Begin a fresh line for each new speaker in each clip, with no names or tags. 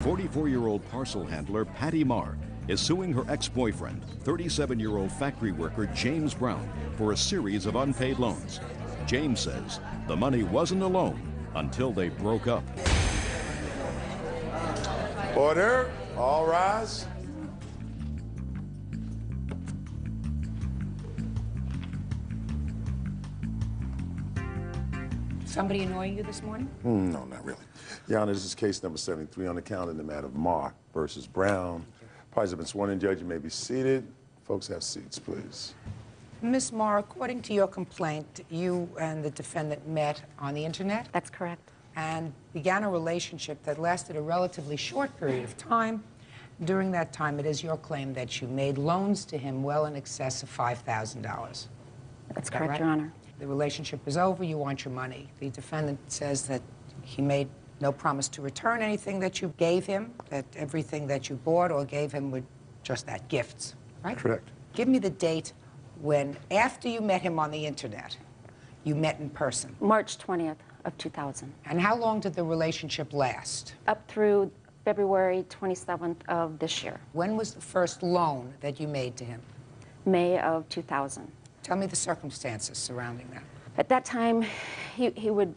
44-year-old parcel handler Patty Marr is suing her ex-boyfriend, 37-year-old factory worker James Brown, for a series of unpaid loans. James says the money wasn't a loan until they broke up.
Order. All rise.
Somebody annoying you this morning?
No, not really. Your Honor, this is case number 73 on the count in the matter of Marr versus Brown. Parties have been sworn in. Judge, you may be seated. Folks, have seats, please.
Ms. Marr, according to your complaint, you and the defendant met on the internet?
That's correct.
And began a relationship that lasted a relatively short period of time. During that time, it is your claim that you made loans to him well in excess of $5,000.
That's correct, Your Honor.
The relationship is over, you want your money. The defendant says that he made no promise to return anything that you gave him, that everything that you bought or gave him were just that, gifts, right?
Correct.
Give me the date when, after you met him on the internet, you met in person.
March 20th of 2000.
And how long did the relationship last?
Up through February 27th of this year.
When was the first loan that you made to him?
May of 2000.
Tell me the circumstances surrounding that.
At that time, he would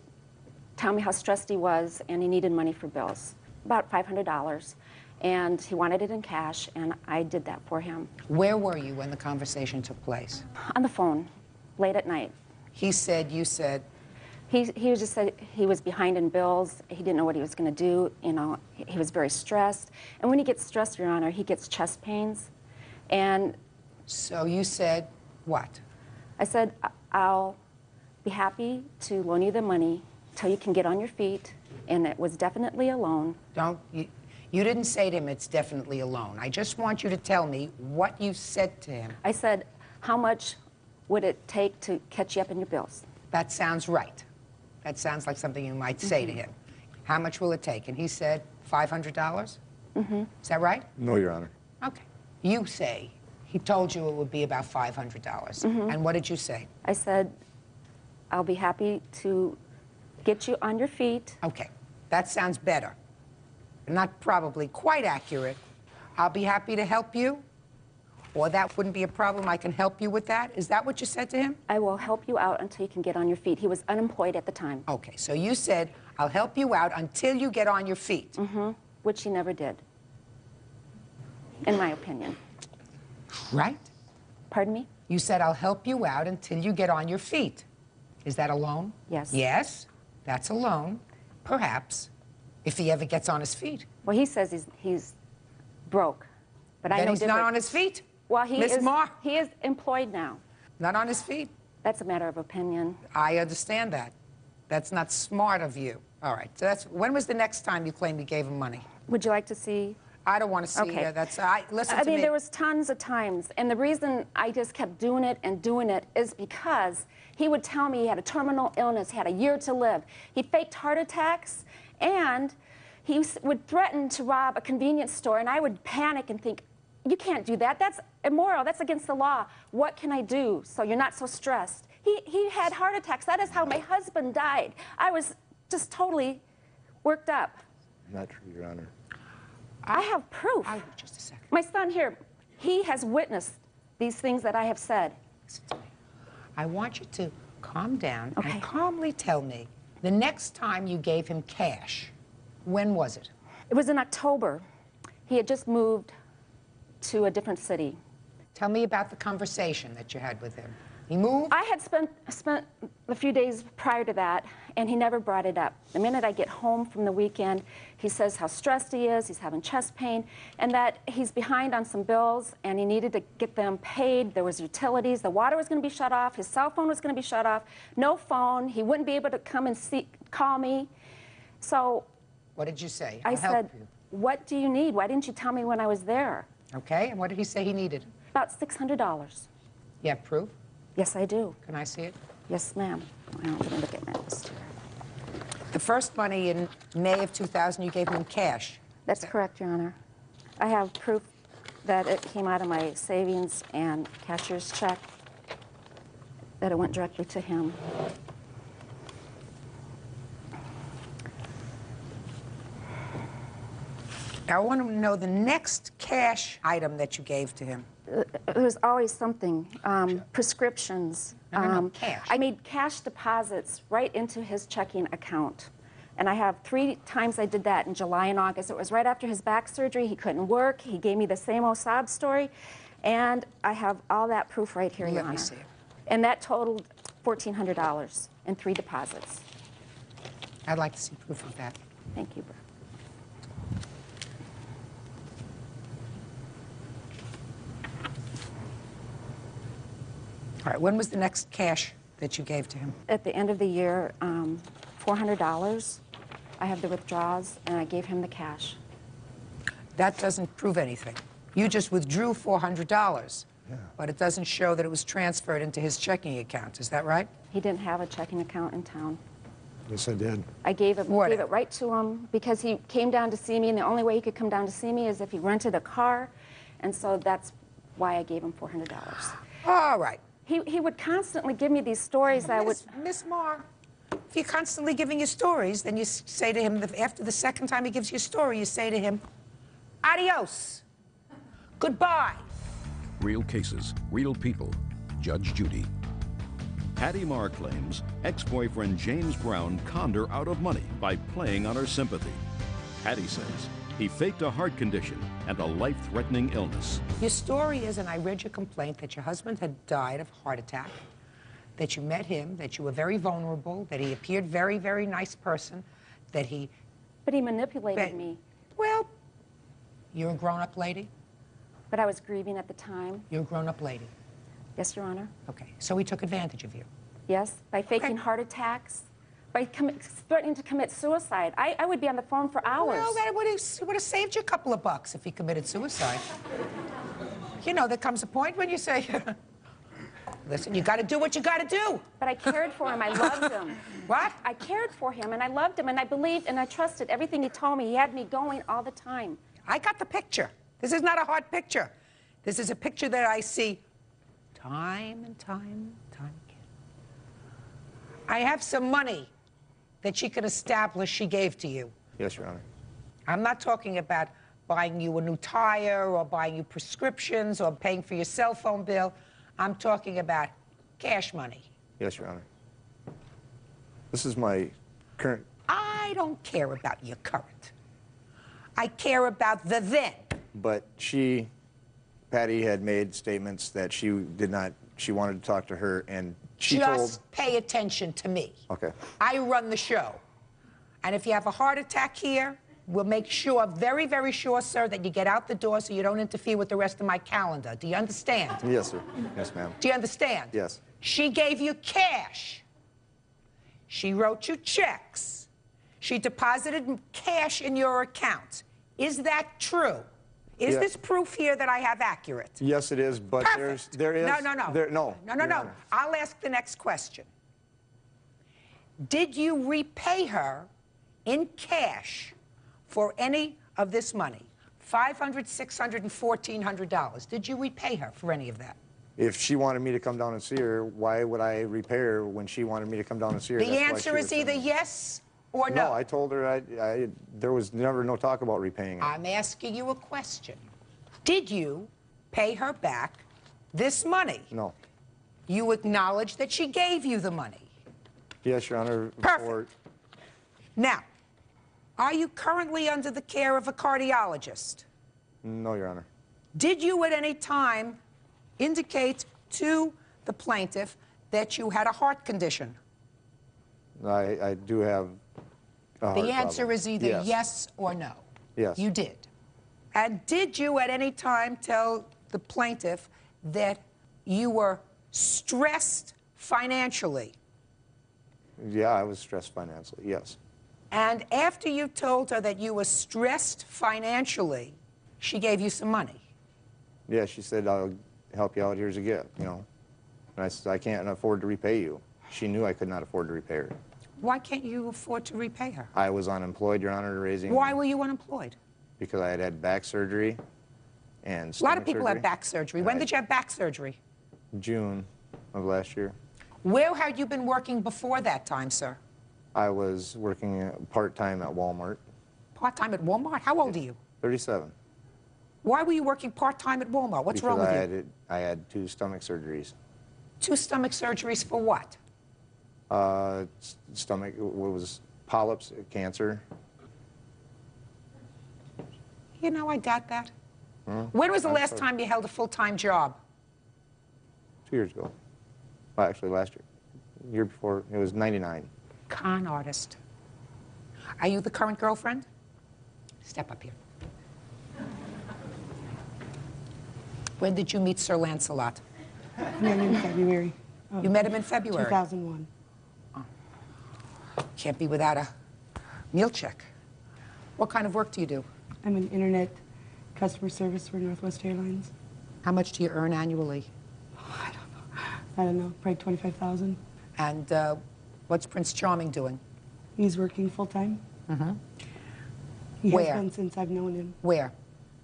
tell me how stressed he was and he needed money for bills, about $500. And he wanted it in cash, and I did that for him.
Where were you when the conversation took place?
On the phone, late at night.
He said, you said?
He just said he was behind in bills. He didn't know what he was going to do. You know, he was very stressed. And when he gets stressed, Your Honor, he gets chest pains. And
so you said what?
I said, I'll be happy to loan you the money till you can get on your feet. And it was definitely a loan.
You didn't say to him, it's definitely a loan. I just want you to tell me what you said to him.
I said, how much would it take to catch you up in your bills?
That sounds right. That sounds like something you might say to him. How much will it take? And he said, $500? Mm-hmm. Is that right?
No, Your Honor.
Okay. You say he told you it would be about $500. Mm-hmm. And what did you say?
I said, I'll be happy to get you on your feet.
Okay. That sounds better. Not probably quite accurate. I'll be happy to help you. Or that wouldn't be a problem. I can help you with that. Is that what you said to him?
I will help you out until you can get on your feet. He was unemployed at the time.
Okay, so you said, I'll help you out until you get on your feet.
Mm-hmm. Which he never did, in my opinion.
Right?
Pardon me?
You said, I'll help you out until you get on your feet. Is that a loan?
Yes.
Yes, that's a loan, perhaps, if he ever gets on his feet.
Well, he says he's broke, but I know
then he's
different.
not on his feet.
Well, he is employed now.
Not on his feet?
That's a matter of opinion.
I understand that. That's not smart of you. All right, so when was the next time you claimed you gave him money?
Would you like to see?
I don't want to see
okay.
Listen
to
me.
There was tons of times, and the reason I just kept doing it is because he would tell me he had a terminal illness, he had a year to live. He faked heart attacks, and he would threaten to rob a convenience store, and I would panic and think, you can't do that. That's immoral. That's against the law. What can I do so you're not so stressed? He had heart attacks. That is how my husband died. I was just totally worked up.
Not true, Your Honor.
I have proof.
Just a second.
My son here, he has witnessed these things that I have said.
Listen to me. I want you to calm down
okay.
and calmly tell me the next time you gave him cash. When was it?
It was in October. He had just moved to a different city.
Tell me about the conversation that you had with him. He moved?
I had spent a few days prior to that, and he never brought it up. The minute I get home from the weekend, he says how stressed he is, he's having chest pain, and that he's behind on some bills, and he needed to get them paid. There was utilities, the water was going to be shut off, his cell phone was going to be shut off, no phone, he wouldn't be able to come and call me. So
what did you say?
I said, what do you need? Why didn't you tell me when I was there?
Okay, and what did he say he needed?
About $600.
You have proof?
Yes, I do.
Can I see it?
Yes, ma'am. Well, let me look at my list.
The first money in May of 2000, you gave him cash.
That's correct, Your Honor. I have proof that it came out of my savings and cashier's check, that it went directly to him.
I want to know the next cash item that you gave to him.
There's always something, prescriptions.
No, cash.
I made cash deposits right into his checking account. And I have 3 times I did that in July and August. It was right after his back surgery. He couldn't work. He gave me the same old sob story. And I have all that proof right here, Your Honor.
Let me see it.
And that totaled $1,400 in 3 deposits.
I'd like to see proof of that.
Thank you, Bert.
All right, when was the next cash that you gave to him?
At the end of the year, $400. I have the withdrawals, and I gave him the cash.
That doesn't prove anything. You just withdrew $400, but it doesn't show that it was transferred into his checking account. Is that right?
He didn't have a checking account in town.
Yes, I did.
I gave it
Whatever.
right to him because he came down to see me, and the only way he could come down to see me is if he rented a car, and so that's why I gave him $400.
All right.
He would constantly give me these stories that I would...
Miss Marr, if you're constantly giving you stories, then you say to him, after the second time he gives you a story, you say to him, adios, goodbye.
Real cases, real people. Judge Judy. Patty Marr claims ex-boyfriend James Brown conned her out of money by playing on her sympathy. Patty says he faked a heart condition and a life-threatening illness.
Your story is, and I read your complaint, that your husband had died of a heart attack, that you met him, that you were very vulnerable, that he appeared very, very nice person, that he...
But he manipulated me.
Well, you're a grown-up lady.
But I was grieving at the time.
You're a grown-up lady.
Yes, Your Honor.
Okay, so he took advantage of you.
Yes, by faking heart attacks, by threatening to commit suicide. I would be on the phone for hours.
Well, that would have saved you a couple of bucks if he committed suicide. You know, there comes a point when you say, listen, you got to do what you got to do.
But I cared for him. I loved him.
What?
I cared for him, and I loved him, and I believed, and I trusted everything he told me. He had me going all the time.
I got the picture. This is not a hard picture. This is a picture that I see time and time and time again. I have some money that she can establish she gave to you.
Yes, Your Honor.
I'm not talking about buying you a new tire or buying you prescriptions or paying for your cell phone bill. I'm talking about cash money.
Yes, Your Honor. This is my current...
I don't care about your current. I care about the then.
But Patty had made statements that she wanted to talk to her, and she told...
Just pay attention to me.
Okay.
I run the show. And if you have a heart attack here, we'll make sure, very, very sure, sir, that you get out the door so you don't interfere with the rest of my calendar. Do you understand?
Yes, sir. Yes, ma'am.
Do you understand?
Yes.
She gave you cash. She wrote you checks. She deposited cash in your account. Is that true? Is this proof here that I have accurate?
Yes, it is, but
Perfect.
there is...
No.
No. Your Honor.
I'll ask the next question. Did you repay her in cash for any of this money? $500, $600, and $1,400. Did you repay her for any of that?
If she wanted me to come down and see her, why would I repay her when she wanted me to come down and see her?
The
That's why
answer
she
is
was
either
telling me.
yes or no.
No, I told her there was never no talk about repaying her.
I'm asking you a question. Did you pay her back this money?
No.
You acknowledge that she gave you the money.
Yes, Your Honor.
Perfect. Now, are you currently under the care of a cardiologist?
No, Your Honor.
Did you at any time indicate to the plaintiff that you had a heart condition?
I do have a heart
The answer
problem.
is either yes or no.
Yes.
You did. And did you at any time tell the plaintiff that you were stressed financially?
Yeah, I was stressed financially, yes.
And after you told her that you were stressed financially, she gave you some money?
Yeah, she said, I'll help you out, here's a gift, you know. And I said, I can't afford to repay you. She knew I could not afford to repay her.
Why can't you afford to repay her?
I was unemployed, Your Honor, raising...
Why were you unemployed?
Because I had back surgery and
A lot of people
surgery.
have back surgery. When did you have back surgery?
June of last year.
Where had you been working before that time, sir?
I was working part-time at Walmart.
Part-time at Walmart? How old are you?
37.
Why were you working part-time at Walmart? What's wrong with you?
I had 2 stomach surgeries.
2 stomach surgeries for what?
Stomach, what was polyps, cancer.
You know, I doubt that. When was the last time you held a full-time job?
2 years ago. Well, actually, last year. The year before, it was 99.
Con artist. Are you the current girlfriend? Step up here. When did you meet Sir Lancelot?
Met him in February.
You met him in February?
2001.
Can't be without a meal check. What kind of work do you do?
I'm an internet customer service for Northwest Airlines.
How much do you earn annually?
I don't know, probably 25,000.
And what's Prince Charming doing?
He's working full-time. He
Where?
has been since I've known him.
Where?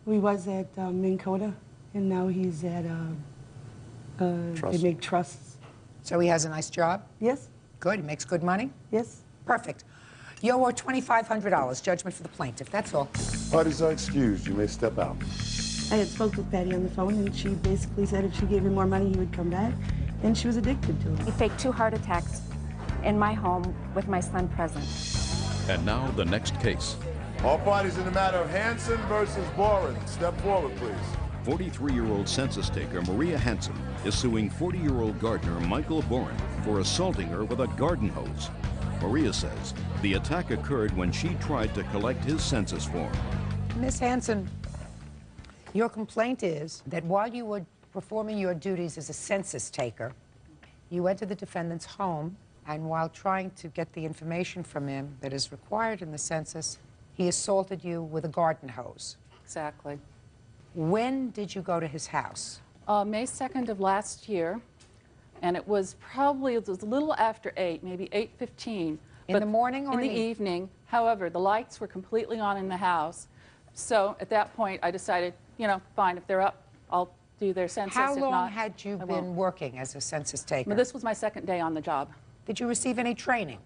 We was at Minn Kota, and now he's at, they make trusts.
So he has a nice job?
Yes,
Good, he makes good money?
yes.
Perfect. You owe $2,500, judgment for the plaintiff, that's all.
Parties are excused. You may step out.
I had spoke with Patty on the phone, and she basically said if she gave him more money, he would come back, and she was addicted to
He
it.
faked 2 heart attacks in my home with my son present.
And now the next case.
All parties in the matter of Hansen versus Boren. Step forward, please.
43-year-old census taker Maria Hansen is suing 40-year-old gardener Michael Boren for assaulting her with a garden hose. Maria says the attack occurred when she tried to collect his census form.
Miss Hanson, your complaint is that while you were performing your duties as a census taker, you entered the defendant's home, and while trying to get the information from him that is required in the census, he assaulted you with a garden hose.
Exactly.
When did you go to his house?
May 2nd of last year, and it was a little after 8, maybe 8:15.
In the morning or
in the evening? However, the lights were completely on in the house. So at that point, I decided, you know, fine, if they're up, I'll do their census.
How
If
long
not,
had you
I
been
won't.
working as a census taker?
But this was my 2nd day on the job.
Did you receive any training?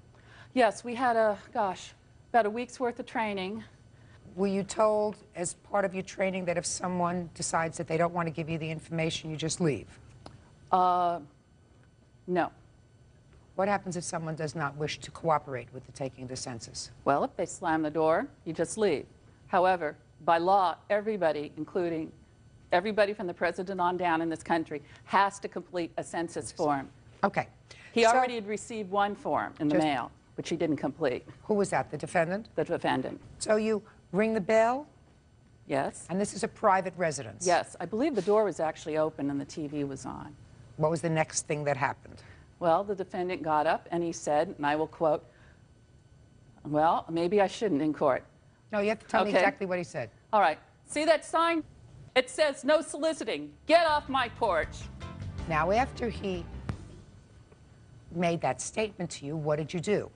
Yes, we had about a week's worth of training.
Were you told as part of your training that if someone decides that they don't want to give you the information, you just leave?
No.
What happens if someone does not wish to cooperate with the taking of the census?
Well, if they slam the door, you just leave. However, by law, everybody, including everybody from the president on down in this country, has to complete a census form.
Okay.
He
So-
already had received one form in the
Just-
mail, which he didn't complete,
Who was that, the defendant?
the defendant.
So you ring the bell,
Yes?
and this is a private residence?
Yes, I believe the door was actually open and the TV was on.
What was the next thing that happened?
Well, the defendant got up and he said, and I will quote, well, maybe I shouldn't in court.
No, you have to tell me
Okay.
exactly what he said.
All right, see that sign? It says no soliciting. Get off my porch.
Now, after he made that statement to you, what did you do?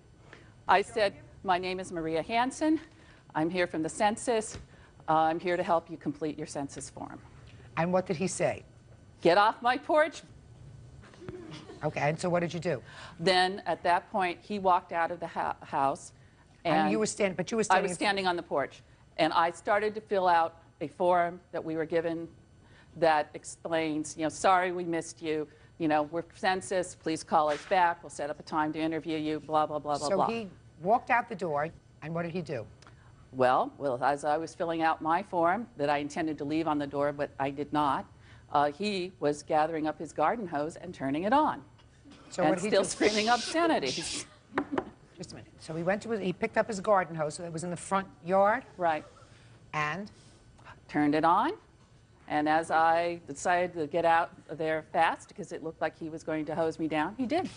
I said, my name is Maria Hansen. I'm here from the census. I'm here to help you complete your census form.
And what did he say?
Get off my porch.
Okay, and so what did you do?
Then at that point, he walked out of the house.
And you were standing, but you were
I
standing.
was standing on the porch. And I started to fill out a form that we were given that explains, you know, sorry we missed you. You know, we're census, please call us back. We'll set up a time to interview you, blah, blah, blah, blah,
So
blah.
he walked out the door, and what did he do?
Well, as I was filling out my form that I intended to leave on the door, but I did not, he was gathering up his garden hose and turning it on.
So
and
what did he
still
do?
screaming obscenities.
Just a minute. So he went to he picked up his garden hose that was in the front yard,
Right.
and
Turned it on. And as I decided to get out of there fast, because it looked like he was going to hose me down, he did.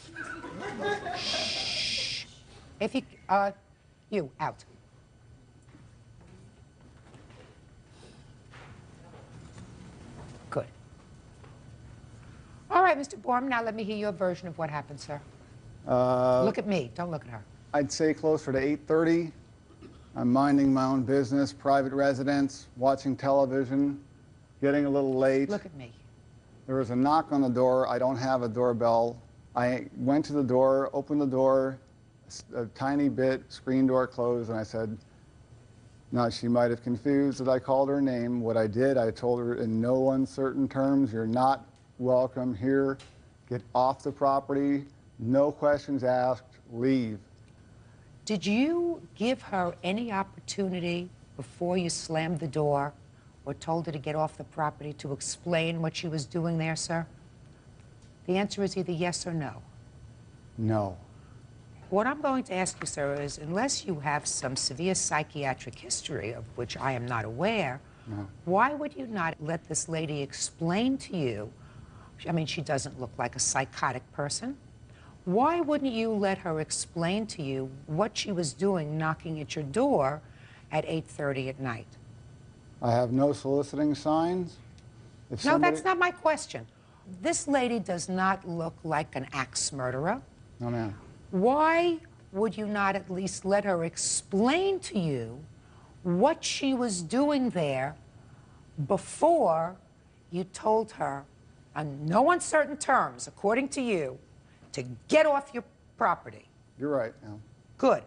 if he, you, out. Good. All right, Mr. Borm, now let me hear your version of what happened, sir. Look at me, don't look at her.
I'd say closer to 8:30. I'm minding my own business, private residence, watching television, getting a little late.
Look at me.
There was a knock on the door. I don't have a doorbell. I went to the door, opened the door, a tiny bit, screen door closed, and I said, Now, she might have confused that I called her name. What I did, I told her in no uncertain terms, you're not welcome here. Get off the property. No questions asked. Leave.
Did you give her any opportunity before you slammed the door or told her to get off the property to explain what she was doing there, sir? The answer is either yes or no.
No.
What I'm going to ask you, sir, is unless you have some severe psychiatric history of which I am not aware, why would you not let this lady explain to you? I mean, she doesn't look like a psychotic person. Why wouldn't you let her explain to you what she was doing knocking at your door at 8:30 at night?
I have no soliciting signs. If
No,
somebody...
that's not my question. This lady does not look like an axe murderer.
No, ma'am.
Why would you not at least let her explain to you what she was doing there before you told her, on no uncertain terms, according to you, to get off your property?
You're right, ma'am.
Good.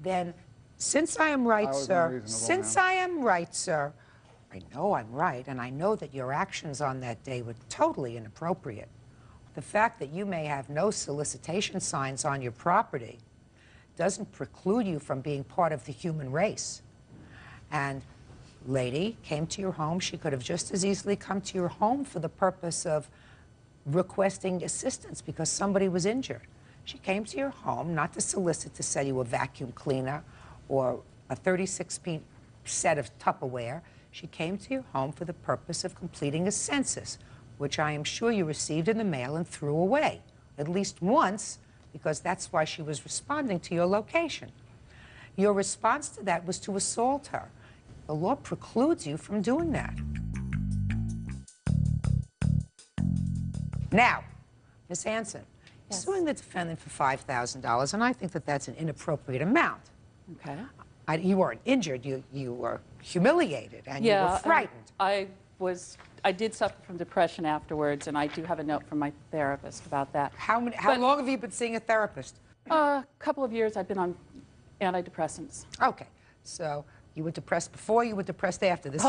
Then, since I am right,
I was
sir,
unreasonable,
since
ma'am.
I am right, sir, I know I'm right, and I know that your actions on that day were totally inappropriate. The fact that you may have no solicitation signs on your property doesn't preclude you from being part of the human race. And lady came to your home. She could have just as easily come to your home for the purpose of requesting assistance because somebody was injured. She came to your home not to solicit to sell you a vacuum cleaner or a 36-piece set of Tupperware. She came to your home for the purpose of completing a census, which I am sure you received in the mail and threw away, at least once, because that's why she was responding to your location. Your response to that was to assault her. The law precludes you from doing that. Now, Miss Hanson,
Yes.
suing the defendant for $5,000, and I think that that's an inappropriate amount.
Okay.
You weren't injured, you were humiliated, and you were frightened.
I did suffer from depression afterwards, and I do have a note from my therapist about that.
How long have you been seeing a therapist?
A couple of years I've been on antidepressants.
Okay, so you were depressed before, you were depressed after. This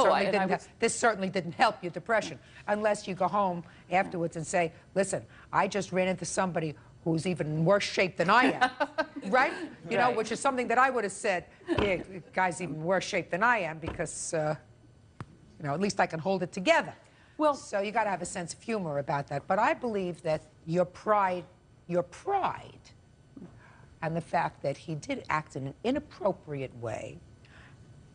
certainly didn't help your depression, unless you go home afterwards and say, listen, I just ran into somebody who's even in worse shape than I am, right? You know, which is something that I would have said, yeah, guy's even worse shape than I am because, you know, at least I can hold it together. Well, so you got to have a sense of humor about that. But I believe that your pride, and the fact that he did act in an inappropriate way,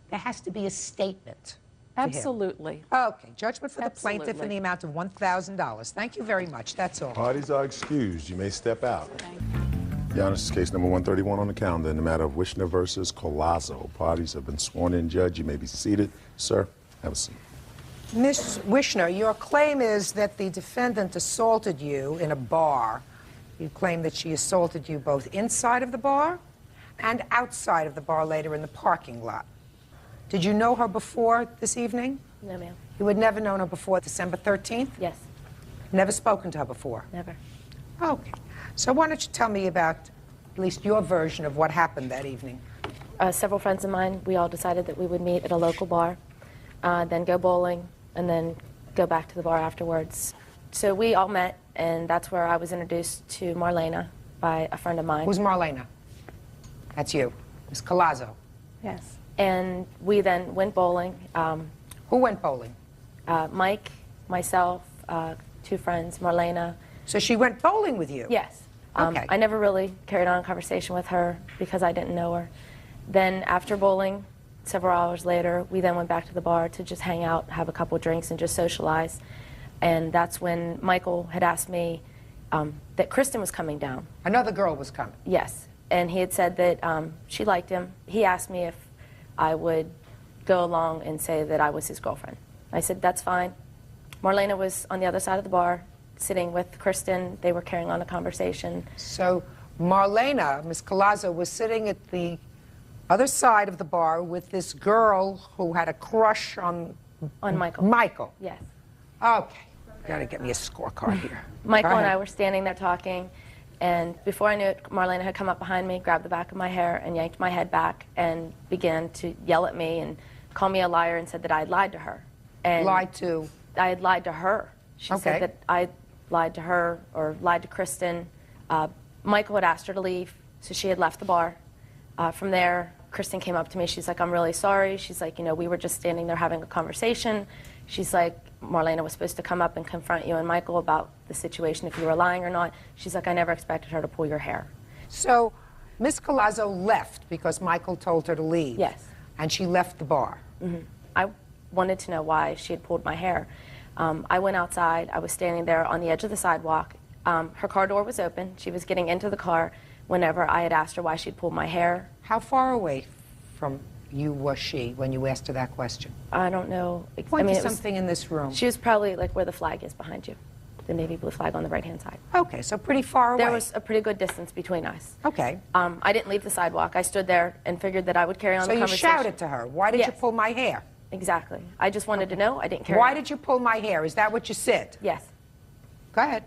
there has to be a statement.
Absolutely.
Okay, judgment for the plaintiff in the amount of $1,000. Thank you very much. That's all.
Parties are excused. You may step out. Your Honor, this is case number 131 on the calendar in the matter of Wishner versus Collazo. Parties have been sworn in. Judge, you may be seated. Sir, have a seat.
Ms. Wishner, your claim is that the defendant assaulted you in a bar. You claim that she assaulted you both inside of the bar and outside of the bar later in the parking lot. Did you know her before this evening?
No, ma'am.
You had never known her before December 13th?
Yes.
Never spoken to her before?
Never.
Okay. So why don't you tell me about at least your version of what happened that evening?
Several friends of mine, we all decided that we would meet at a local bar, then go bowling, and then go back to the bar afterwards. So we all met, and that's where I was introduced to Marlena by a friend of mine.
Who's Marlena? That's you, Ms. Collazo.
Yes. And we then went bowling.
Who went bowling?
Mike, myself, two friends, Marlena.
So she went bowling with you?
Yes.
Okay.
I never really carried on a conversation with her because I didn't know her. Then after bowling, several hours later, we then went back to the bar to just hang out, have a couple of drinks, and just socialize. And that's when Michael had asked me that Kristen was coming down.
Another girl was coming?
Yes. And he had said that she liked him. He asked me if I would go along and say that I was his girlfriend. I said, that's fine. Marlena was on the other side of the bar, sitting with Kristen. They were carrying on a conversation.
So Marlena, Ms. Collazo, was sitting at the other side of the bar with this girl who had a crush on
Michael.
Michael?
Yes.
Okay. Gotta get me a scorecard here.
Michael and I were standing there talking. And before I knew it, Marlena had come up behind me, grabbed the back of my hair, and yanked my head back, and began to yell at me and call me a liar and said that I had lied to her. And
Lied to?
I had lied to her. She
Okay.
said that I lied to her or lied to Kristen. Michael had asked her to leave, so she had left the bar. From there, Kristen came up to me. She's like, I'm really sorry. She's like, you know, we were just standing there having a conversation. She's like, Marlena was supposed to come up and confront you and Michael about the situation, if you were lying or not. She's like, I never expected her to pull your hair.
So Miss Collazo left because Michael told her to leave.
Yes.
And she left the bar.
I wanted to know why she had pulled my hair. I went outside. I was standing there on the edge of the sidewalk. Her car door was open. She was getting into the car whenever I had asked her why she'd pulled my hair.
How far away from you was she when you asked her that question?
I don't know.
Point
I mean,
to
it was-
something in this room.
She was probably like where the flag is behind you, the navy blue flag on the right-hand side.
Okay, so pretty far away.
There was a pretty good distance between us.
Okay.
I didn't leave the sidewalk. I stood there and figured that I would carry on
So
the
you
conversation.
shouted to her, why did you
Yes.
pull my hair?
Exactly. I just wanted to know. I didn't care.
Why did you pull my hair? Is that what you said?
Yes.
Go ahead.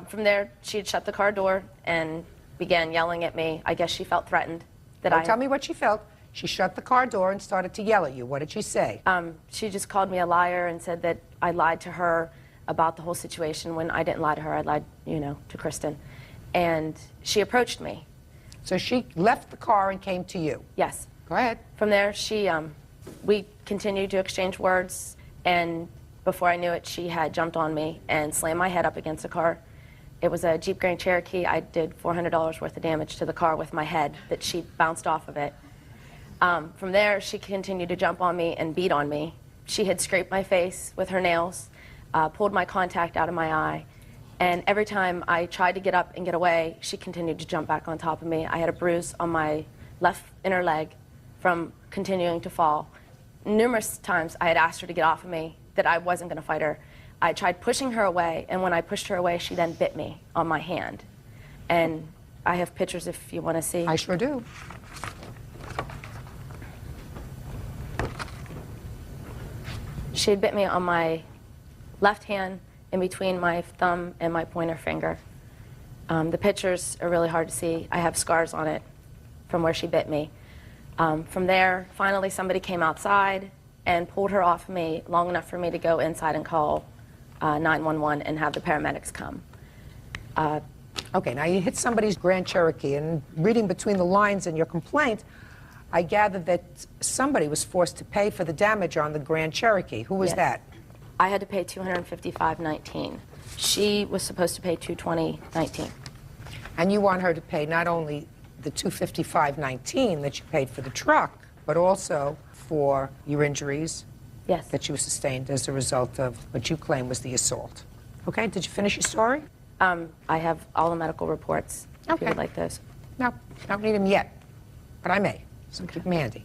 From there, she had shut the car door and began yelling at me. I guess she felt threatened that
Don't tell me what she felt. She shut the car door and started to yell at you. What did she say?
She just called me a liar and said that I lied to her about the whole situation when I didn't lie to her. I lied, you know, to Kristen. And she approached me.
So she left the car and came to you.
Yes.
Go ahead.
From there, we continued to exchange words, and before I knew it, she had jumped on me and slammed my head up against the car. It was a Jeep Grand Cherokee. I did $400 worth of damage to the car with my head that she bounced off of it. From there, she continued to jump on me and beat on me. She had scraped my face with her nails, pulled my contact out of my eye, and every time I tried to get up and get away, she continued to jump back on top of me. I had a bruise on my left inner leg from continuing to fall. Numerous times I had asked her to get off of me, that I wasn't going to fight her. I tried pushing her away, and when I pushed her away, she then bit me on my hand. And I have pictures if you want to see.
I sure do.
She had bit me on my left hand in between my thumb and my pointer finger. The pictures are really hard to see. I have scars on it from where she bit me. From there, finally somebody came outside and pulled her off me long enough for me to go inside and call 911 and have the paramedics come.
Okay, now you hit somebody's Grand Cherokee, and reading between the lines in your complaint, I gathered that somebody was forced to pay for the damage on the Grand Cherokee. Who was
Yes.
that?
I had to pay $255.19. She was supposed to pay $220.19.
And you want her to pay not only the $255.19 that you paid for the truck, but also for your injuries
Yes.
that you sustained as a result of what you claim was the assault. Okay, did you finish your story?
I have all the medical reports, if
Okay.
you would like those.
No, I don't need them yet, but I may, so keep them handy.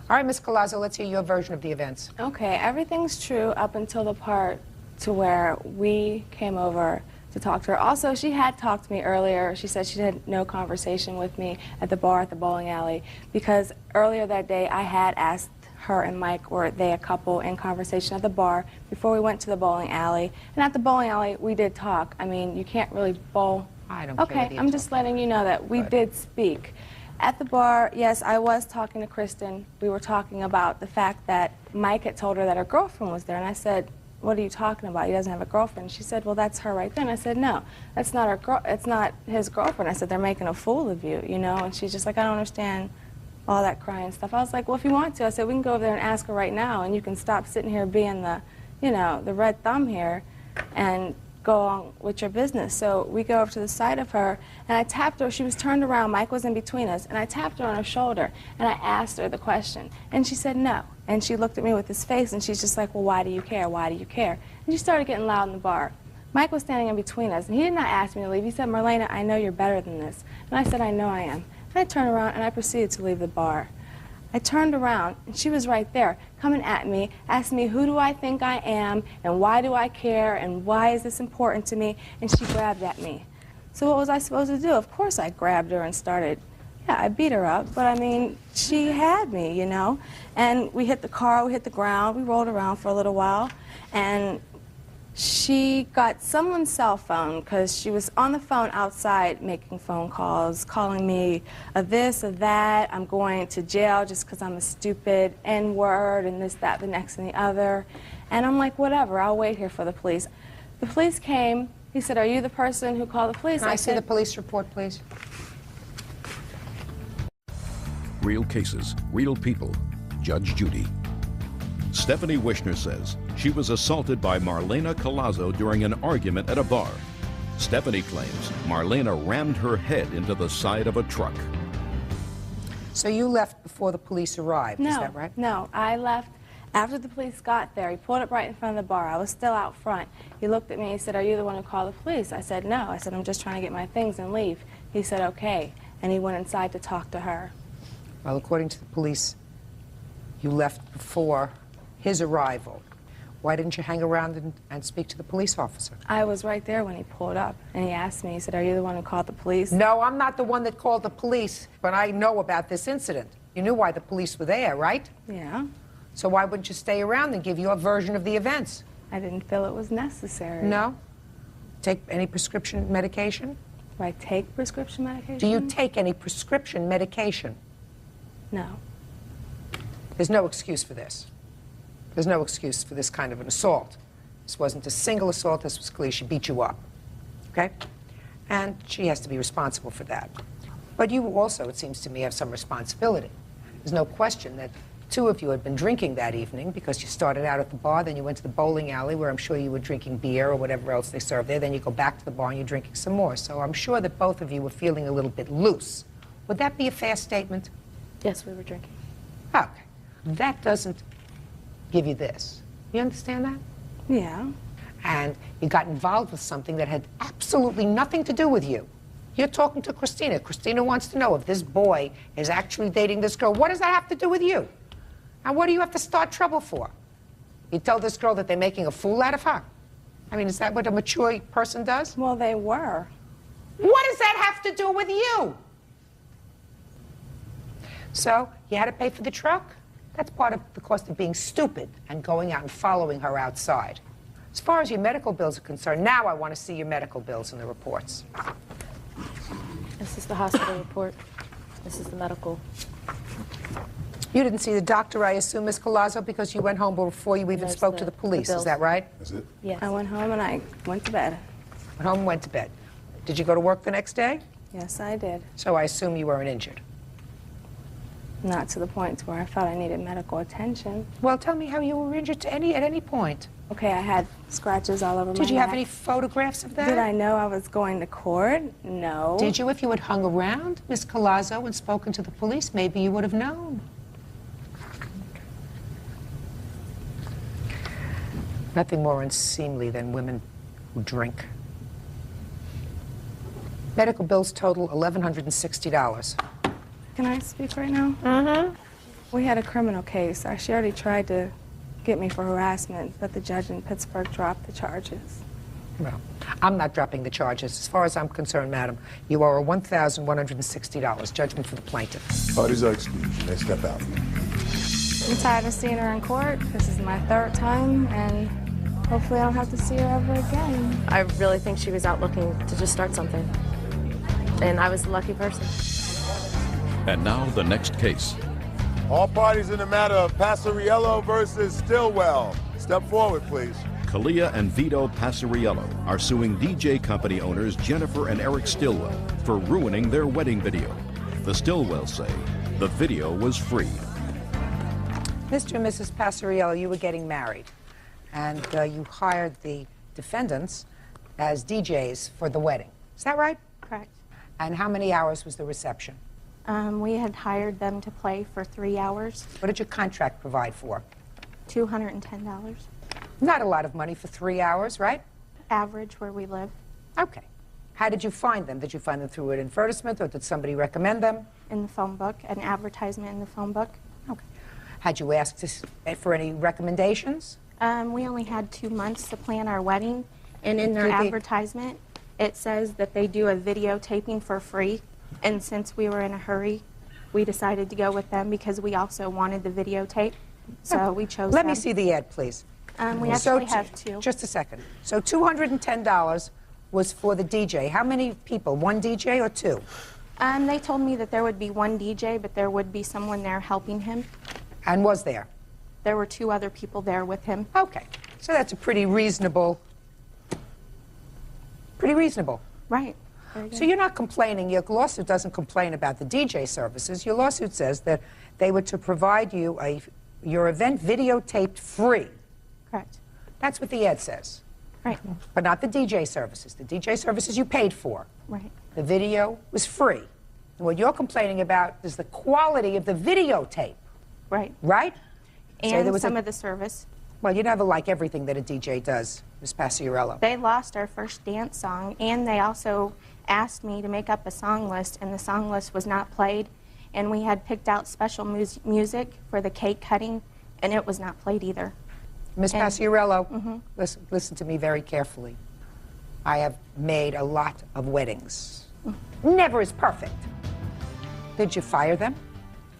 All right, Ms. Collazo, let's hear your version of the events.
Okay, everything's true up until the part to where we came over to talk to her. Also, she had talked to me earlier. She said she had no conversation with me at the bar at the bowling alley because earlier that day I had asked her and Mike, were they a couple in conversation at the bar before we went to the bowling alley. And at the bowling alley, we did talk. I mean, you can't really bowl.
I don't care
Okay,
whether you
I'm
talk.
just letting you know that we did speak. At the bar, yes, I was talking to Kristen. We were talking about the fact that Mike had told her that her girlfriend was there. And I said, what are you talking about? He doesn't have a girlfriend. She said, well, that's her right there. And I said, no, that's not her it's not his girlfriend. I said, they're making a fool of you, you know? And she's just like, I don't understand all that crying stuff. I was like, well, if you want to, I said, we can go over there and ask her right now, and you can stop sitting here being the, you know, the red thumb here and go on with your business. So we go over to the side of her, and I tapped her. She was turned around. Mike was in between us, and I tapped her on her shoulder, and I asked her the question, and she said no. And she looked at me with this face, and she's just like, well, why do you care? Why do you care? And she started getting loud in the bar. Mike was standing in between us, and he did not ask me to leave. He said, Marlena, I know you're better than this. And I said, I know I am. And I turned around, and I proceeded to leave the bar. I turned around, and she was right there, coming at me, asking me, who do I think I am, and why do I care, and why is this important to me? And she grabbed at me. So what was I supposed to do? Of course I grabbed her and started, I beat her up, but I mean, she had me, you know? And we hit the car, we hit the ground, we rolled around for a little while, and She got someone's cell phone because she was on the phone outside making phone calls, calling me a this, a that, I'm going to jail just because I'm a stupid N-word and this, that, the next and the other. And I'm like, whatever, I'll wait here for the police. The police came. He said, are you the person who called the police?
Can I see the police report, please?
Real cases, real people. Judge Judy. Stephanie Wishner says she was assaulted by Marlena Collazo during an argument at a bar. Stephanie claims Marlena rammed her head into the side of a truck.
So you left before the police arrived, is that right?
No, I left after the police got there. He pulled up right in front of the bar. I was still out front. He looked at me and he said, are you the one who called the police? I said, no. I said, I'm just trying to get my things and leave. He said, okay. And he went inside to talk to her.
Well, according to the police, you left before his arrival. Why didn't you hang around and speak to the police officer?
I was right there when he pulled up, and he asked me, he said, are you the one who called the police?
No, I'm not the one that called the police, but I know about this incident. You knew why the police were there, right?
Yeah.
So why wouldn't you stay around and give your version of the events?
I didn't feel it was necessary.
No? Take any prescription medication?
Do I take prescription medication?
Do you take any prescription medication?
No.
There's no excuse for this. There's no excuse for this kind of an assault. This wasn't a single assault. This was clear. She beat you up. Okay? And she has to be responsible for that. But you also, it seems to me, have some responsibility. There's no question that two of you had been drinking that evening because you started out at the bar, then you went to the bowling alley where I'm sure you were drinking beer or whatever else they serve there, then you go back to the bar and you're drinking some more. So I'm sure that both of you were feeling a little bit loose. Would that be a fair statement?
Yes, we were drinking.
Okay. That doesn't give you this. You understand that?
Yeah.
And you got involved with something that had absolutely nothing to do with you. You're talking to Christina. Christina wants to know if this boy is actually dating this girl. What does that have to do with you? And what do you have to start trouble for? You tell this girl that they're making a fool out of her? I mean, is that what a mature person does?
Well, they were.
What does that have to do with you? So, you had to pay for the truck? That's part of the cost of being stupid and going out and following her outside. As far as your medical bills are concerned, now I want to see your medical bills and the reports.
This is the hospital report. This is the medical.
You didn't see the doctor, I assume, Ms. Collazo, because you went home before you even spoke to the police. Is that right?
That's it?
Yes.
I went home and I went to bed.
Went home and went to bed. Did you go to work the next day?
Yes, I did.
So I assume you weren't injured.
Not to the point where I felt I needed medical attention.
Well, tell me how you were injured at any point.
Okay, I had scratches all over my neck.
Did you have any photographs of that?
Did I know I was going to court? No.
Did you? If you had hung around, Ms. Collazo, and spoken to the police, maybe you would have known. Nothing more unseemly than women who drink. Medical bills total $1,160.
Can I speak right now?
Mm-hmm.
We had a criminal case. She already tried to get me for harassment, but the judge in Pittsburgh dropped the charges.
Well, I'm not dropping the charges. As far as I'm concerned, madam, you owe $1,160, judgment for the plaintiff.
Parties are excused. You may step out.
I'm tired of seeing her in court. This is my third time, and hopefully I don't have to see her ever again.
I really think she was out looking to just start something. And I was the lucky person.
And now the next case.
All parties in the matter of Passariello versus Stillwell. Step forward, please.
Kalia and Vito Passariello are suing DJ company owners Jennifer and Eric Stillwell for ruining their wedding video. The Stillwells say the video was free.
Mr. and Mrs. Passariello, you were getting married, and you hired the defendants as DJs for the wedding. Is that right?
Correct.
And how many hours was the reception?
We had hired them to play for 3 hours.
What did your contract provide for?
$210.
Not a lot of money for 3 hours, right?
Average where we live.
Okay. How did you find them? Did you find them through an advertisement, or did somebody recommend them?
In the phone book, an advertisement in the phone book.
Okay. Had you asked for any recommendations?
We only had 2 months to plan our wedding, and in their advertisement, it says that they do a videotaping for free. And since we were in a hurry, we decided to go with them because we also wanted the videotape. So we chose
Let
them.
me see the ad, please.
We actually have two.
Just a second. So $210 was for the DJ. How many people? One DJ or two?
They told me that there would be one DJ, but there would be someone there helping him.
And was there?
There were two other people there with him.
Okay. So that's a pretty reasonable.
Right.
So you're not complaining. Your lawsuit doesn't complain about the DJ services. Your lawsuit says that they were to provide you your event videotaped free.
Correct.
That's what the ad says.
Right.
But not the DJ services. The DJ services you paid for.
Right.
The video was free. And what you're complaining about is the quality of the videotape.
Right.
Right?
And some of the service.
Well, you never like everything that a DJ does, Ms. Paciarello.
They lost our first dance song, and they also asked me to make up a song list, and the song list was not played. And we had picked out special music for the cake cutting, and it was not played either.
Ms. Paciarello, listen to me very carefully. I have made a lot of weddings. Never is perfect. Did you fire them?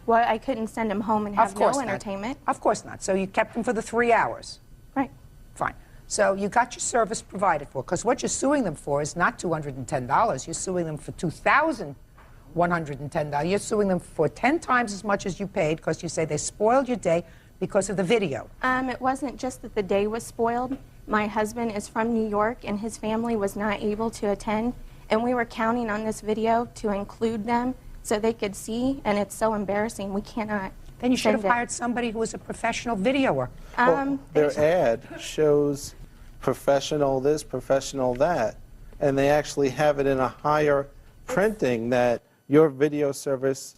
Well, I couldn't send them home and have no entertainment.
Of course not. So you kept them for the 3 hours.
Right.
Fine. So you got your service provided for, because what you're suing them for is not $210. You're suing them for $2,110. You're suing them for 10 times as much as you paid because you say they spoiled your day because of the video.
It wasn't just that the day was spoiled. My husband is from New York, and his family was not able to attend, and we were counting on this video to include them so they could see, and it's so embarrassing. We cannot.
Then you should have hired somebody who was a professional videoer.
Well, their ad shows professional this, professional that, and they actually have it in a higher printing that your video service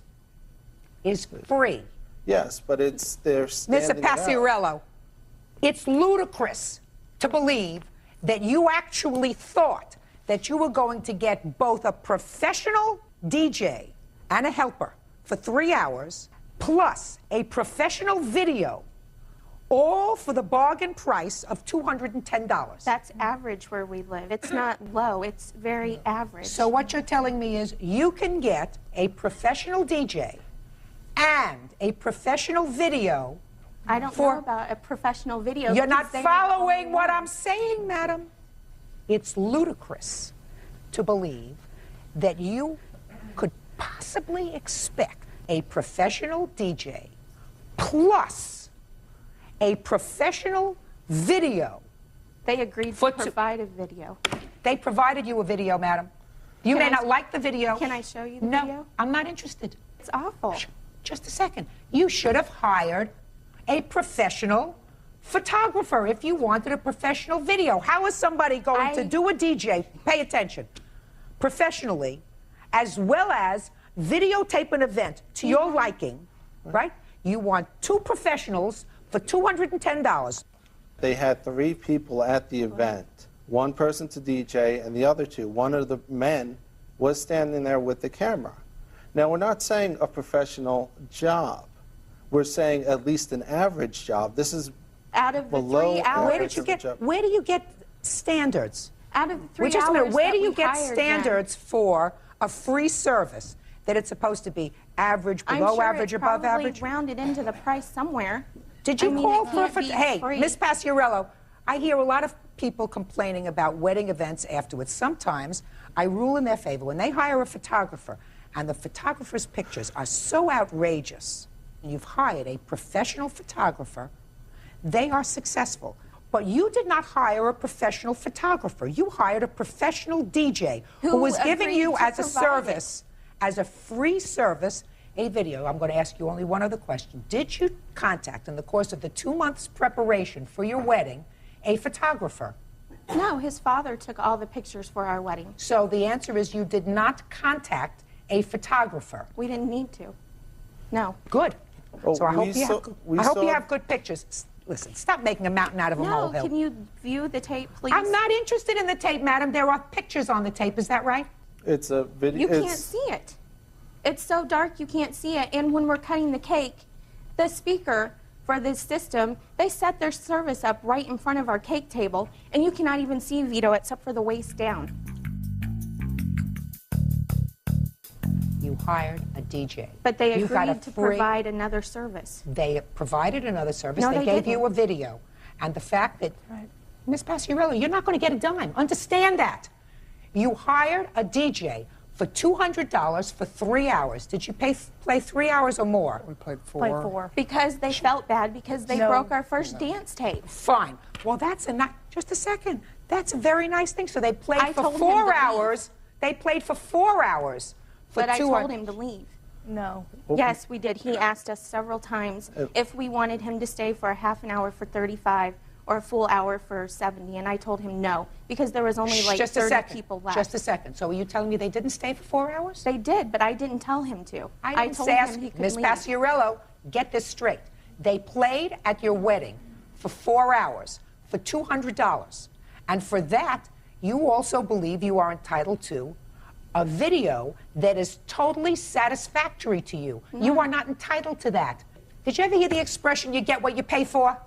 is free.
Yes, but they're standing
Mr. Paciarello, it's ludicrous to believe that you actually thought that you were going to get both a professional DJ and a helper for 3 hours, plus a professional video, all for the bargain price of $210.
That's average where we live. It's not low, it's very average.
So what you're telling me is you can get a professional DJ and a professional video.
I don't know about a professional video.
You're not following what I'm saying, madam. It's ludicrous to believe that you could possibly expect a professional DJ plus a professional video.
They agreed to provide a video.
They provided you a video, madam. You may not like the video.
Can I show you the video?
No, I'm not interested.
It's awful.
Just a second. You should have hired a professional photographer if you wanted a professional video. How is somebody going to do a DJ, pay attention, professionally, as well as videotape an event to your liking, right? You want two professionals for $210.
They had 3 people at the event, one person to DJ and the other 2. One of the men was standing there with the camera. Now, we're not saying a professional job. We're saying at least an average job. This is
out of the
below
3 hours.
Where do you get standards?
Out of the 3 hours.
Just a minute. Where do you get
hired
standards for a free service that it's supposed to be average, below average, above average?
I'm sure it's rounded into the price somewhere.
Did you call for hey, Miss Paciarello, I hear a lot of people complaining about wedding events afterwards. Sometimes I rule in their favor. When they hire a photographer and the photographer's pictures are so outrageous, and you've hired a professional photographer, they are successful. But you did not hire a professional photographer. You hired a professional DJ who was giving you as a service, as a free service, a video. I'm going to ask you only one other question. Did you contact, in the course of the 2 months preparation for your wedding, a photographer?
No, his father took all the pictures for our wedding.
So the answer is you did not contact a photographer.
We didn't need to. No.
Good.
Oh,
so I hope you have good pictures. Listen, stop making a mountain out of a molehill.
No, can you view the tape, please?
I'm not interested in the tape, madam. There are pictures on the tape. Is that right?
It's a video.
You can't see it. It's so dark you can't see it. And when we're cutting the cake, the speaker for this system, they set their service up right in front of our cake table, and you cannot even see Vito except for the waist down.
You hired a DJ.
But they agreed to provide another service.
They provided another service.
No,
they gave
didn't.
you a video. And the fact that, Ms. Pasciarello, you're not going to get a dime. Understand that. You hired a DJ for $200 for 3 hours. Did you play 3 hours or more?
We played 4.
Played 4. Because they felt bad because they broke our first dance tape.
Fine. Well, that's a just a second. That's a very nice thing. So they played for 4 hours. They played for 4 hours.
But I told him to leave.
No.
Yes, we did. He asked us several times if we wanted him to stay for a half an hour for 35 or a full hour for 70, and I told him no, because there was only like 30 people left.
Just a second. So are you telling me they didn't stay for 4 hours?
They did, but I didn't tell him to.
I
told
ask
him he could
Ms.
leave.
Pasciarello, get this straight. They played at your wedding for 4 hours for $200. And for that, you also believe you are entitled to a video that is totally satisfactory to you.
No.
You are not entitled to that. Did you ever hear the expression, you get what you pay for?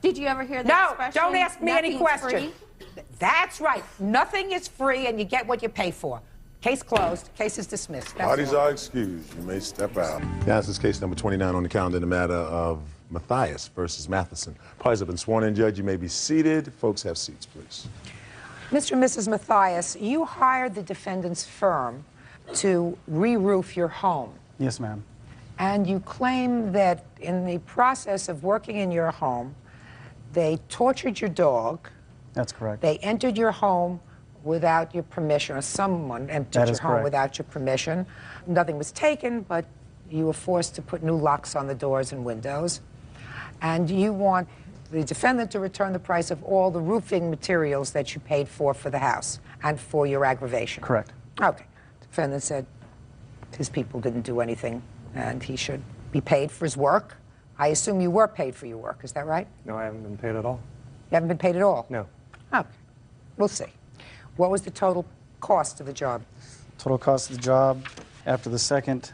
Did you ever hear the
No,
expression?
don't ask me any
"Nothing's
questions.
free"?
That's right. Nothing is free and you get what you pay for. Case closed. Case is dismissed. That's
Parties
all.
are excused. You may step out. Yeah, this is case number 29 on the calendar in the matter of Matthias versus Matheson. Parties have been sworn in, Judge. You may be seated. Folks, have seats, please.
Mr. and Mrs. Matthias, you hired the defendant's firm to re-roof your home.
Yes, ma'am.
And you claim that in the process of working in your home, they tortured your dog.
That's correct.
They entered your home without your permission, or someone entered your home without your permission. Nothing was taken, but you were forced to put new locks on the doors and windows. And you want the defendant to return the price of all the roofing materials that you paid for the house and for your aggravation.
Correct.
Okay. The defendant said his people didn't do anything and he should be paid for his work. I assume you were paid for your work, is that right?
No, I haven't been paid at all.
You haven't been paid at all?
No.
Okay. We'll see. What was the total cost of the job?
Total cost of the job after the second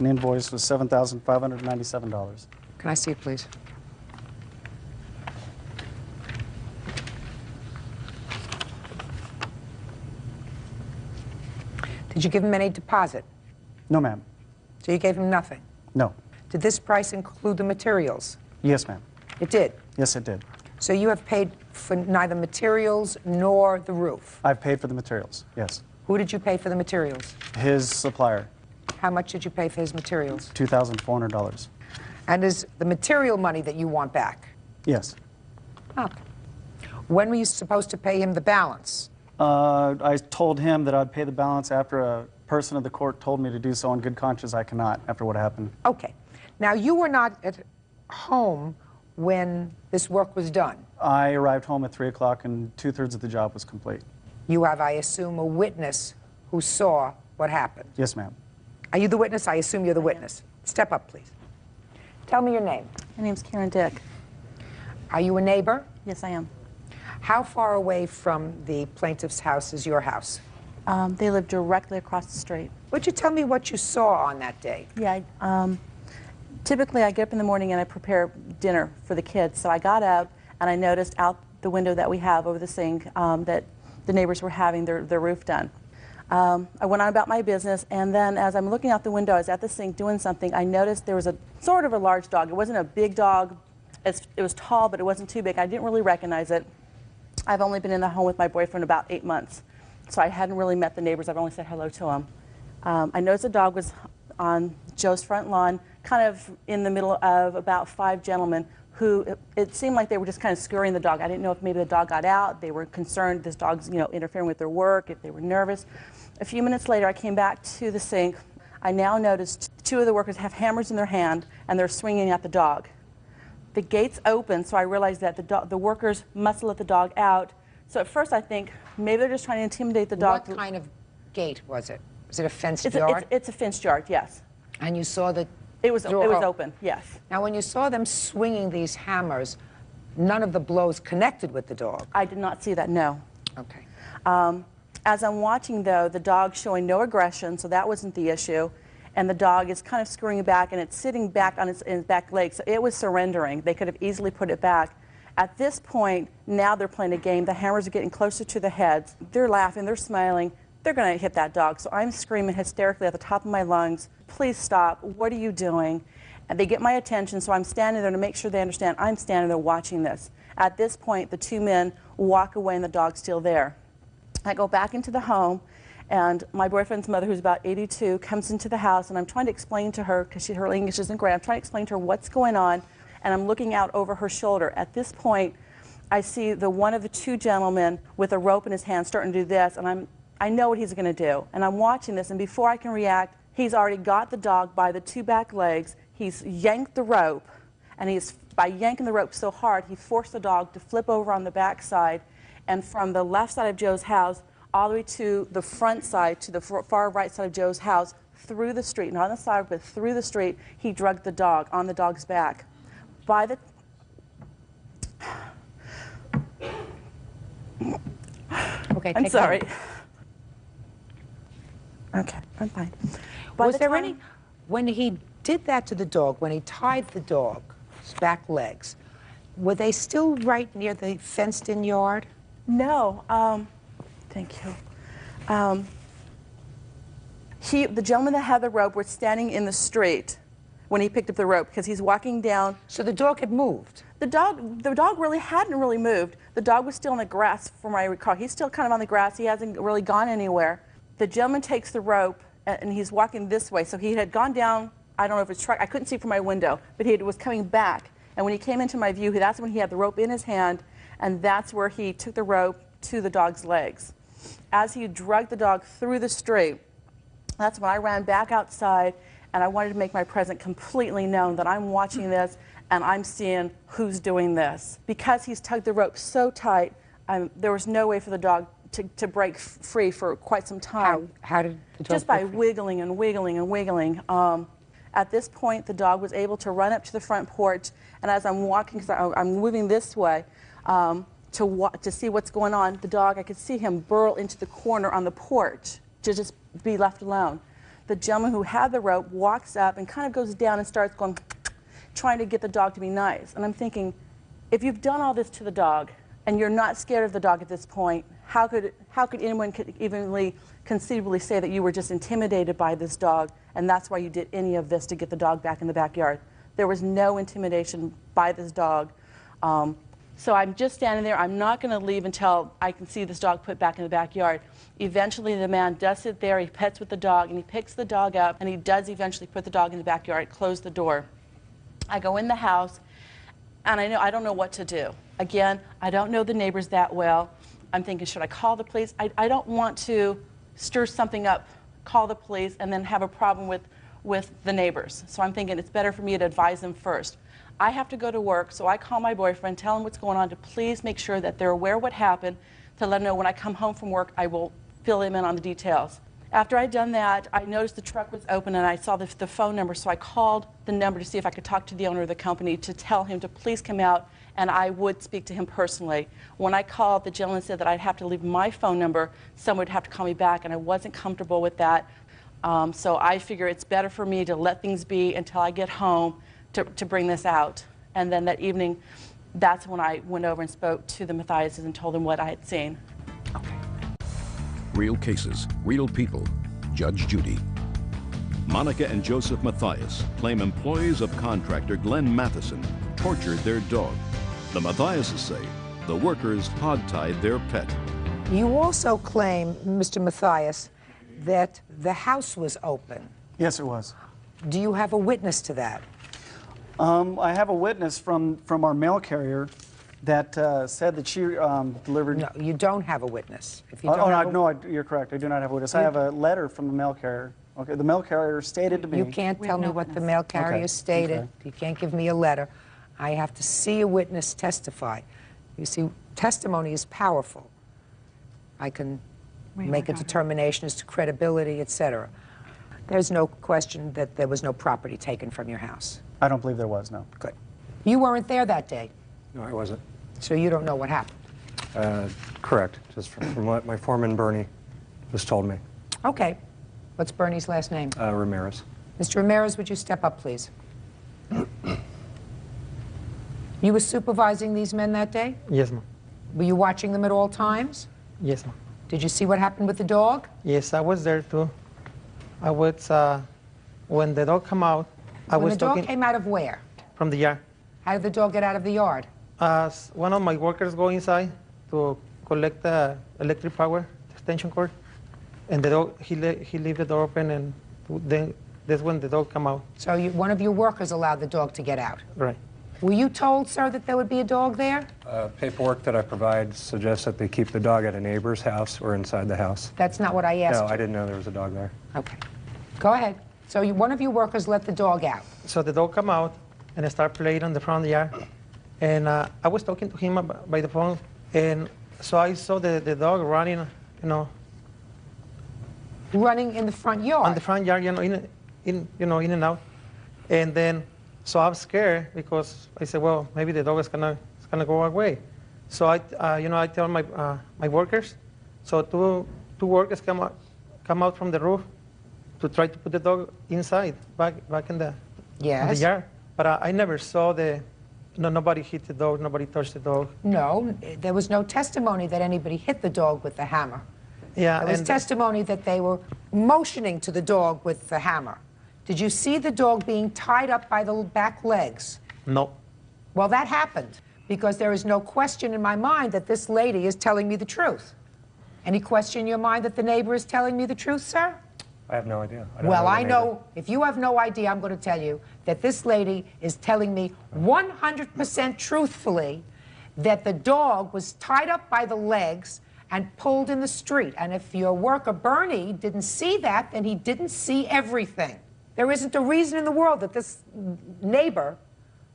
invoice was $7,597.
Can I see it, please? Did you give him any deposit?
No, ma'am.
So you gave him nothing?
No.
Did this price include the materials?
Yes, ma'am.
It did?
Yes, it did.
So you have paid for neither materials nor the roof?
I've paid for the materials, yes.
Who did you pay for the materials?
His supplier.
How much did you pay for his materials?
$2,400.
And is the material money that you want back?
Yes.
Okay. When were you supposed to pay him the balance?
I told him that I'd pay the balance after a person of the court told me to do so on good conscience. I cannot, after what happened.
Okay. Now, you were not at home when this work was done.
I arrived home at 3 o'clock and 2/3 of the job was complete.
You have, I assume, a witness who saw what happened.
Yes, ma'am.
Are you the witness? I assume you're the witness. Step up, please. Tell me your name.
My name's Karen Dick.
Are you a neighbor?
Yes, I am.
How far away from the plaintiff's house is your house?
They live directly across the street.
Would you tell me what you saw on that day?
Yeah, typically I get up in the morning and I prepare dinner for the kids. So I got up and I noticed out the window that we have over the sink that the neighbors were having their roof done. I went on about my business, and then as I'm looking out the window, I was at the sink doing something, I noticed there was a sort of a large dog. It wasn't a big dog. It was tall, but it wasn't too big. I didn't really recognize it. I've only been in the home with my boyfriend about 8 months, so I hadn't really met the neighbors. I've only said hello to them. I noticed the dog was on Joe's front lawn, kind of in the middle of about 5 gentlemen who it seemed like they were just kind of scurrying the dog. I didn't know if maybe the dog got out, they were concerned this dog's interfering with their work, if they were nervous. A few minutes later, I came back to the sink. I now noticed 2 of the workers have hammers in their hand and they're swinging at the dog. The gates open, so I realized that the workers must let the dog out. So at first I think maybe they're just trying to intimidate the dog.
What kind of gate was it? Was it a fenced yard?
It's a fenced yard, yes.
And you saw that
it was open, yes.
Now, when you saw them swinging these hammers, none of the blows connected with the dog?
I did not see that, no.
Okay.
As I'm watching, though, the dog's showing no aggression, so that wasn't the issue. And the dog is kind of scurrying back, and it's sitting back on its back legs. So it was surrendering. They could have easily put it back. At this point, now they're playing a game. The hammers are getting closer to the heads. They're laughing. They're smiling. They're going to hit that dog. So I'm screaming hysterically at the top of my lungs, please stop. What are you doing? And they get my attention, so I'm standing there to make sure they understand I'm standing there watching this. At this point, the two men walk away and the dog's still there. I go back into the home, and my boyfriend's mother, who's about 82, comes into the house, and I'm trying to explain to her, because her English isn't great, I'm trying to explain to her what's going on, and I'm looking out over her shoulder. At this point, I see one of the two gentlemen with a rope in his hand starting to do this, and I know what he's going to do. And I'm watching this, and before I can react, he's already got the dog by the two back legs. He's yanked the rope, and by yanking the rope so hard, he forced the dog to flip over on the back side, and from the left side of Joe's house all the way to the front side, to the far right side of Joe's house, through the street, not on the side, but through the street, he drugged the dog on the dog's back. Okay, I'm sorry. Okay, I'm fine.
Was there any, when he did that to the dog, when he tied the dog's back legs, were they still right near the fenced-in yard?
No. Thank you. The gentleman that had the rope was standing in the street when he picked up the rope, because he's walking down.
So the dog had moved?
The dog really hadn't really moved. The dog was still in the grass, from what I recall. He's still kind of on the grass. He hasn't really gone anywhere. The gentleman takes the rope, and he's walking this way. So he had gone down, I don't know if it's truck, I couldn't see from my window, but he was coming back. And when he came into my view, that's when he had the rope in his hand, and that's where he took the rope to the dog's legs. As he dragged the dog through the street, that's when I ran back outside, and I wanted to make my presence completely known that I'm watching this and I'm seeing who's doing this. Because he's tugged the rope so tight, there was no way for the dog to break free for quite some time.
How did the dog
Just by wiggling and wiggling and wiggling. At this point, the dog was able to run up to the front porch, and as I'm walking, because I'm moving this way, to see what's going on, the dog, I could see him burrow into the corner on the porch to just be left alone. The gentleman who had the rope walks up and kind of goes down and starts going, trying to get the dog to be nice. And I'm thinking, if you've done all this to the dog and you're not scared of the dog at this point, how could anyone even conceivably say that you were just intimidated by this dog and that's why you did any of this to get the dog back in the backyard? There was no intimidation by this dog. So I'm just standing there. I'm not going to leave until I can see this dog put back in the backyard. Eventually, the man does sit there. He pets with the dog, and he picks the dog up, and he does eventually put the dog in the backyard, close the door. I go in the house, and I don't know what to do. Again, I don't know the neighbors that well. I'm thinking, should I call the police? I don't want to stir something up, call the police, and then have a problem with the neighbors. So I'm thinking it's better for me to advise them first. I have to go to work, so I call my boyfriend, tell him what's going on, to please make sure that they're aware of what happened, to let him know when I come home from work, I will fill him in on the details. After I'd done that, I noticed the truck was open, and I saw the phone number, so I called the number to see if I could talk to the owner of the company to tell him to please come out, and I would speak to him personally. When I called, the gentleman said that I'd have to leave my phone number, someone would have to call me back, and I wasn't comfortable with that. So I figure it's better for me to let things be until I get home to bring this out. And then that evening, that's when I went over and spoke to the Mathiases and told them what I had seen.
Okay.
Real cases, real people. Judge Judy. Monica and Joseph Mathias claim employees of contractor Glenn Matheson tortured their dog. The Mathiases say the workers hogtied their pet.
You also claim, Mr. Mathias, that the house was open.
Yes, it was.
Do you have a witness to that?
I have a witness from our mail carrier that said that she delivered...
No, you don't have a witness. If you don't
no, you're correct. I do not have a witness. I have a letter from the mail carrier. Okay, the mail carrier stated to me...
You can't tell me what the mail carrier stated.
Okay.
You can't give me a letter. I have to see a witness testify. You see, testimony is powerful. I can make a determination as to credibility, etc. There's no question that there was no property taken from your house.
I don't believe there was, no.
Good. You weren't there that day.
No, I wasn't.
So you don't know what happened.
Correct. Just from what my foreman, Bernie, just told me.
Okay. What's Bernie's last name?
Ramirez.
Mr. Ramirez, would you step up, please? You were supervising these men that day?
Yes, ma'am.
Were you watching them at all times?
Yes, ma'am.
Did you see what happened with the dog?
Yes, I was there too. I was, when the dog came out,
When the dog came out of where?
From the yard.
How did the dog get out of the yard?
One of my workers go inside to collect the electric power, the extension cord, and the dog, he leave the door open, and then that's when the dog come out.
So one of your workers allowed the dog to get out?
Right.
Were you told, sir, that there would be a dog there?
Paperwork that I provide suggests that they keep the dog at a neighbor's house or inside the house.
That's not what I asked.
No, I didn't know there was a dog there.
Okay. Go ahead. So one of your workers let the dog out?
So the dog come out and I start playing on the front of the yard. And I was talking to him by the phone, and so I saw the dog running,
running in the front yard?
On the front yard, in and out. And then, so I'm scared because I said, well, maybe the dog is gonna go away. So I tell my workers. So two workers come out from the roof to try to put the dog inside, back in the yard. But I never saw nobody hit the dog, nobody touched the dog.
No, there was no testimony that anybody hit the dog with the hammer.
Yeah,
there was testimony that they were motioning to the dog with the hammer. Did you see the dog being tied up by the back legs?
No.
Well, that happened because there is no question in my mind that this lady is telling me the truth. Any question in your mind that the neighbor is telling me the truth, sir?
I have no idea.
Well, I know, if you have no idea, I'm going to tell you that this lady is telling me 100% truthfully that the dog was tied up by the legs and pulled in the street. And if your worker, Bernie, didn't see that, then he didn't see everything. There isn't a reason in the world that this neighbor,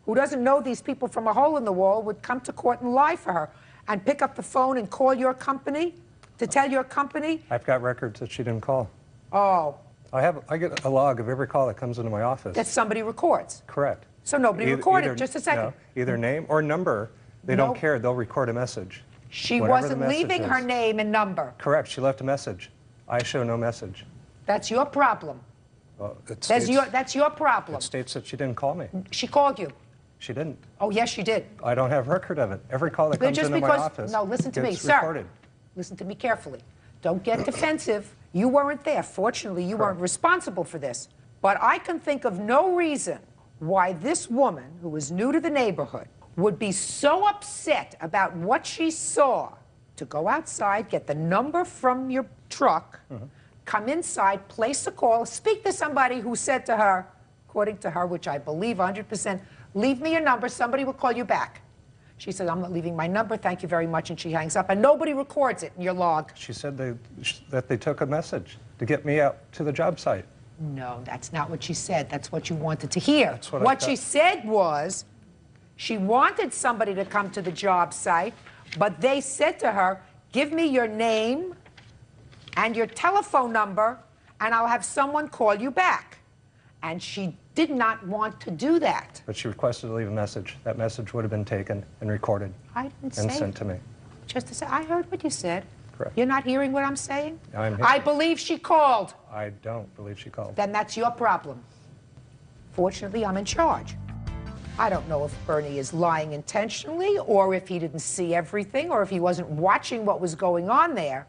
who doesn't know these people from a hole in the wall, would come to court and lie for her and pick up the phone and call your company to tell your company.
I've got records that she didn't call.
Oh.
I get a log of every call that comes into my office.
That somebody records?
Correct.
So nobody recorded, just a second.
No, either name or number. They don't care. They'll record a message.
She wasn't leaving her name and number.
Correct. She left a message. I show no message.
That's your problem.
Well,
that's your problem.
It states that she didn't call me.
She called you.
She didn't.
Oh, yes, she did.
I don't have record of it. Every call that comes into my office.
No, listen to me, sir.
Recorded.
Listen to me carefully. Don't get defensive. You weren't there. Fortunately, you weren't responsible for this. But I can think of no reason why this woman, who is new to the neighborhood, would be so upset about what she saw to go outside, get the number from your truck, come inside, place a call, speak to somebody who said to her, according to her, which I believe 100%, leave me your number, somebody will call you back. She said, I'm not leaving my number, thank you very much, and she hangs up, and nobody records it in your log.
She said that they took a message to get me out to the job site.
No, that's not what she said. That's what you wanted to hear.
That's what
What she said was she wanted somebody to come to the job site, but they said to her, give me your name and your telephone number, and I'll have someone call you back. And she did not want to do that.
But she requested to leave a message. That message would have been taken and recorded and sent to me.
Just to say, I heard what you said.
Correct.
You're not hearing what I'm saying?
I'm hearing.
I believe she called.
I don't believe she called.
Then that's your problem. Fortunately, I'm in charge. I don't know if Bernie is lying intentionally or if he didn't see everything or if he wasn't watching what was going on there.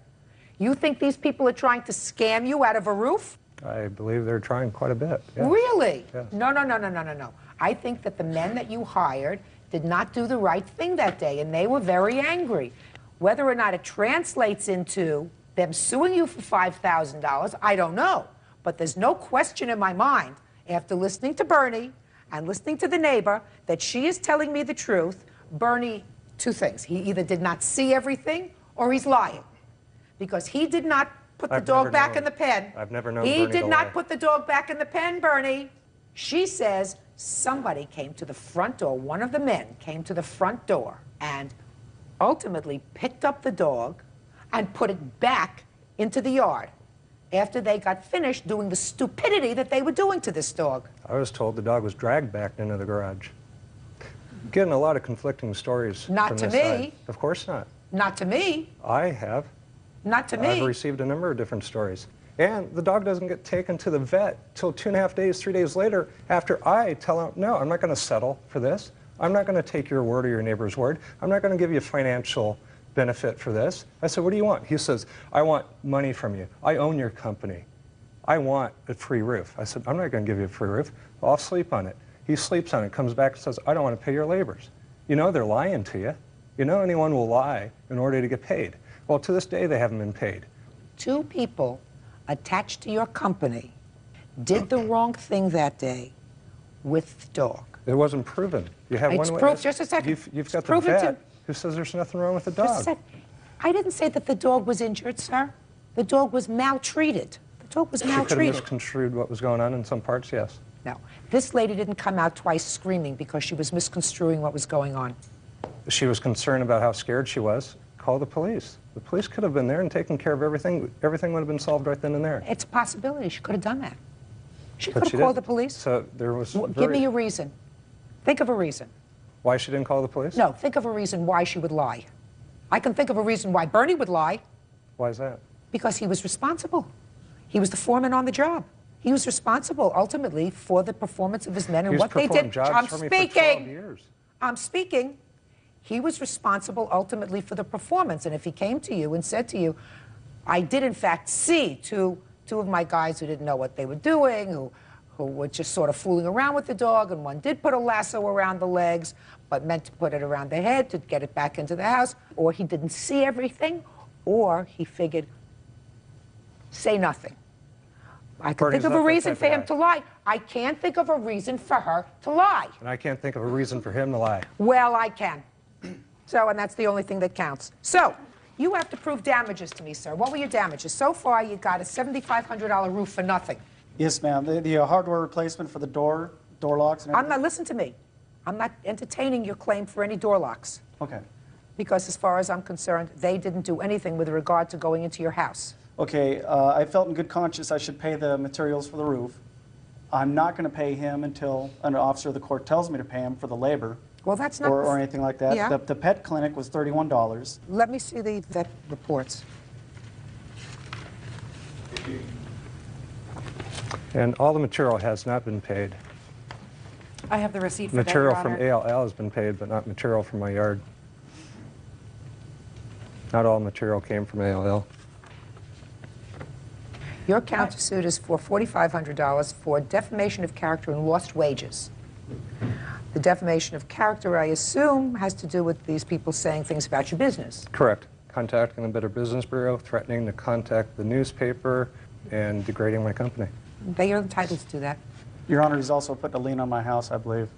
You think these people are trying to scam you out of a roof?
I believe they're trying quite a bit. Yes.
Really?
Yes.
No. I think that the men that you hired did not do the right thing that day, and they were very angry. Whether or not it translates into them suing you for $5,000, I don't know. But there's no question in my mind, after listening to Bernie and listening to the neighbor, that she is telling me the truth. Bernie, two things. He either did not see everything or he's lying. Because he did not put the dog back in the pen.
I've never known
He
Bernie
did
to
not
lie.
put the dog back in the pen, Bernie. She says somebody came to the front door, one of the men came to the front door and ultimately picked up the dog and put it back into the yard after they got finished doing the stupidity that they were doing to this dog.
I was told the dog was dragged back into the garage. Getting a lot of conflicting stories.
Not
from
to
this
me.
side. Of course not.
Not to me.
I have.
Not to me.
I've received a number of different stories. And the dog doesn't get taken to the vet till 2.5 days, 3 days later after I tell him, no, I'm not going to settle for this. I'm not going to take your word or your neighbor's word. I'm not going to give you a financial benefit for this. I said, what do you want? He says, I want money from you. I own your company. I want a free roof. I said, I'm not going to give you a free roof. I'll sleep on it. He sleeps on it, comes back and says, I don't want to pay your labors. You know they're lying to you. You know anyone will lie in order to get paid. Well, to this day, they haven't been paid.
2 people attached to your company did the wrong thing that day with the dog.
It wasn't proven. You have
It's
one
proved.
witness.
Just a second.
You've
It's
got the
proven
vet who says there's nothing wrong with the
Just a
dog.
second. I didn't say that the dog was injured, sir. The dog was maltreated. The dog was
She could have
maltreated.
misconstrued what was going on in some parts, yes.
No. This lady didn't come out twice screaming because she was misconstruing what was going on.
She was concerned about how scared she was. Call the police. The police could have been there and taken care of everything. Everything would have been solved right then and there.
It's a possibility. She could have done that. She
But
could have called the police.
So there was
Give me a reason. Think of a reason.
Why she didn't call the police?
No, think of a reason why she would lie. I can think of a reason why Bernie would lie.
Why is that?
Because he was responsible. He was the foreman on the job. He was responsible ultimately for the performance of his men and
He's
what they
performed
did.
jobs
I'm
for me for 12 years.
I'm speaking. He was responsible ultimately for the performance. And if he came to you and said to you, I did in fact see two of my guys who didn't know what they were doing, who were just sort of fooling around with the dog, and one did put a lasso around the legs, but meant to put it around the head to get it back into the house, or he didn't see everything, or he figured, say nothing. I can think of a reason for him to lie. I can't think of a reason for her to lie.
And I can't think of a reason for him to lie.
Well, I can. So, and that's the only thing that counts. So, you have to prove damages to me, sir. What were your damages? So far, you got a $7,500 roof for nothing.
Yes, ma'am. The hardware replacement for the door locks and everything.
Listen to me. I'm not entertaining your claim for any door locks.
Okay.
Because as far as I'm concerned, they didn't do anything with regard to going into your house.
Okay, I felt in good conscience I should pay the materials for the roof. I'm not going to pay him until an officer of the court tells me to pay him for the labor.
Well, that's not...
Or anything like that.
Yeah.
The pet clinic was $31.
Let me see the vet reports.
And all the material has not been paid.
I have the receipt for
Material
that,
from
Your Honor.
ALL has been paid, but not material from my yard. Not all material came from ALL.
Your countersuit is for $4,500 for defamation of character and lost wages. The defamation of character, I assume, has to do with these people saying things about your business.
Correct. Contacting the Better Business Bureau, threatening to contact the newspaper, and degrading my company.
They are entitled to do that.
Your Honor, he's also put a lien on my house, I believe.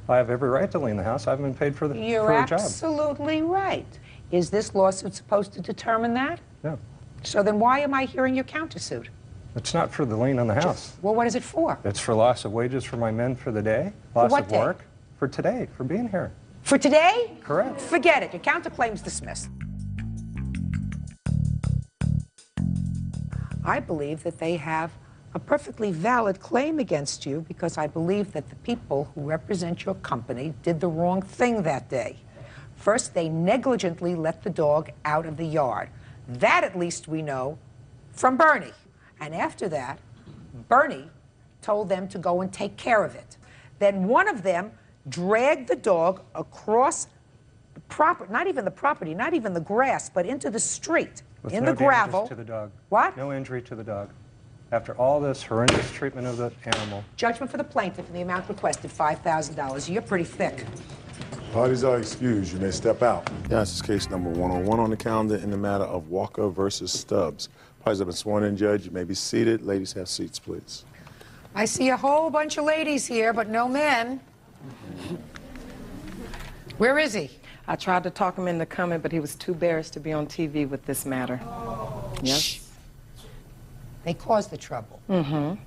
I have every right to lien the house. I haven't been paid for
You're
a job.
absolutely right. Is this lawsuit supposed to determine that?
No.
So then why am I hearing your countersuit?
It's not for the lien on the house.
Well, what is it for?
It's for loss of wages for my men for the day, loss
what
of
day?
work, for today, for being here.
For today?
Correct.
Forget it. Your counterclaim's dismissed. I believe that they have a perfectly valid claim against you because I believe that the people who represent your company did the wrong thing that day. First, they negligently let the dog out of the yard. That, at least, we know from Bernie. And after that, Bernie told them to go and take care of it. Then one of them dragged the dog across the property, not even the property, not even the grass, but into the street,
With
in
no
the gravel.
damages to the dog.
What?
No injury to the dog. After all this horrendous treatment of the animal.
Judgment for the plaintiff in the amount requested, $5,000. You're pretty thick.
Parties are excused. You may step out. Yeah, this is case number 101 on the calendar in the matter of Walker versus Stubbs. Parties have been sworn in, Judge. You may be seated. Ladies, have seats, please.
I see a whole bunch of ladies here, but no men. Where is he?
I tried to talk him into coming, but he was too embarrassed to be on TV with this matter. Yes.
Shh. They caused the trouble.
Mm-hmm.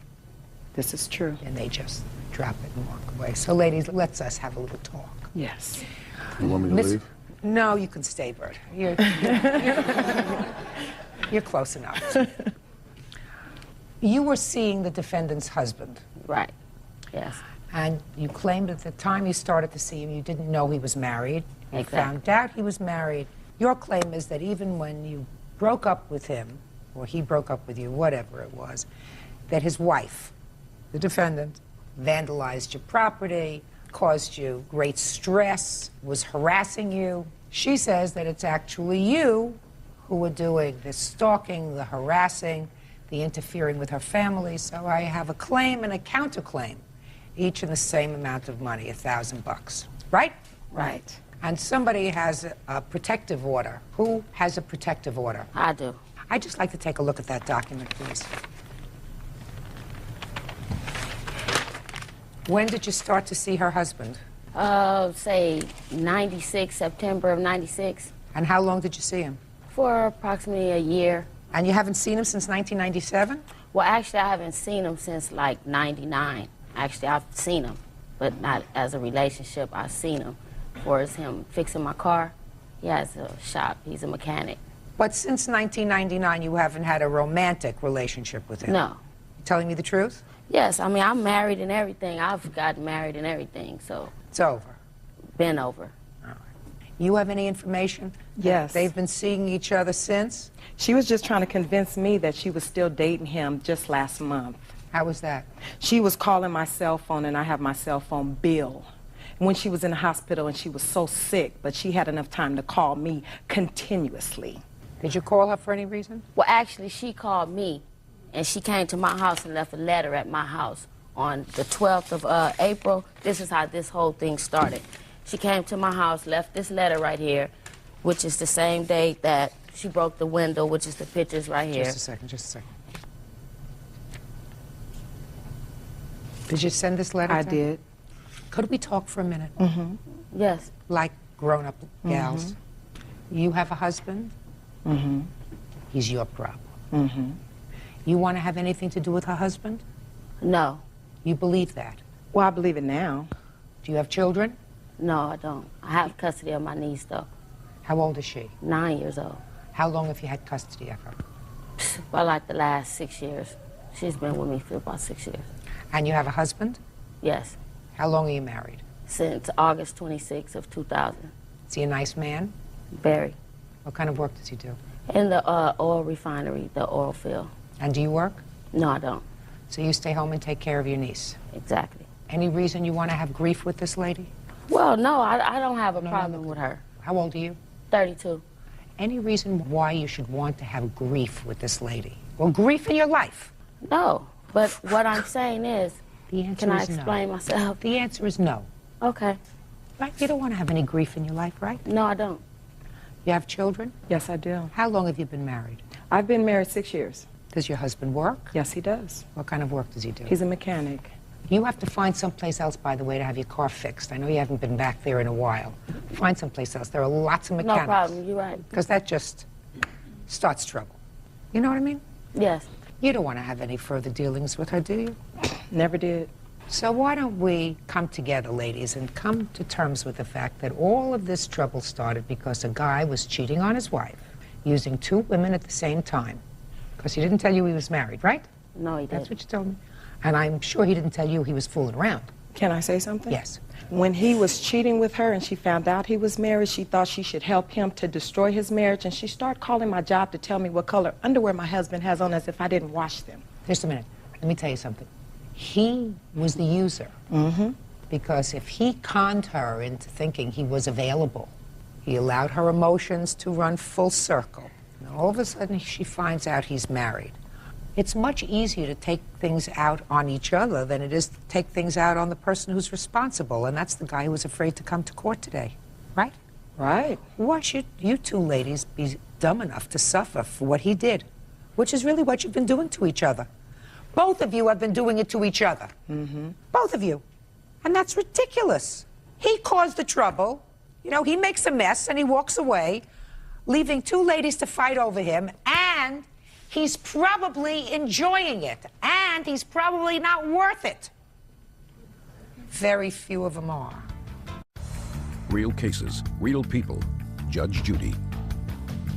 This is true.
And they just drop it and walk away. So, ladies, let's us have a little talk.
Yes.
You want me to leave?
No, you can stay, Bert. You're close enough. You were seeing the defendant's husband.
Right. Yes.
And you claimed at the time you started to see him, you didn't know he was married. You
Exactly.
found out he was married. Your claim is that even when you broke up with him, or he broke up with you, whatever it was, that his wife, the defendant, vandalized your property, caused you great stress, was harassing you. She says that it's actually you who were doing the stalking, the harassing, the interfering with her family, so I have a claim and a counterclaim, each in the same amount of money, $1,000. Right?
Right.
And somebody has a protective order. Who has a protective order?
I do.
I'd just like to take a look at that document, please. When did you start to see her husband?
Say 96, September of 96.
And how long did you see him?
For approximately a year.
And you haven't seen him since 1997?
Well, actually, I haven't seen him since like 99. Actually, I've seen him, but not as a relationship. I've seen him. Or is him fixing my car? He has a shop. He's a mechanic.
But since 1999, you haven't had a romantic relationship with him?
No.
You telling me the truth?
Yes, I mean, I'm married and everything. I've gotten married and everything, so.
It's over.
Been over.
All right. You have any information?
Yes.
They've been seeing each other since?
She was just trying to convince me that she was still dating him just last month.
How was that?
She was calling my cell phone, and I have my cell phone bill. When she was in the hospital and she was so sick, but she had enough time to call me continuously.
Did you call her for any reason?
Well, actually, she called me, and she came to my house and left a letter at my house on the 12th of April. This is how this whole thing started. She came to my house, left this letter right here, which is the same date that she broke the window, which is the pictures right here.
Just a second, just a second. Did you send this letter?
I did.
Could we talk for a minute?
Mm-hmm.
Yes.
Like grown-up gals.
Mm-hmm.
You have a husband?
Mm-hmm.
He's your problem.
Mm-hmm.
You want to have anything to do with her husband?
No.
You believe that?
Well, I believe it now.
Do you have children?
No, I don't. I have custody of my niece, though.
How old is she?
9 years old.
How long have you had custody of her?
Well, like the last 6 years. She's been with me for about 6 years.
And you have a husband?
Yes.
How long are you married?
Since August 26th of 2000.
Is he a nice man?
Very.
What kind of work does he do?
In the oil refinery, the oil field.
And do you work?
No, I don't.
So you stay home and take care of your niece?
Exactly.
Any reason you want to have grief with this lady?
Well, no, I don't have a problem with her.
How old are you?
32.
Any reason why you should want to have grief with this lady? Well, grief in your life?
No, but what I'm saying is,
the answer
can I
is no.
explain myself?
The answer is no.
Okay.
Right? You don't want to have any grief in your life, right?
No, I don't.
You have children?
Yes, I do.
How long have you been married?
I've been married 6 years.
Does your husband work?
Yes, he does.
What kind of work does he do?
He's a mechanic.
You have to find someplace else, by the way, to have your car fixed. I know you haven't been back there in a while. Find someplace else. There are lots of mechanics.
No problem, you're right.
Because that just starts trouble. You know what I mean?
Yes.
You don't want to have any further dealings with her, do you?
Never did.
So why don't we come together, ladies, and come to terms with the fact that all of this trouble started because a guy was cheating on his wife, using 2 women at the same time. Because he didn't tell you he was married, right?
No, he didn't.
That's what you told me. And I'm sure he didn't tell you he was fooling around.
Can I say something?
Yes.
When he was cheating with her and she found out he was married, she thought she should help him to destroy his marriage, and she started calling my job to tell me what color underwear my husband has on as if I didn't wash them.
Just a minute. Let me tell you something. He was the user.
Mm-hmm.
Because if he conned her into thinking he was available, he allowed her emotions to run full circle. And all of a sudden, she finds out he's married. It's much easier to take things out on each other than it is to take things out on the person who's responsible, and that's the guy who was afraid to come to court today, right?
Right.
Why should you two ladies be dumb enough to suffer for what he did, which is really what you've been doing to each other? Both of you have been doing it to each other.
Mm-hmm.
Both of you. And that's ridiculous. He caused the trouble. You know, he makes a mess and he walks away, leaving 2 ladies to fight over him, and he's probably enjoying it, and he's probably not worth it. Very few of them are.
Real cases, real people. Judge Judy.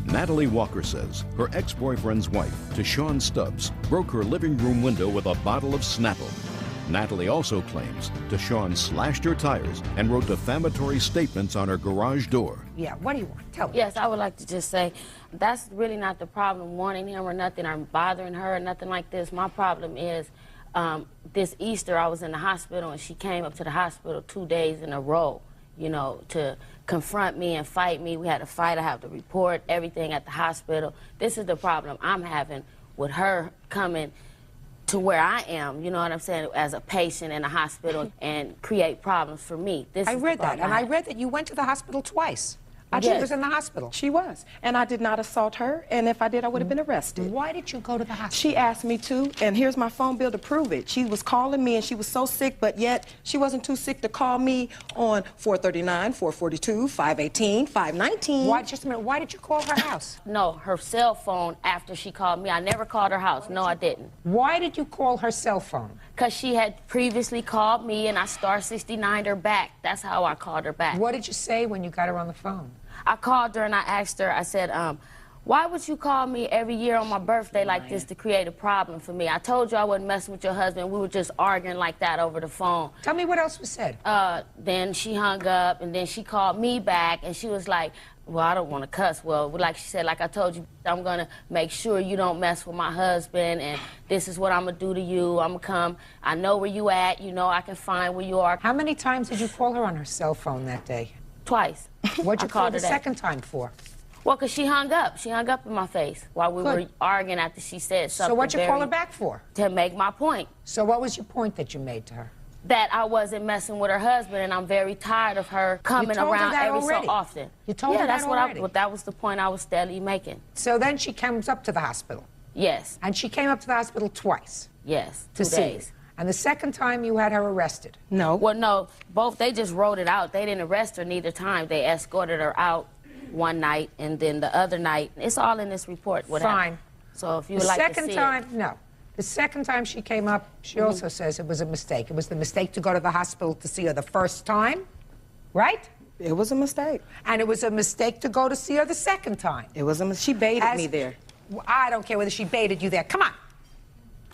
Natalie Walker says her ex-boyfriend's wife, Deshaun Stubbs, broke her living room window with a bottle of Snapple. Natalie also claims Deshaun slashed her tires and wrote defamatory statements on her garage door.
Yeah, what do you want? Tell me.
Yes, I would like to just say, that's really not the problem, wanting him or nothing, or bothering her or nothing like this. My problem is, this Easter I was in the hospital, and she came up to the hospital 2 days in a row, you know, to confront me and fight me. We had a fight. I have to report everything at the hospital. This is the problem I'm having with her coming to where I am, you know what I'm saying, as a patient in a hospital and create problems for me.
I read that, and I read that you went to the hospital twice. She was in the hospital.
She was. And I did not assault her, and if I did, I would have been arrested.
Why did you go to the hospital?
She asked me to, and here's my phone bill to prove it. She was calling me, and she was so sick, but yet she wasn't too sick to call me on 439, 442, 518, 519.
Why, just a minute, why did you call her house?
No, her cell phone after she called me. I never called her house. No, I didn't.
Why did you call her cell phone?
Because she had previously called me, and I star 69'd her back. That's how I called her back.
What did you say when you got her on the phone?
I called her and I asked her, I said, why would you call me every year on my birthday like this to create a problem for me? I told you I wasn't messing with your husband. We were just arguing like that over the phone.
Tell me what else was said.
Then she hung up, and then she called me back, and she was like, well, I don't want to cuss. Well, like she said, like I told you, I'm going to make sure you don't mess with my husband, and this is what I'm going to do to you. I'm going to come. I know where you at. You know I can find where you are.
How many times did you call her on her cell phone that day?
Twice.
What'd you call the second time for?
Well, because she hung up. She hung up in my face while we were arguing after she said something.
So what'd you call her back for?
To make my point.
So what was your point that you made to her?
That I wasn't messing with her husband, and I'm very tired of her coming around every so often.
You told her that already?
That was the point I was steadily making.
So then she comes up to the hospital?
Yes.
And she came up to the hospital twice?
Yes,
2
2
see
days.
you. And the second time you had her arrested?
No.
Well, no, both, they just wrote it out. They didn't arrest her neither time. They escorted her out one night, and then the other night, it's all in this report. What
Fine.
happened. So if you would like to see
The second time, no. The second time she came up, she also says it was a mistake. It was the mistake to go to the hospital to see her the first time, right?
It was a mistake.
And it was a mistake to go to see her the second time.
It was a mistake. She baited me there.
I don't care whether she baited you there. Come on.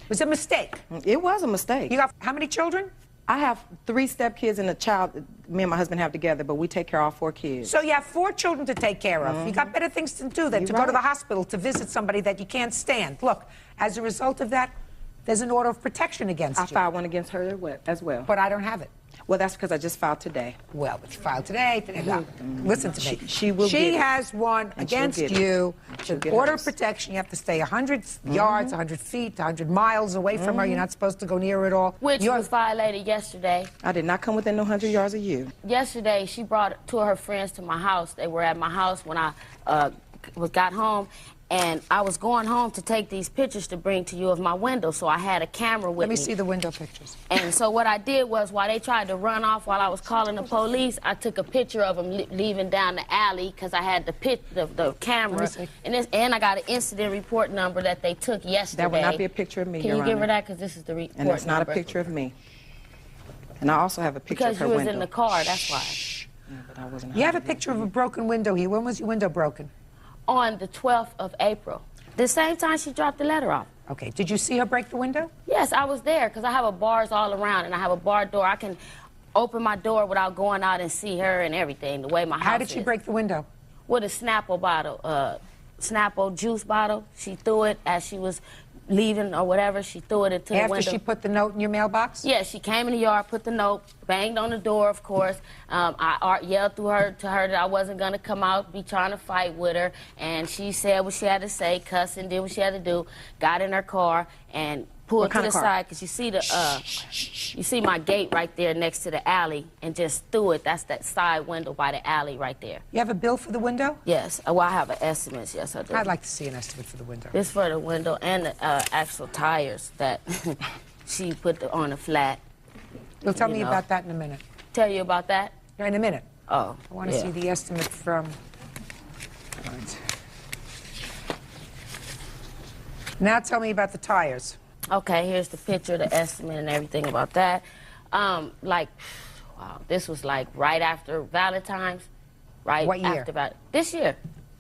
It was a mistake.
It was a mistake.
You got how many children?
I have 3 stepkids and a child me and my husband have together, but we take care of all 4 kids.
So you have 4 children to take care of. You got better things to do than to go to the hospital to visit somebody that you can't stand. Look, as a result of that, there's an order of protection against you.
I filed one against her as well.
But I don't have it.
Well, that's because I just filed today.
Well, but you filed today. Listen to me.
She will get it.
She has one against you. The order of protection. You have to stay 100 yards, 100 feet, 100 miles away from her. You're not supposed to go near her at all.
Which was violated yesterday.
I did not come within 100 yards of you.
Yesterday, she brought 2 of her friends to my house. They were at my house when I got home. And I was going home to take these pictures to bring to you of my window, so I had a camera with me.
Let me see the window pictures.
And so what I did was, while they tried to run off while I was calling the police, I took a picture of them leaving down the alley because I had the camera. And I got an incident report number that they took yesterday.
That would not be a picture of me,
Can you give her that? Because this is the report
And it's not
number.
a picture of me. And I also have a picture of her window.
Because you was in the car, that's why.
Yeah, but I wasn't.
You have a picture of a broken window here. When was your window broken?
On the 12th of April. The same time she dropped the letter off.
Okay. Did you see her break the window?
Yes, I was there because I have bars all around, and I have a bar door. I can open my door without going out and see her and everything, the way my house is.
How did she break the window?
With a Snapple bottle, Snapple juice bottle. She threw it as she was leaving or whatever. She threw it into the window.
After she put the note in your mailbox?
Yeah, she came in the yard, put the note, banged on the door, of course. I yelled to her that I wasn't going to come out, be trying to fight with her. And she said what she had to say, cussed and did what she had to do, got in her car and pulled to the side, because you see my gate right there next to the alley, and just threw it. That's that side window by the alley right there.
You have a bill for the window?
Yes. Well, I have an estimate. Yes, I do.
I'd like to see an estimate for the window.
This for the window and the actual tires that she put on the flat.
You'll tell me about that in a minute.
Tell you about that?
In a minute.
Oh.
I want to see the estimate from... All right. Now tell me about the tires.
Okay, here's the picture, the estimate, and everything about that. Wow, this was like right after Valentine's, right?
What year?
After this year.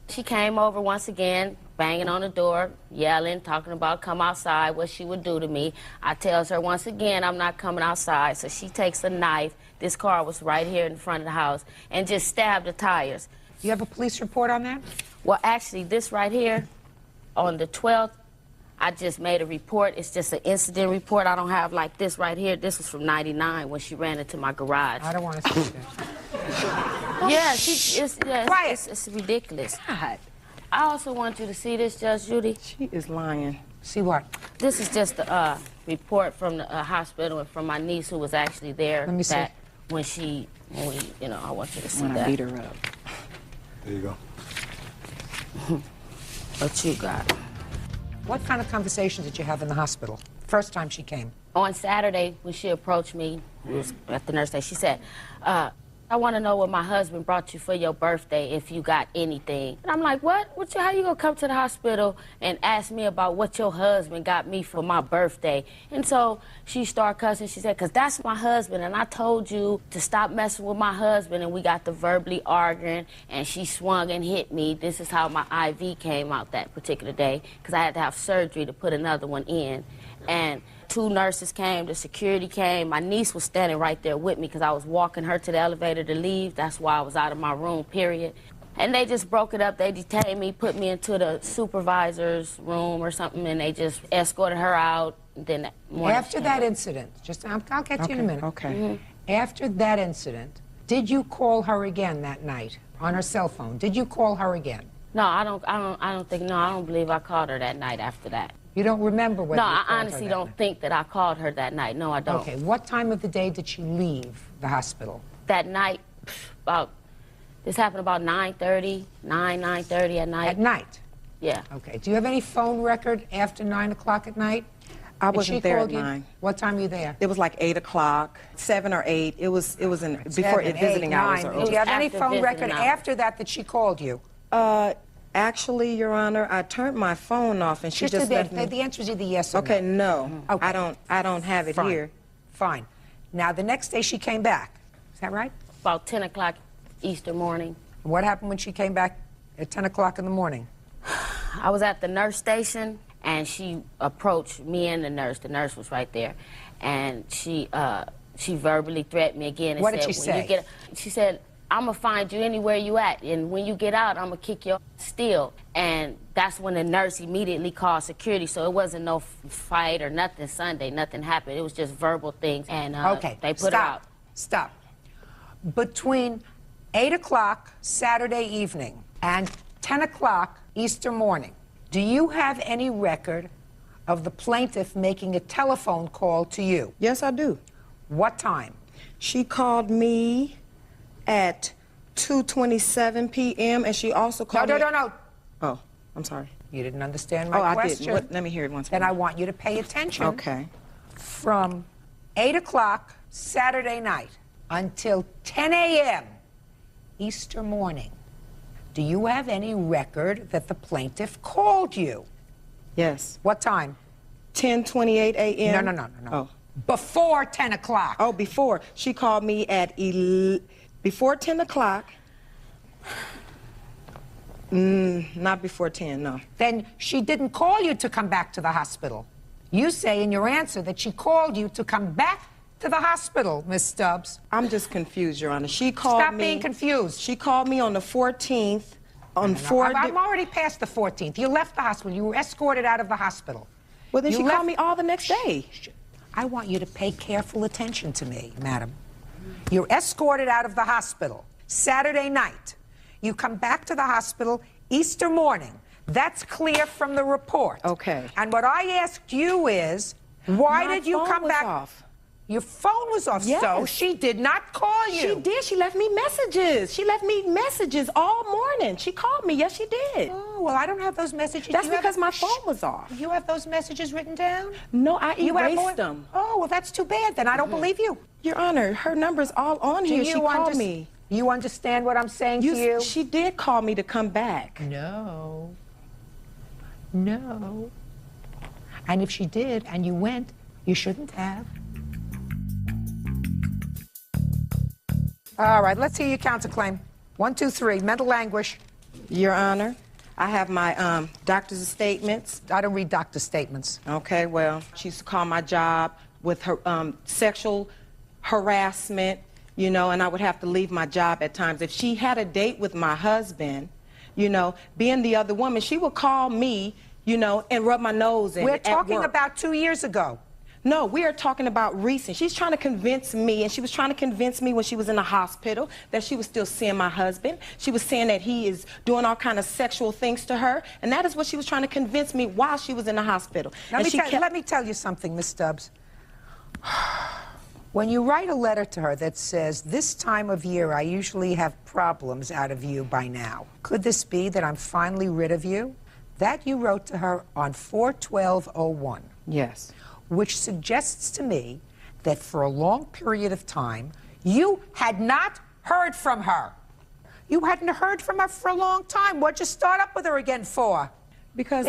She came over once again, banging on the door, yelling, talking about come outside, what she would do to me. I tells her once again I'm not coming outside, so she takes a knife. This car was right here in front of the house, and just stabbed the tires.
You have a police report on that?
Well, actually, this right here, on the 12th, I just made a report. It's just an incident report. I don't have like this right here. This was from '99 when she ran into my garage.
I don't want to see that.
Yeah, it's ridiculous.
God.
I also want you to see this, Judge Judy.
She is lying.
See what?
This is just a report from the hospital and from my niece who was actually there.
Let me see.
When we, you know, I want you to see
When
that.
I beat her up.
There you go.
What you got?
What kind of conversation did you have in the hospital? First time she came.
On Saturday, when she approached me, it was at the nurse station, she said, I want to know what my husband brought you for your birthday, if you got anything. And I'm like, what? How you gonna come to the hospital and ask me about what your husband got me for my birthday? And so she started cussing. She said, because that's my husband, and I told you to stop messing with my husband, and we got to verbally arguing, and she swung and hit me. This is how my IV came out that particular day, because I had to have surgery to put another one in. And 2 nurses came, the security came. My niece was standing right there with me because I was walking her to the elevator to leave. That's why I was out of my room, period. And they just broke it up. They detained me, put me into the supervisor's room or something, and they just escorted her out. Then
After that incident, I'll get to you in a minute.
Okay.
After that incident, did you call her again that night on her cell phone? Did you call her again?
No, I don't believe I called her that night after that.
You don't remember whether
No,
you
I
called her
honestly
that
don't
night?
think that I called her that night. No, I don't.
Okay, what time of the day did she leave the hospital?
That night, this happened about 9:30 at night.
At night?
Yeah.
Okay, do you have any phone record after 9 o'clock at night?
I
Had
wasn't
she
there
called
at
you?
9.
What time were you there?
It was like 8 o'clock, 7 or 8. It was before
7,
visiting
8,
hours
9.
are
Did
over.
you have any
After
phone
visiting
record
hours.
after that she called you?
Actually, Your Honor, I turned my phone off and she just left me.
The answer is either yes or
Okay,
no.
no.
Okay.
I don't have it
Fine.
here.
Fine. Now, the next day she came back. Is that right?
About 10 o'clock Easter morning.
What happened when she came back at 10 o'clock in the morning?
I was at the nurse station, and she approached me and the nurse. The nurse was right there, and she verbally threatened me again. And
What did
said,
she
"When you
say?"
she said, I'm going to find you anywhere you at, and when you get out, I'm going to kick your still. And that's when the nurse immediately called security, so it wasn't no fight or nothing Sunday. Nothing happened. It was just verbal things, and
Okay,
they put her out.
Stop. Between 8 o'clock Saturday evening and 10 o'clock Easter morning, do you have any record of the plaintiff making a telephone call to you?
Yes, I do.
What time?
She called me at 2:27 p.m. and she also called me...
No.
Oh, I'm sorry.
You didn't understand my question.
I didn't. Let me hear it once more.
Then I want you to pay attention.
Okay.
From 8 o'clock Saturday night until 10 a.m. Easter morning, do you have any record that the plaintiff called you?
Yes.
What time?
10:28 a.m.
No.
Oh.
Before 10 o'clock.
Oh, before. She called me at before 10 o'clock. Not before 10, no.
Then she didn't call you to come back to the hospital. You say in your answer that she called you to come back to the hospital, Miss Stubbs.
I'm just confused, Your Honor. She called me...
Stop being confused.
She called me on the 14th. I'm
already past the 14th. You left the hospital. You were escorted out of the hospital.
Well, then she called me all the next day.
I want you to pay careful attention to me, madam. You're escorted out of the hospital Saturday night. You come back to the hospital Easter morning. That's clear from the report.
Okay.
And what I asked you is, why did you come back?
Off.
Your phone was off,
Yes.
so she did not call you.
She did. She left me messages. She left me messages all morning. She called me. Yes, she did.
Oh, well, I don't have those messages.
That's because my phone was off.
You have those messages written down?
No, I
You have
erased them.
Oh, well, that's too bad. Then I don't believe you.
Your Honor, her number's all on here. She called me.
You understand what I'm saying to you?
She did call me to come back.
No. No. And if she did and you went, you shouldn't have. All right, let's hear your counterclaim. 1, 2, 3, mental anguish.
Your Honor, I have my doctor's statements.
I don't read doctor's statements.
Okay, well, she used to call my job with her sexual harassment, you know, and I would have to leave my job at times. If she had a date with my husband, you know, being the other woman, she would call me, you know, and rub my nose in
We're
it
talking
at work.
about 2 years ago.
No, we are talking about recent. She's trying to convince me, and she was trying to convince me when she was in the hospital that she was still seeing my husband. She was saying that he is doing all kind of sexual things to her, and that is what she was trying to convince me while she was in the hospital.
Let me tell you something, Miss Stubbs. When you write a letter to her that says, this time of year I usually have problems out of you by now. Could this be that I'm finally rid of you? That you wrote to her on 4/12/01.
Yes.
Which suggests to me that for a long period of time, you had not heard from her. You hadn't heard from her for a long time. What'd you start up with her again for? Because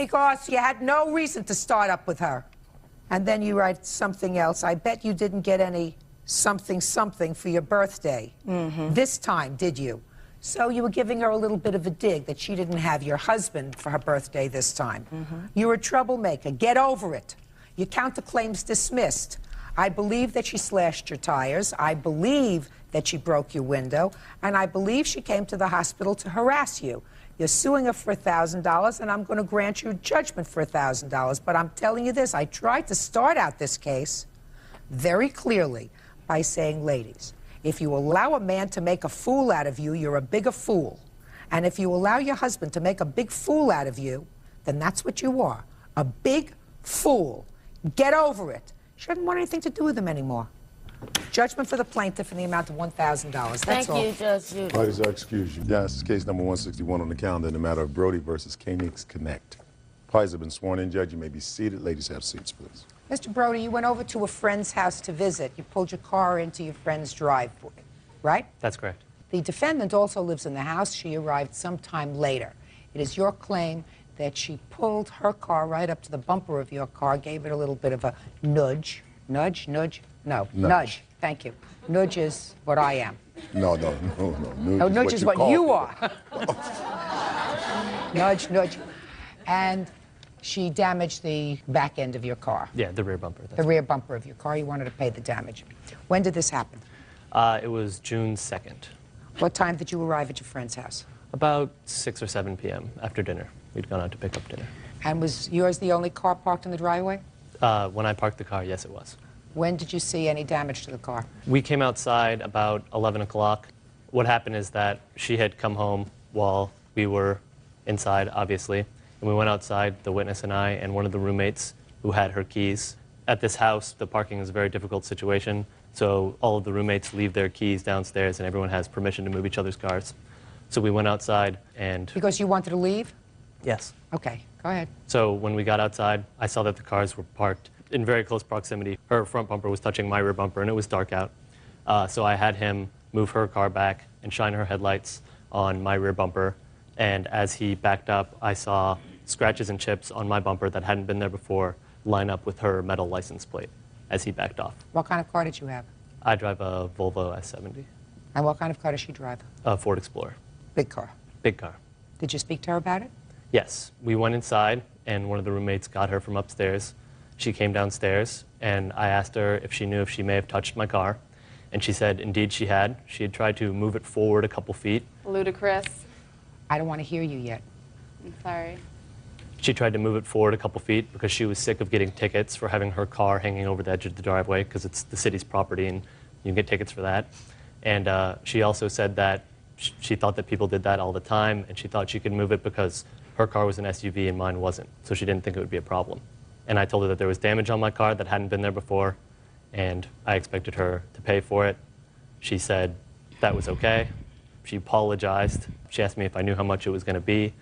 you had no reason to start up with her. And then you write something else. I bet you didn't get any something for your birthday. This time, did you? So you were giving her a little bit of a dig that she didn't have your husband for her birthday this time. You're a troublemaker. Get over it. Your counterclaim's dismissed. I believe that she slashed your tires. I believe that she broke your window. And I believe she came to the hospital to harass you. You're suing her for $1,000, and I'm going to grant you judgment for $1,000. But I'm telling you this, I tried to start out this case very clearly by saying, ladies, if you allow a man to make a fool out of you, you're a bigger fool. And if you allow your husband to make a big fool out of you, then that's what you are, a big fool. Get over it. She doesn't want anything to do with him anymore. Judgment for the plaintiff in the amount of $1,000. That's all.
Thank you, Judge Judy.
Parties are excused. Yes, case number 161 on the calendar in the matter of Brody versus Koenigs Connect. Parties have been sworn in. Judge, you may be seated. Ladies, have seats, please.
Mr. Brody, you went over to a friend's house to visit. You pulled your car into your friend's driveway, right?
That's correct.
The defendant also lives in the house. She arrived sometime later. It is your claim that she pulled her car right up to the bumper of your car, gave it a little bit of a nudge. Nudge? Nudge? No. Nudge. Thank you. Nudge is what I am.
No.
Nudge is what you are. Nudge. And she damaged the back end of your car.
Yeah, the rear bumper.
The rear bumper of your car. You wanted to pay the damage. When did this happen?
It was June 2nd.
What time did you arrive at your friend's house?
About 6 or 7 p.m. after dinner. We'd gone out to pick up dinner.
And was yours the only car parked in the driveway?
When I parked the car, yes, it was.
When did you see any damage to the car?
We came outside about 11 o'clock. What happened is that she had come home while we were inside, obviously. And we went outside, the witness and I, and one of the roommates who had her keys. At this house, the parking is a very difficult situation. So all of the roommates leave their keys downstairs, and everyone has permission to move each other's cars. So we went outside and...
Because you wanted to leave?
Yes.
Okay, go ahead.
So when we got outside, I saw that the cars were parked in very close proximity. Her front bumper was touching my rear bumper, and it was dark out. So I had him move her car back and shine her headlights on my rear bumper. And as he backed up, I saw scratches and chips on my bumper that hadn't been there before line up with her metal license plate as he backed off.
What kind of car did you have?
I drive a Volvo S70.
And what kind of car does she drive?
A Ford Explorer.
Big car?
Big car.
Did you speak to her about it?
Yes. We went inside, and one of the roommates got her from upstairs. She came downstairs, and I asked her if she knew if she may have touched my car. And she said, indeed, she had. She had tried to move it forward a couple feet.
Ludicrous.
I don't want to hear you yet.
I'm sorry.
She tried to move it forward a couple feet because she was sick of getting tickets for having her car hanging over the edge of the driveway because it's the city's property and you can get tickets for that. And she also said that she thought that people did that all the time, and she thought she could move it because her car was an SUV and mine wasn't, so she didn't think it would be a problem. And I told her that there was damage on my car that hadn't been there before, and I expected her to pay for it. She said that was okay. She apologized. She asked me if I knew how much it was going to be.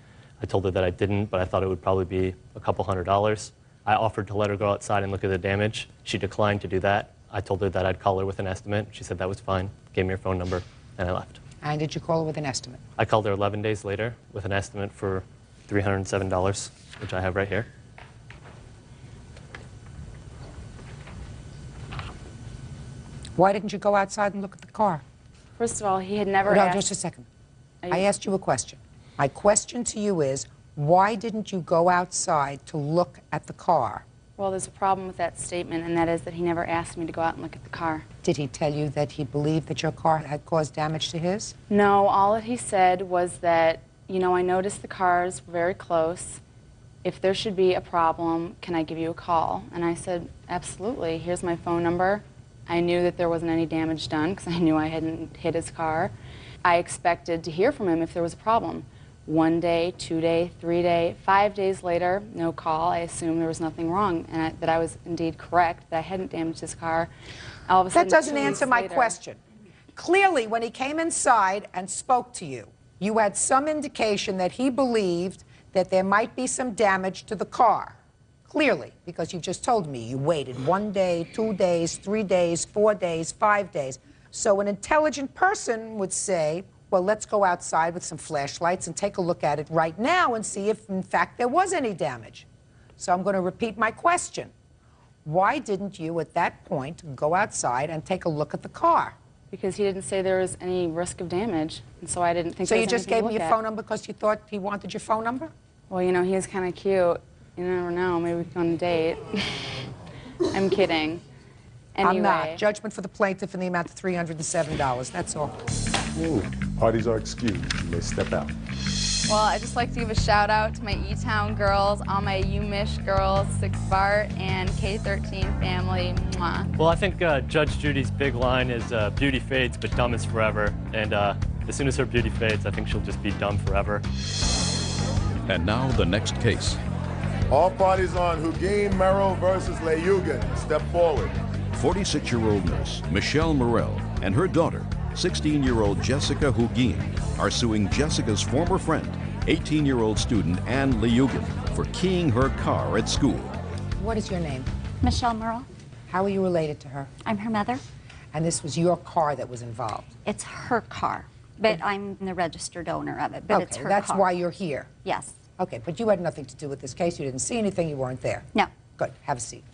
I told her that I didn't, but I thought it would probably be a couple $100s. I offered to let her go outside and look at the damage. She declined to do that. I told her that I'd call her with an estimate. She said that was fine, gave me her phone number, and I left.
And did you call her with an estimate?
I called her 11 days later with an estimate for $307, which I have right here.
Why didn't you go outside and look at the car?
First of all, he had never
No,
asked...
just a second. I asked you a question. My question to you is, why didn't you go outside to look at the car?
Well, there's a problem with that statement, and that is that he never asked me to go out and look at the car.
Did he tell you that he believed that your car had caused damage to his?
No, all that he said was that, you know, I noticed the cars were very close, if there should be a problem, can I give you a call? And I said, absolutely. Here's my phone number. I knew that there wasn't any damage done because I knew I hadn't hit his car. I expected to hear from him if there was a problem. 1 day, 2 day, 3 day, 5 days later, no call. I assumed there was nothing wrong and that I was indeed correct, that I hadn't damaged his car. All of a sudden,
That doesn't
2 weeks
answer my
later-
question. Clearly, when he came inside and spoke to you, you had some indication that he believed that there might be some damage to the car. Clearly, because you just told me you waited 1 day, 2 days, 3 days, 4 days, 5 days. So an intelligent person would say, well, let's go outside with some flashlights and take a look at it right now and see if, in fact, there was any damage. So I'm going to repeat my question. Why didn't you, at that point, go outside and take a look at the car?
Because he didn't say there was any risk of damage, and so I didn't think
So
there
you
was
just
anything
gave
to
me
look
your
at.
phone number because you thought he wanted your phone number?
Well, you know, he was kind of cute. You never know. Maybe we can go on a date. I'm kidding. Anyway.
I'm not. Judgment for the plaintiff in the amount of $307. That's all.
Ooh, parties are excused. You may step out.
Well, I'd just like to give a shout out to my E-Town girls, all my UMich girls, 6 Bart and K13 family. Mwah.
Well, I think Judge Judy's big line is beauty fades, but dumb is forever. And as soon as her beauty fades, I think she'll just be dumb forever.
And now the next case.
All parties on Hugin Merrill versus Leyugan. Step forward.
46-year-old nurse Michelle Morel and her daughter, 16-year-old Jessica Hugin, are suing Jessica's former friend, 18-year-old student Ann Leyugan, for keying her car at school.
What is your name?
Michelle Merle.
How are you related to her?
I'm her mother.
And this was your car that was involved?
It's her car, but I'm the registered owner of it, but
Okay,
it's her
that's
car.
why you're here?
Yes.
Okay, but you had nothing to do with this case. You didn't see anything. You weren't there?
No.
Good. Have a seat.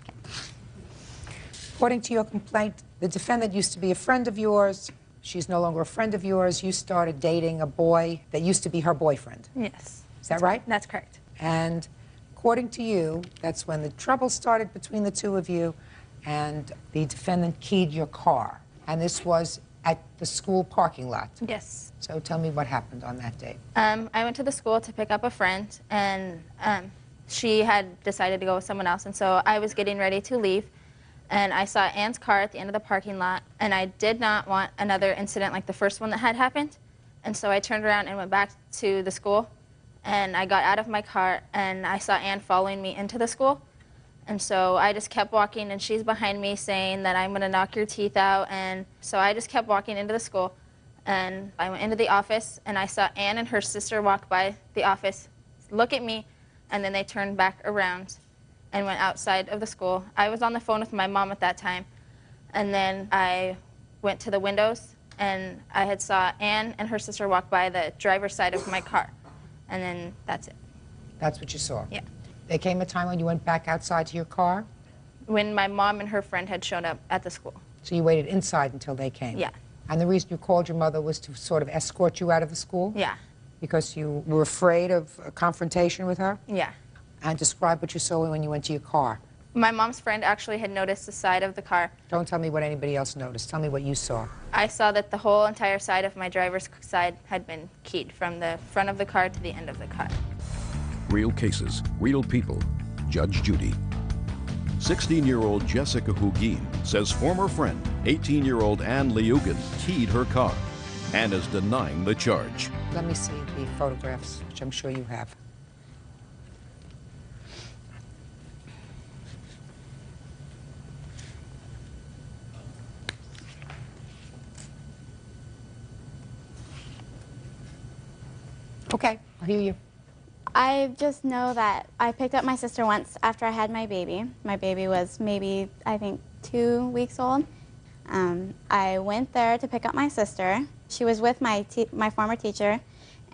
According to your complaint, the defendant used to be a friend of yours. She's no longer a friend of yours. You started dating a boy that used to be her boyfriend.
Yes.
Is that right?
That's correct.
And according to you, that's when the trouble started between the two of you, and the defendant keyed your car. And this was at the school parking lot.
Yes.
So tell me what happened on that date.
I went to the school to pick up a friend, and she had decided to go with someone else, and so I was getting ready to leave, and I saw Ann's car at the end of the parking lot, and I did not want another incident like the first one that had happened, and so I turned around and went back to the school, and I got out of my car, and I saw Ann following me into the school, and so I just kept walking, and she's behind me saying that I'm going to knock your teeth out, and so I just kept walking into the school, and I went into the office, and I saw Ann and her sister walk by the office, look at me, and then they turned back around and went outside of the school. I was on the phone with my mom at that time, and then I went to the windows, and I had saw Ann and her sister walk by the driver's side of my car, and then that's it.
That's what you saw?
Yeah.
There came a time when you went back outside to your car?
When my mom and her friend had shown up at the school.
So you waited inside until they came?
Yeah.
And the reason you called your mother was to sort of escort you out of the school?
Yeah.
Because you were afraid of a confrontation with her?
Yeah.
And describe what you saw when you went to your car.
My mom's friend actually had noticed the side of the car.
Don't tell me what anybody else noticed. Tell me what you saw.
I saw that the whole entire side of my driver's side had been keyed, from the front of the car to the end of the car.
Real cases, real people. Judge Judy. 16-year-old Jessica Hugin says former friend, 18-year-old Ann Leyugan, keyed her car and is denying the charge.
Let me see the photographs, which I'm sure you have. Okay, I'll hear you.
I just know that I picked up my sister once after I had my baby. My baby was maybe, I think, 2 weeks old. I went there to pick up my sister. She was with my former teacher,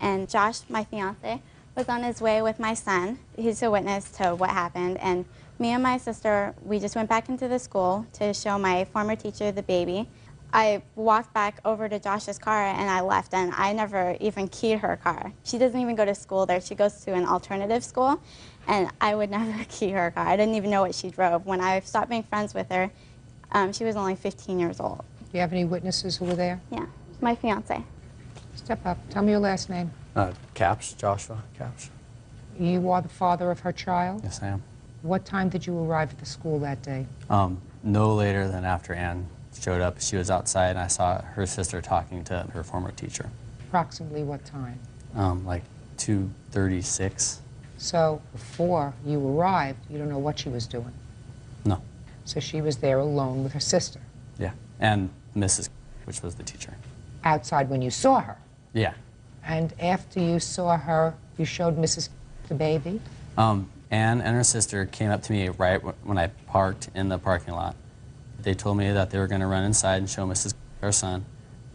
and Josh, my fiance, was on his way with my son. He's a witness to what happened, and me and my sister, we just went back into the school to show my former teacher the baby. I walked back over to Josh's car and I left, and I never even keyed her car. She doesn't even go to school there. She goes to an alternative school, and I would never key her car. I didn't even know what she drove. When I stopped being friends with her, she was only 15 years old.
Do you have any witnesses who were there?
Yeah, my fiance.
Step up. Tell me your last name.
Caps, Joshua Caps.
You are the father of her child?
Yes, I am.
What time did you arrive at the school that day?
No later than after Ann showed up. She was outside, and I saw her sister talking to her former teacher.
Approximately what time?
Like 2:36.
So before you arrived, you don't know what she was doing?
No.
So she was there alone with her sister?
Yeah, and Mrs., which was the teacher.
Outside when you saw her?
Yeah.
And after you saw her, you showed Mrs. the baby?
Ann and her sister came up to me right when I parked in the parking lot. They told me that they were going to run inside and show Mrs. her son,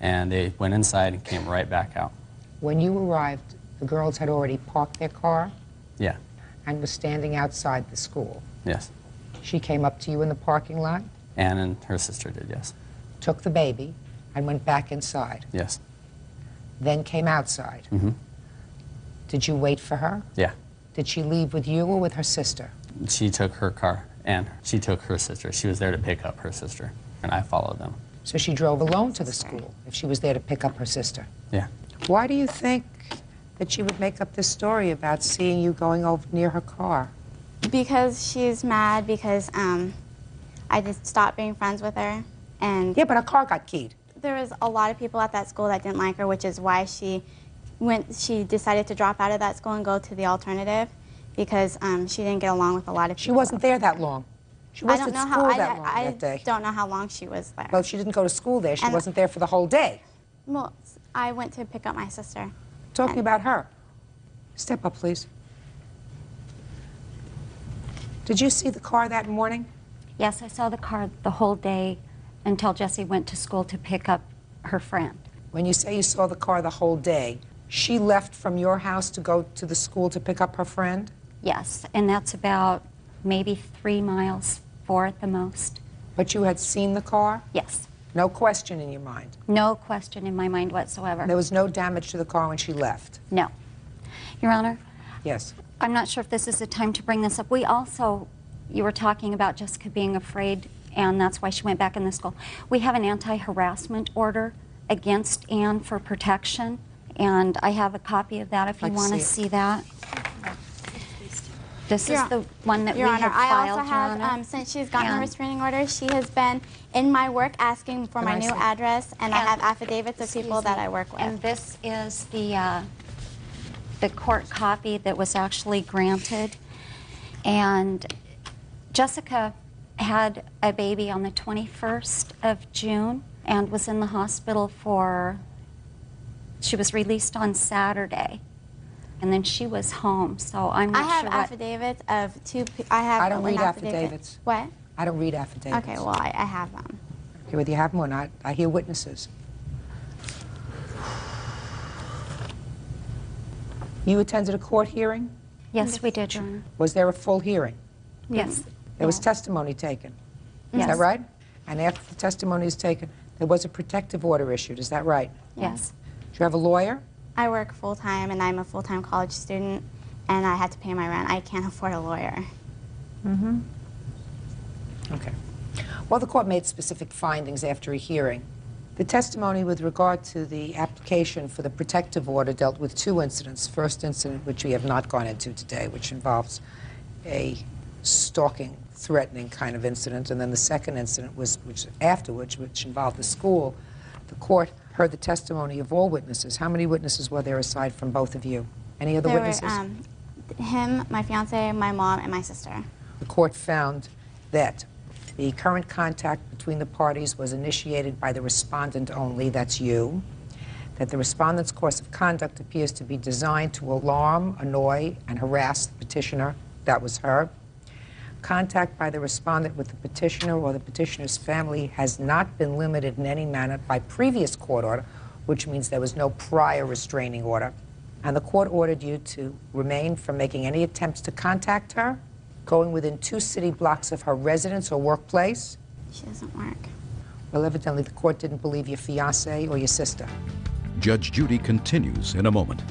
and they went inside and came right back out.
When you arrived, the girls had already parked their car?
Yeah.
And was standing outside the school?
Yes.
She came up to you in the parking lot?
Ann and her sister did, yes.
Took the baby and went back inside?
Yes.
Then came outside?
Mm-hmm.
Did you wait for her?
Yeah.
Did she leave with you or with her sister?
She took her car, and she took her sister. She was there to pick up her sister, and I followed them.
So she drove alone to the school if she was there to pick up her sister?
Yeah.
Why do you think that she would make up this story about seeing you going over near her car?
Because she's mad because I just stopped being friends with her. And
yeah, but her car got keyed.
There was a lot of people at that school that didn't like her, which is why she decided to drop out of that school and go to the alternative, because she didn't get along with a lot of people.
She wasn't there that long. She wasn't at school that long that day.
I don't know how long she was there.
Well, she didn't go to school there. She wasn't there for the whole day.
Well, I went to pick up my sister.
Talking about her. Step up, please. Did you see the car that morning?
Yes, I saw the car the whole day until Jessie went to school to pick up her friend.
When you say you saw the car the whole day, she left from your house to go to the school to pick up her friend?
Yes, and that's about maybe 3 miles, 4 at the most.
But you had seen the car?
Yes.
No question in your mind?
No question in my mind whatsoever.
There was no damage to the car when she left?
No. Your Honor?
Yes.
I'm not sure if this is the time to bring this up. We also, you were talking about Jessica being afraid, and that's why she went back in the school. We have an anti-harassment order against Ann for protection, and I have a copy of that if you want to see that. This is the one that we have filed,
I also
Your Honor.
have, since she's gotten a restraining order, she has been in my work asking for my new address, and I have affidavits of people that I work with.
And this is the court copy that was actually granted. And Jessica had a baby on the 21st of June and was in the hospital she was released on Saturday. And then she was home, so I'm not sure
I have
what...
affidavits of
I don't read affidavits.
What?
I don't read affidavits.
Okay, well, I have them.
Okay, whether you have them or not, I hear witnesses. You attended a court hearing?
Yes, we did, Your Honor.
Was there a full hearing?
Yes.
There was testimony taken. Is
Yes.
that right? And after the testimony is taken, there was a protective order issued. Is that right?
Yes.
Do you have a lawyer?
I work full-time, and I'm a full-time college student, and I had to pay my rent. I can't afford a lawyer.
Mm-hmm. Okay. Well, the court made specific findings after a hearing. The testimony with regard to the application for the protective order dealt with 2 incidents. First incident, which we have not gone into today, which involves a stalking, threatening kind of incident, and then the second incident which involved the school. The court heard the testimony of all witnesses. How many witnesses were there aside from both of you? Any other witnesses?
Him, my fiance, my mom, and my sister.
The court found that the current contact between the parties was initiated by the respondent only, that's you, that the respondent's course of conduct appears to be designed to alarm, annoy, and harass the petitioner, that was her. Contact by the respondent with the petitioner or the petitioner's family has not been limited in any manner by previous court order, which means there was no prior restraining order. And the court ordered you to remain from making any attempts to contact her, going within 2 city blocks of her residence or workplace.
She doesn't work.
Well, evidently the court didn't believe your fiancé or your sister.
Judge Judy continues in a moment.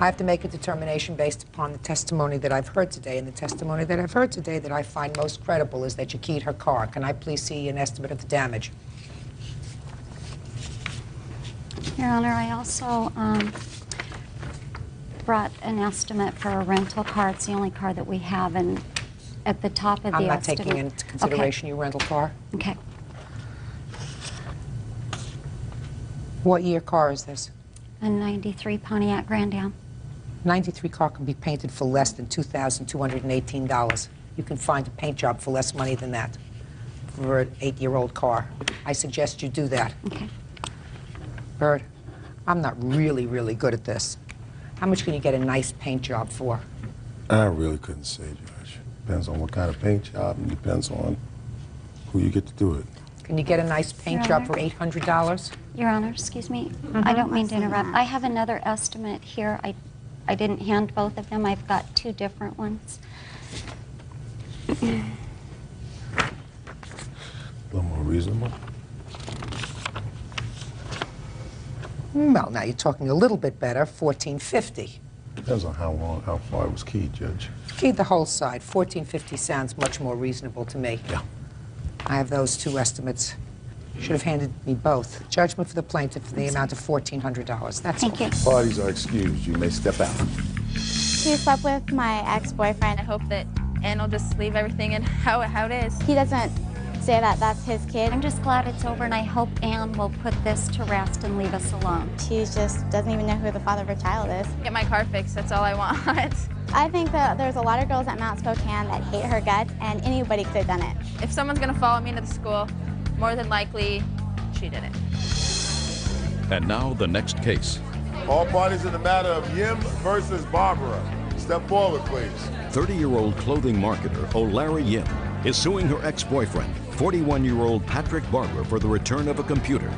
I have to make a determination based upon the testimony that I've heard today, and the testimony that I've heard today that I find most credible is that you keyed her car. Can I please see an estimate of the damage?
Your Honor, I also brought an estimate for a rental car. It's the only car that we have, and at the top of the
I'm not
estimate...
taking into consideration your rental car.
Okay.
What year car is this?
A 93 Pontiac Grand Am.
93 car can be painted for less than $2,218. You can find a paint job for less money than that for an 8-year-old car. I suggest you do that.
Okay.
Bird, I'm not really good at this. How much can you get a nice paint job for?
I really couldn't say, Judge. Depends on what kind of paint job and depends on who you get to do it.
Can you get a nice paint
Your
job
Honor?
for $800?
Your Honor, excuse me. I don't mean to interrupt. I have another estimate here. I didn't hand both of them. I've got 2 different ones.
A little more reasonable.
Well, now you're talking a little bit better, $1,450.
Depends on how far it was keyed, Judge.
Keyed the whole side. $1,450 sounds much more reasonable to me.
Yeah.
I have those 2 estimates. Should have handed me both. Judgment for the plaintiff for the amount of $1,400. That's
Thank you.
Parties are excused. You may step out.
He slept with my ex-boyfriend.
I hope that Ann will just leave everything in how it is.
He doesn't say that that's his kid.
I'm just glad it's over, and I hope Ann will put this to rest and leave us alone.
She just doesn't even know who the father of her child is.
Get my car fixed, that's all I want.
I think that there's a lot of girls at Mount Spokane that hate her guts, and anybody could have done it.
If someone's gonna follow me into the school, more than likely, she did it.
And now the next case.
All parties in the matter of Yim versus Barbara. Step forward, please.
30-year-old clothing marketer O'Larry Yim is suing her ex-boyfriend, 41-year-old Patrick Barber, for the return of a computer.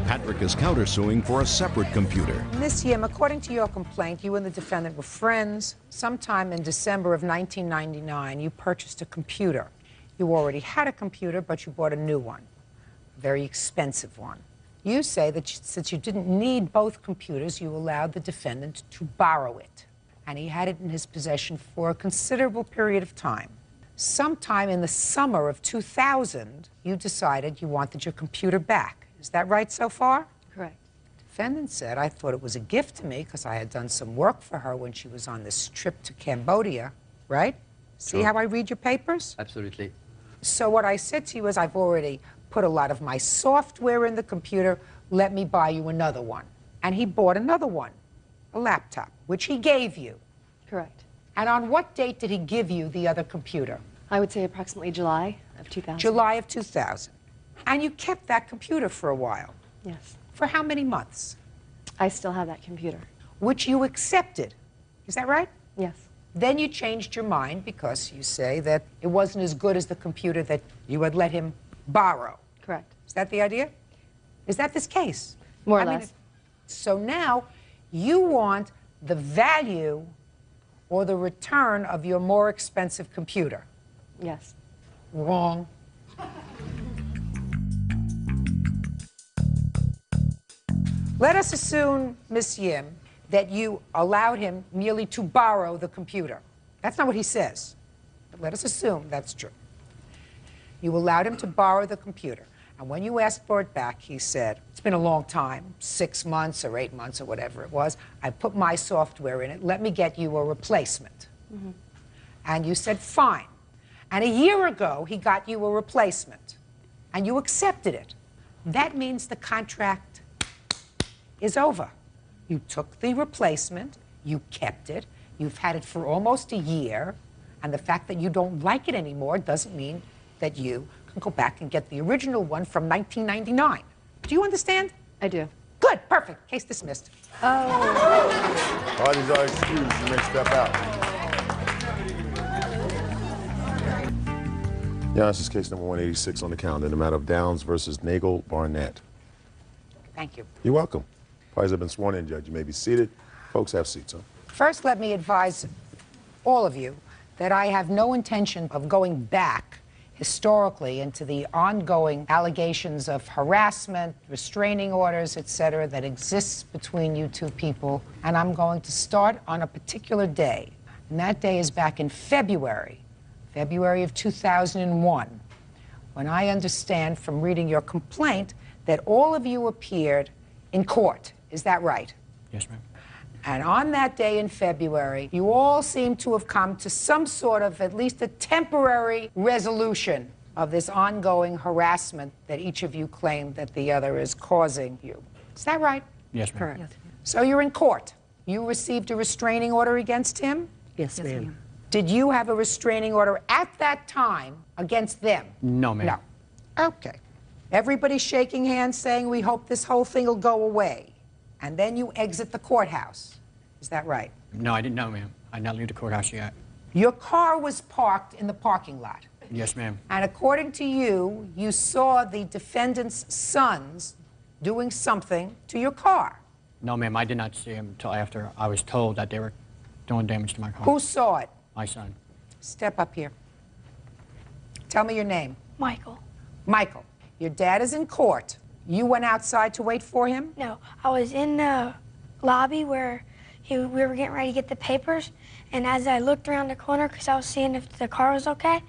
Patrick is countersuing for a separate computer.
Miss Yim, according to your complaint, you and the defendant were friends. Sometime in December of 1999, you purchased a computer. You already had a computer, but you bought a new one, a very expensive one. You say that since you didn't need both computers, you allowed the defendant to borrow it, and he had it in his possession for a considerable period of time. Sometime in the summer of 2000, you decided you wanted your computer back. Is that right so far?
Correct.
The defendant said, I thought it was a gift to me because I had done some work for her when she was on this trip to Cambodia, right? See how I read your papers?
Absolutely.
So what I said to you is, I've already put a lot of my software in the computer. Let me buy you another one. And he bought another one, a laptop, which he gave you.
Correct.
And on what date did he give you the other computer?
I would say approximately July of 2000.
July of 2000. And you kept that computer for a while.
Yes.
For how many months?
I still have that computer.
Which you accepted. Is that right?
Yes.
Then you changed your mind because you say that it wasn't as good as the computer that you had let him borrow.
Correct.
Is that the idea? Is that this case?
More or
I mean,
less.
So now you want the value or the return of your more expensive computer.
Yes.
Wrong. Let us assume, Miss Yim, that you allowed him merely to borrow the computer. That's not what he says. But let us assume that's true. You allowed him to borrow the computer. And when you asked for it back, he said, it's been a long time, 6 months or 8 months or whatever it was. I put my software in it. Let me get you a replacement.
Mm-hmm.
And you said, fine. And a year ago, he got you a replacement. And you accepted it. That means the contract is over. You took the replacement, you kept it, you've had it for almost a year, and the fact that you don't like it anymore doesn't mean that you can go back and get the original one from 1999. Do you understand?
I do.
Good, perfect. Case dismissed.
Oh.
Parties are excused. You may step out.
Yeah, this is case number 186 on the calendar, the matter of Downs versus Nagel Barnett.
Thank you.
You're welcome. Parties have been sworn in, Judge. You may be seated. Folks, have seats, huh?
First, let me advise all of you that I have no intention of going back historically into the ongoing allegations of harassment, restraining orders, etc., that exists between you two people. And I'm going to start on a particular day. And that day is back in February of 2001, when I understand from reading your complaint that all of you appeared in court. Is that right?
Yes, ma'am.
And on that day in February, you all seem to have come to some sort of at least a temporary resolution of this ongoing harassment that each of you claim that the other is causing you. Is that right?
Yes, ma'am.
Correct. Yes. So you're in court. You received a restraining order against him?
Yes, ma'am.
Did you have a restraining order at that time against them?
No, ma'am.
No. Okay. Everybody's shaking hands saying, we hope this whole thing will go away. And then you exit the courthouse. Is that right?
No, I didn't know, ma'am. I did not leave the courthouse yet.
Your car was parked in the parking lot.
Yes, ma'am.
And according to you, you saw the defendant's sons doing something to your car.
No, ma'am, I did not see him until after I was told that they were doing damage to my car.
Who saw it?
My son.
Step up here. Tell me your name.
Michael.
Michael, your dad is in court. You went outside to wait for him?
No, I was in the lobby where we were getting ready to get the papers, and as I looked around the corner because I was seeing if the car was okay,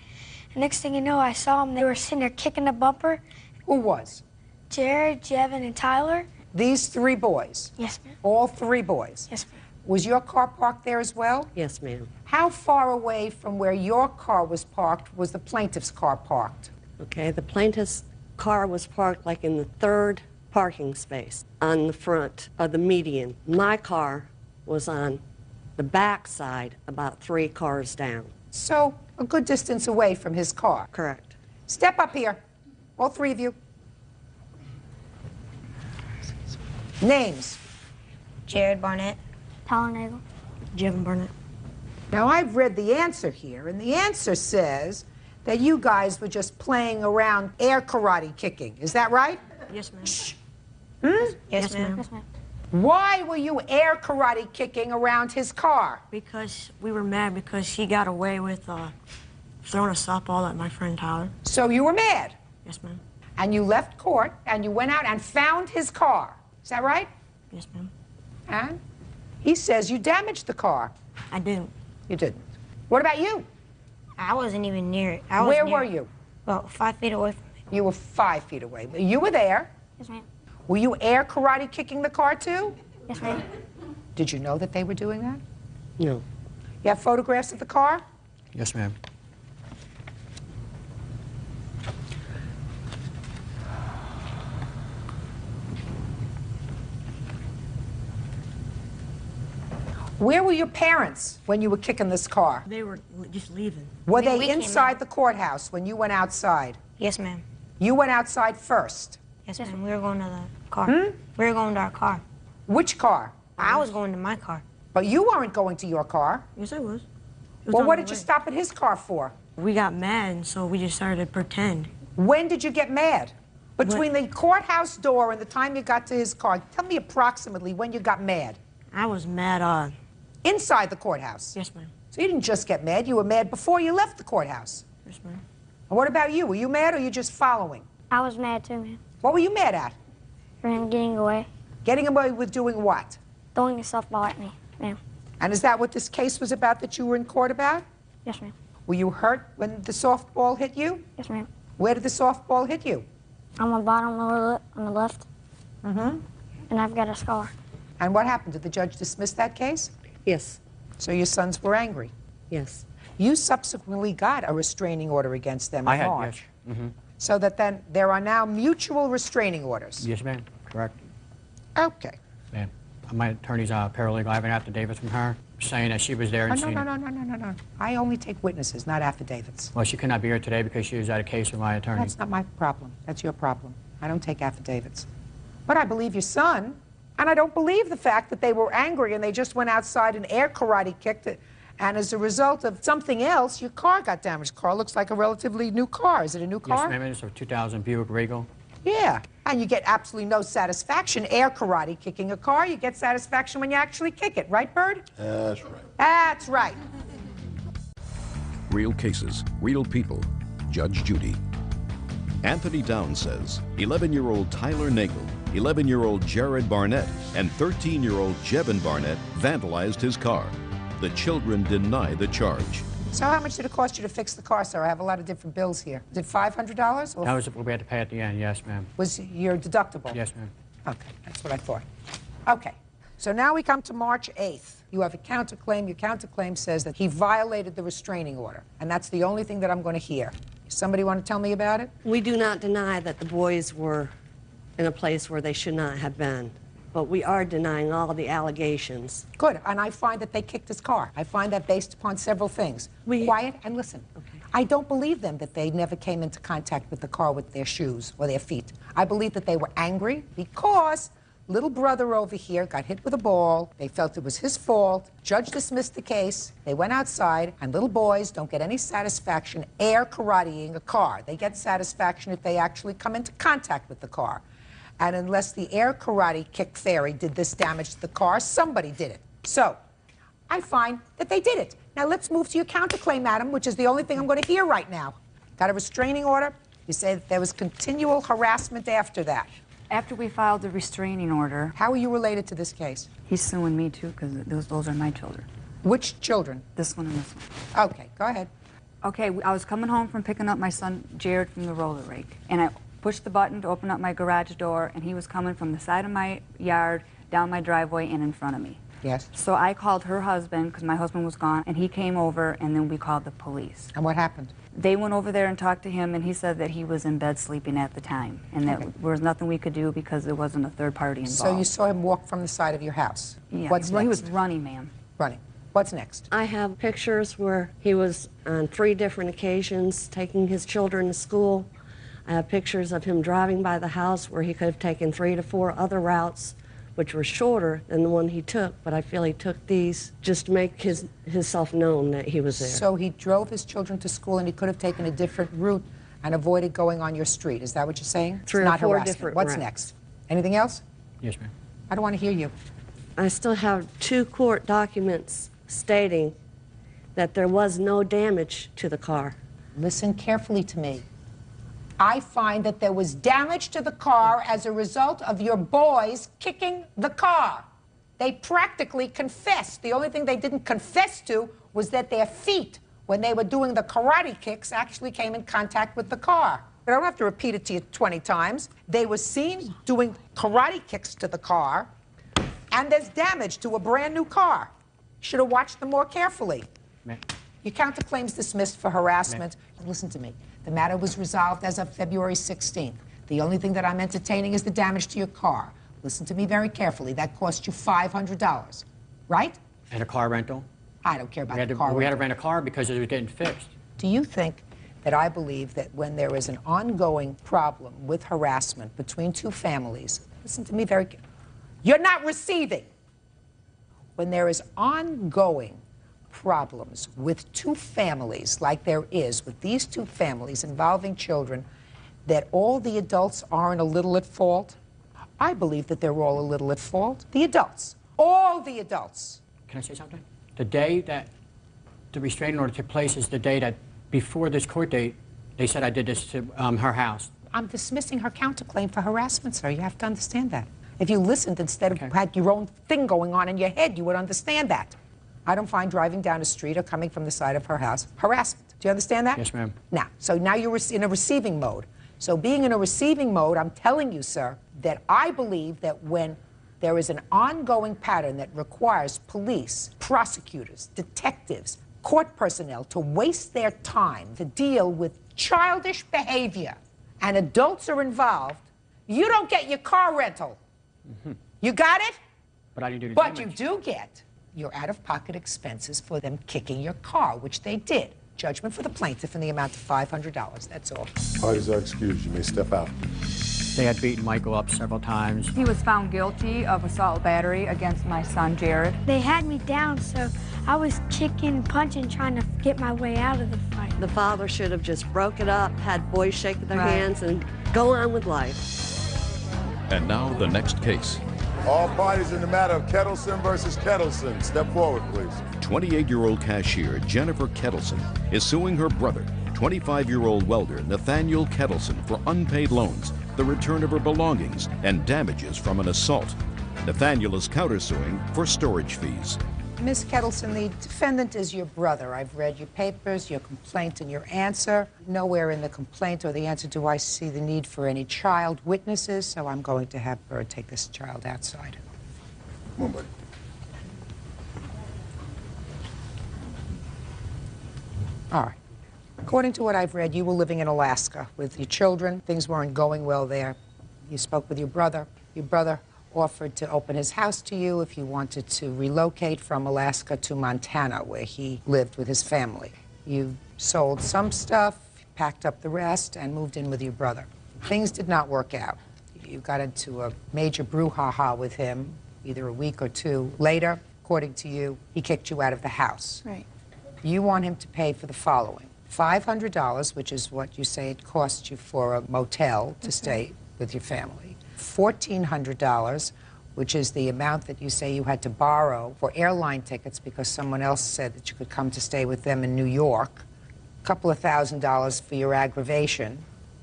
the next thing you know, I saw them. They were sitting there kicking the bumper.
Who was?
Jared, Jevin, and Tyler.
These three boys?
Yes, ma'am.
All three boys?
Yes, ma'am.
Was your car parked there as well?
Yes, ma'am.
How far away from where your car was parked was the plaintiff's car parked?
Okay, the plaintiff's car was parked like in the third parking space on the front of the median. My car was on the back side, about 3 cars down.
So, a good distance away from his car?
Correct.
Step up here, all three of you. Names?
Jared Barnett. Tyler Nagel.
Jevin Barnett.
Now, I've read the answer here, and the answer says that you guys were just playing around air karate kicking. Is that right?
Yes, ma'am.
Shh. Hmm?
Yes, ma'am.
Why were you air karate kicking around his car?
Because we were mad because he got away with throwing a softball at my friend Tyler.
So you were mad?
Yes, ma'am.
And you left court, and you went out and found his car. Is that right?
Yes, ma'am.
And he says you damaged the car.
I didn't.
You didn't. What about you?
I wasn't even near it.
Where were you?
About 5 feet away from me.
You were 5 feet away. You were there.
Yes, ma'am.
Were you air karate kicking the car too?
Yes, ma'am.
Did you know that they were doing that?
No.
You have photographs of the car?
Yes, ma'am.
Where were your parents when you were kicking this car?
They were just leaving.
Were
We
they
came
inside the courthouse when you went outside?
Yes, ma'am.
You went outside first.
Yes, ma'am. We were going to the car.
Hmm?
We were going to our car.
Which car?
I was going to my car.
But you weren't going to your car.
Yes, I was.
Well, what did you stop at his car for?
We got mad, and so we just started to pretend.
When did you get mad? Between the courthouse door and the time you got to his car. Tell me approximately when you got mad.
I was mad
Inside the courthouse?
Yes, ma'am.
So you didn't just get mad, you were mad before you left the courthouse.
Yes, ma'am.
And what about you? Were you mad or you just following?
I was mad too, ma'am.
What were you mad at?
For him getting away.
Getting away with doing what?
Throwing a softball at me, ma'am.
And is that what this case was about that you were in court about?
Yes, ma'am.
Were you hurt when the softball hit you?
Yes, ma'am.
Where did the softball hit you?
On my bottom lip on the left.
Mm-hmm.
And I've got a scar.
And what happened? Did the judge dismiss that case?
Yes.
So your sons were angry?
Yes.
You subsequently got a restraining order against them in March.
Yes. Mm-hmm.
So that then there are now mutual restraining orders.
Yes, ma'am. Correct.
Okay.
Ma'am. My attorney's paralegal. I have an affidavit from her saying that she was there and
No.
seen it.
No. I only take witnesses, not affidavits.
Well, she could not be here today because she was at a case with my attorney.
That's not my problem. That's your problem. I don't take affidavits. But I believe your son, and I don't believe the fact that they were angry and they just went outside and air karate kicked it, and as a result of something else, your car got damaged. Car looks like a relatively new car. Is it a new car?
Yes, ma'am. It's a 2000 Buick Regal.
Yeah, and you get absolutely no satisfaction air karate kicking a car. You get satisfaction when you actually kick it, right, Bird?
That's right.
That's right.
Real cases, real people. Judge Judy. Anthony Downs says 11-year-old Tyler Nagel, 11-year-old Jared Barnett, and 13-year-old Jevin Barnett vandalized his car. The children deny the charge.
So how much did it cost you to fix the car, sir? I have a lot of different bills here. Was it $500? Or
That was what we had to pay at the end, yes, ma'am.
was your deductible?
Yes, ma'am.
Okay, that's what I thought. Okay, So now we come to March 8th. You have a counterclaim. Your counterclaim says that he violated the restraining order. And that's the only thing that I'm going to hear. Somebody want to tell me about it?
We do not deny that the boys were in a place where they should not have been. But we are denying all of the allegations.
Good. And I find that they kicked his car. I find that based upon several things. Quiet and listen. Okay. I don't believe them that they never came into contact with the car with their shoes or their feet. I believe that they were angry because little brother over here got hit with a ball. They felt it was his fault. Judge dismissed the case. They went outside, and little boys don't get any satisfaction air karateing a car. They get satisfaction if they actually come into contact with the car. And unless the air karate kick fairy did this damage to the car, somebody did it. So I find that they did it. Now let's move to your counterclaim, madam, which is the only thing I'm going to hear right now. Got a restraining order? You say that there was continual harassment after that.
After we filed the restraining order...
How are you related to this case?
He's suing me, too, because those are my children.
Which children?
This one and this one.
Okay, go ahead.
Okay, I was coming home from picking up my son, Jared, from the roller rink, and I pushed the button to open up my garage door, and he was coming from the side of my yard, down my driveway, and in front of me.
Yes.
So I called her husband, because my husband was gone, and he came over, and then we called the police.
And what happened?
They went over there and talked to him, and he said that he was in bed sleeping at the time, and that there was nothing we could do because there wasn't a third party involved.
So you saw him walk from the side of your house?
Yeah.
What's
well,
next?
he was running, ma'am.
Running. What's next?
I have pictures where he was on 3 different occasions taking his children to school. I have pictures of him driving by the house where he could have taken 3 to 4 other routes, which were shorter than the one he took, but I feel he took these just to make himself known that he was there.
So he drove his children to school and he could have taken a different route and avoided going on your street. Is that what you're saying?
3
it's
or
not
4
harassment.
different
What's
routes.
next? Anything else?
Yes, ma'am.
I don't want to hear you.
I still have 2 court documents stating that there was no damage to the car.
Listen carefully to me. I find that there was damage to the car as a result of your boys kicking the car. They practically confessed. The only thing they didn't confess to was that their feet, when they were doing the karate kicks, actually came in contact with the car. I don't have to repeat it to you 20 times. They were seen doing karate kicks to the car, and there's damage to a brand new car. Should have watched them more carefully. Your counterclaim's dismissed for harassment. Listen to me. The matter was resolved as of February 16th. The only thing that I'm entertaining is the damage to your car. Listen to me very carefully. That cost you $500, right?
And a car rental.
I don't care about the car
We had to
rental.
rent a car because it was getting fixed.
Do you think that I believe that when there is an ongoing problem with harassment between 2 families, listen to me very carefully, you're not receiving. When there is ongoing problems with 2 families, like there is with these 2 families involving children, that all the adults aren't a little at fault? I believe that they're all a little at fault. The adults. All the adults.
Can I say something? The day that the restraining order took place is the day that, before this court date, they said I did this to her house.
I'm dismissing her counterclaim for harassment, sir. You have to understand that. If you listened instead of had your own thing going on in your head, you would understand that. I don't find driving down a street or coming from the side of her house harassment. Do you understand that?
Yes, ma'am.
Now, so now you're in a receiving mode. So being in a receiving mode, I'm telling you, sir, that I believe that when there is an ongoing pattern that requires police, prosecutors, detectives, court personnel to waste their time to deal with childish behavior and adults are involved, you don't get your car rental. You got it?
But I didn't do the
But
damage.
you do get your out-of-pocket expenses for them kicking your car, which they did. Judgment for the plaintiff in the amount of $500. That's all.
Parties are excused. You may step out.
They had beaten Michael up several times.
He was found guilty of assault battery against my son, Jared.
They had me down, so I was kicking and punching, trying to get my way out of the fight.
The father should have just broke it up, had boys shake their
Right.
hands, and go on with life.
And now the next case.
All parties in the matter of Kettleson versus Kettleson. Step forward, please.
28-year-old cashier Jennifer Kettleson is suing her brother, 25-year-old welder Nathaniel Kettleson, for unpaid loans, the return of her belongings, and damages from an assault. Nathaniel is countersuing for storage fees.
Ms. Kettleson, the defendant is your brother. I've read your papers, your complaint, and your answer. Nowhere in the complaint or the answer do I see the need for any child witnesses, so I'm going to have her take this child outside.
Come on, buddy.
All right. According to what I've read, you were living in Alaska with your children. Things weren't going well there. You spoke with your brother. Your brother offered to open his house to you if you wanted to relocate from Alaska to Montana, where he lived with his family. You sold some stuff, packed up the rest, and moved in with your brother. Things did not work out. You got into a major brouhaha with him, either a week or two later. According to you, he kicked you out of the house.
Right.
You want him to pay for the following: $500, which is what you say it cost you for a motel to stay with your family. $1,400, which is the amount that you say you had to borrow for airline tickets because someone else said that you could come to stay with them in New York. A couple of $1,000s for your aggravation.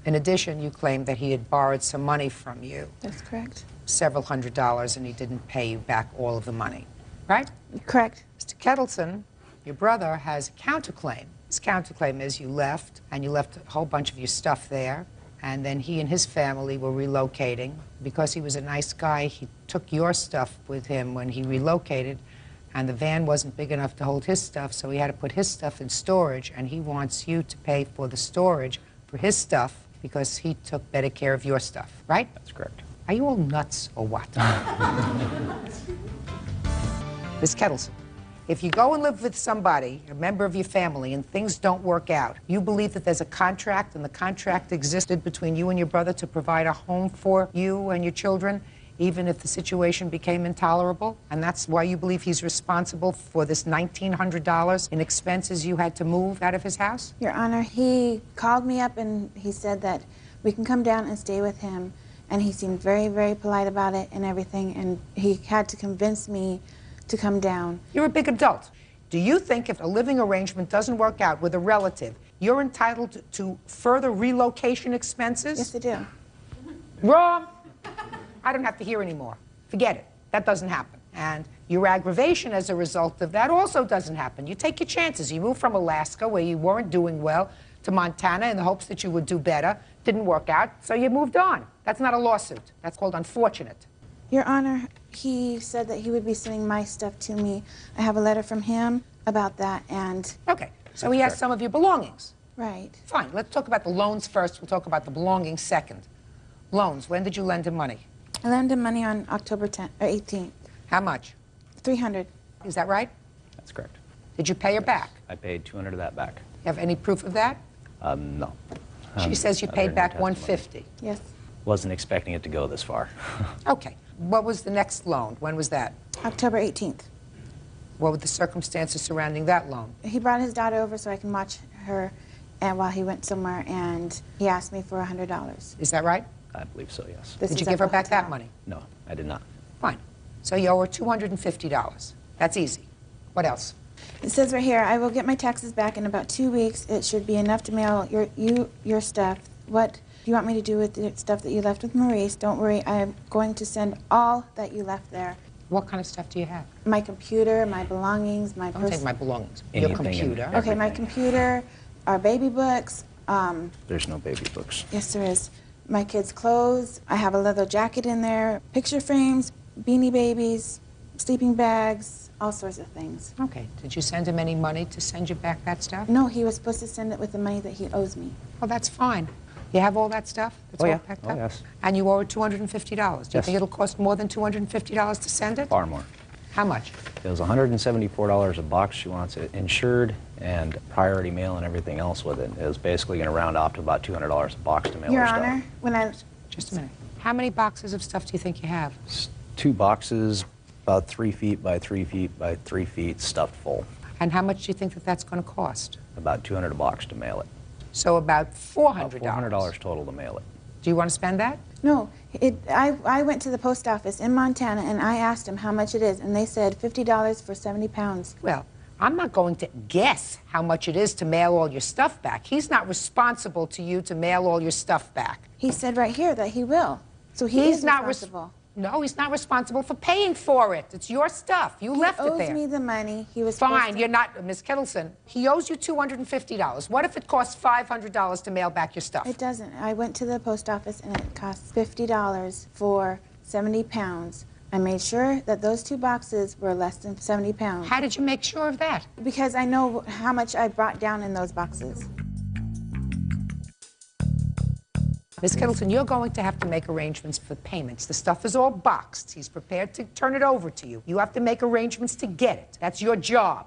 In addition, you claimed that he had borrowed some money from you.
That's correct.
Several $100s, and he didn't pay you back all of the money. Right?
Correct.
Mr. Kettleson, your brother, has a counterclaim. His counterclaim is you left, and you left a whole bunch of your stuff there, and then he and his family were relocating. Because he was a nice guy, he took your stuff with him when he relocated, and the van wasn't big enough to hold his stuff, so he had to put his stuff in storage, and he wants you to pay for the storage for his stuff because he took better care of your stuff, right?
That's correct.
Are you all nuts or what? Ms. Kettleson, if you go and live with somebody, a member of your family, and things don't work out, you believe that there's a contract, and the contract existed between you and your brother to provide a home for you and your children, even if the situation became intolerable? And that's why you believe he's responsible for this $1,900 in expenses you had to move out of his house?
Your Honor, he called me up and he said that we can come down and stay with him. And he seemed very, very polite about it and everything. And he had to convince me to come down.
You're a big adult. Do you think if a living arrangement doesn't work out with a relative, you're entitled to further relocation expenses?
Yes, I do.
Wrong. I don't have to hear anymore. Forget it. That doesn't happen. And your aggravation as a result of that also doesn't happen. You take your chances. You move from Alaska, where you weren't doing well, to Montana in the hopes that you would do better. Didn't work out, so you moved on. That's not a lawsuit. That's called unfortunate.
Your Honor, he said that he would be sending my stuff to me. I have a letter from him about that, and...
Okay, so he has some of your belongings.
Right.
Fine, let's talk about the loans first. We'll talk about the belongings second. Loans, when did you lend him money?
I lent him money on October 10th, or 18th.
How much?
$300.
Is that right?
That's correct.
Did you pay her back?
I paid $200 of that back.
You have any proof of that?
No.
She says you paid back $150.
Yes.
Wasn't expecting it to go this far.
Okay. What was the next loan? When was that?
October 18th.
What were the circumstances surrounding that loan?
He brought his daughter over so I can watch her and while he went somewhere, and he asked me for $100.
Is that right?
I believe so, yes.
Did you give her back that money?
No, I did not.
Fine. So you owe her $250. That's easy. What else?
It says right here, I will get my taxes back in about 2 weeks. It should be enough to mail your stuff. What do you want me to do with the stuff that you left with Maurice? Don't worry, I am going to send all that you left there.
What kind of stuff do you have?
My computer, my belongings, my
Don't take my belongings.
Anything
Your computer.
and
Okay, my computer, our baby books.
There's no baby books.
Yes, there is. My kids' clothes. I have a leather jacket in there. Picture frames, beanie babies, sleeping bags, all sorts of things.
Okay. Did you send him any money to send you back that stuff?
No, he was supposed to send it with the money that he owes me.
Well, that's fine. You have all that stuff? It's
Oh,
all
yeah.
packed
Oh,
up?
yes.
And you owe her $250. Do you
Yes.
think it'll cost more than $250 to send it?
Far more.
How much?
It was $174 a box. She wants it insured and priority mail and everything else with it. It was basically going to round off to about $200 a box to mail
Your
her stuff.
Honor, when I...
Just a minute. How many boxes of stuff do you think you have?
2 boxes, about 3 feet by 3 feet by 3 feet, stuffed full.
And how much do you think that that's going to cost?
About $200 a box to mail it.
So about $400.
$400 total to mail it.
Do you want to spend that?
No, I went to the post office in Montana and I asked them how much it is, and they said $50 for 70 pounds.
Well, I'm not going to guess how much it is to mail all your stuff back. He's not responsible to you to mail all your stuff back.
He said right here that he will. So he's
not
responsible.
No, he's not responsible for paying for it. It's your stuff. You left it there.
He owes me the money. He was
Fine, you're not, Miss Kettleson. He owes you $250. What if it costs $500 to mail back your stuff?
It doesn't. I went to the post office and it costs $50 for 70 pounds
I made sure that those 2 boxes were less than 70 pounds.
How did you make sure of that?
Because I know how much I brought down in those boxes.
Ms. Kittleson, you're going to have to make arrangements for payments. The stuff is all boxed. He's prepared to turn it over to you. You have to make arrangements to get it. That's your job.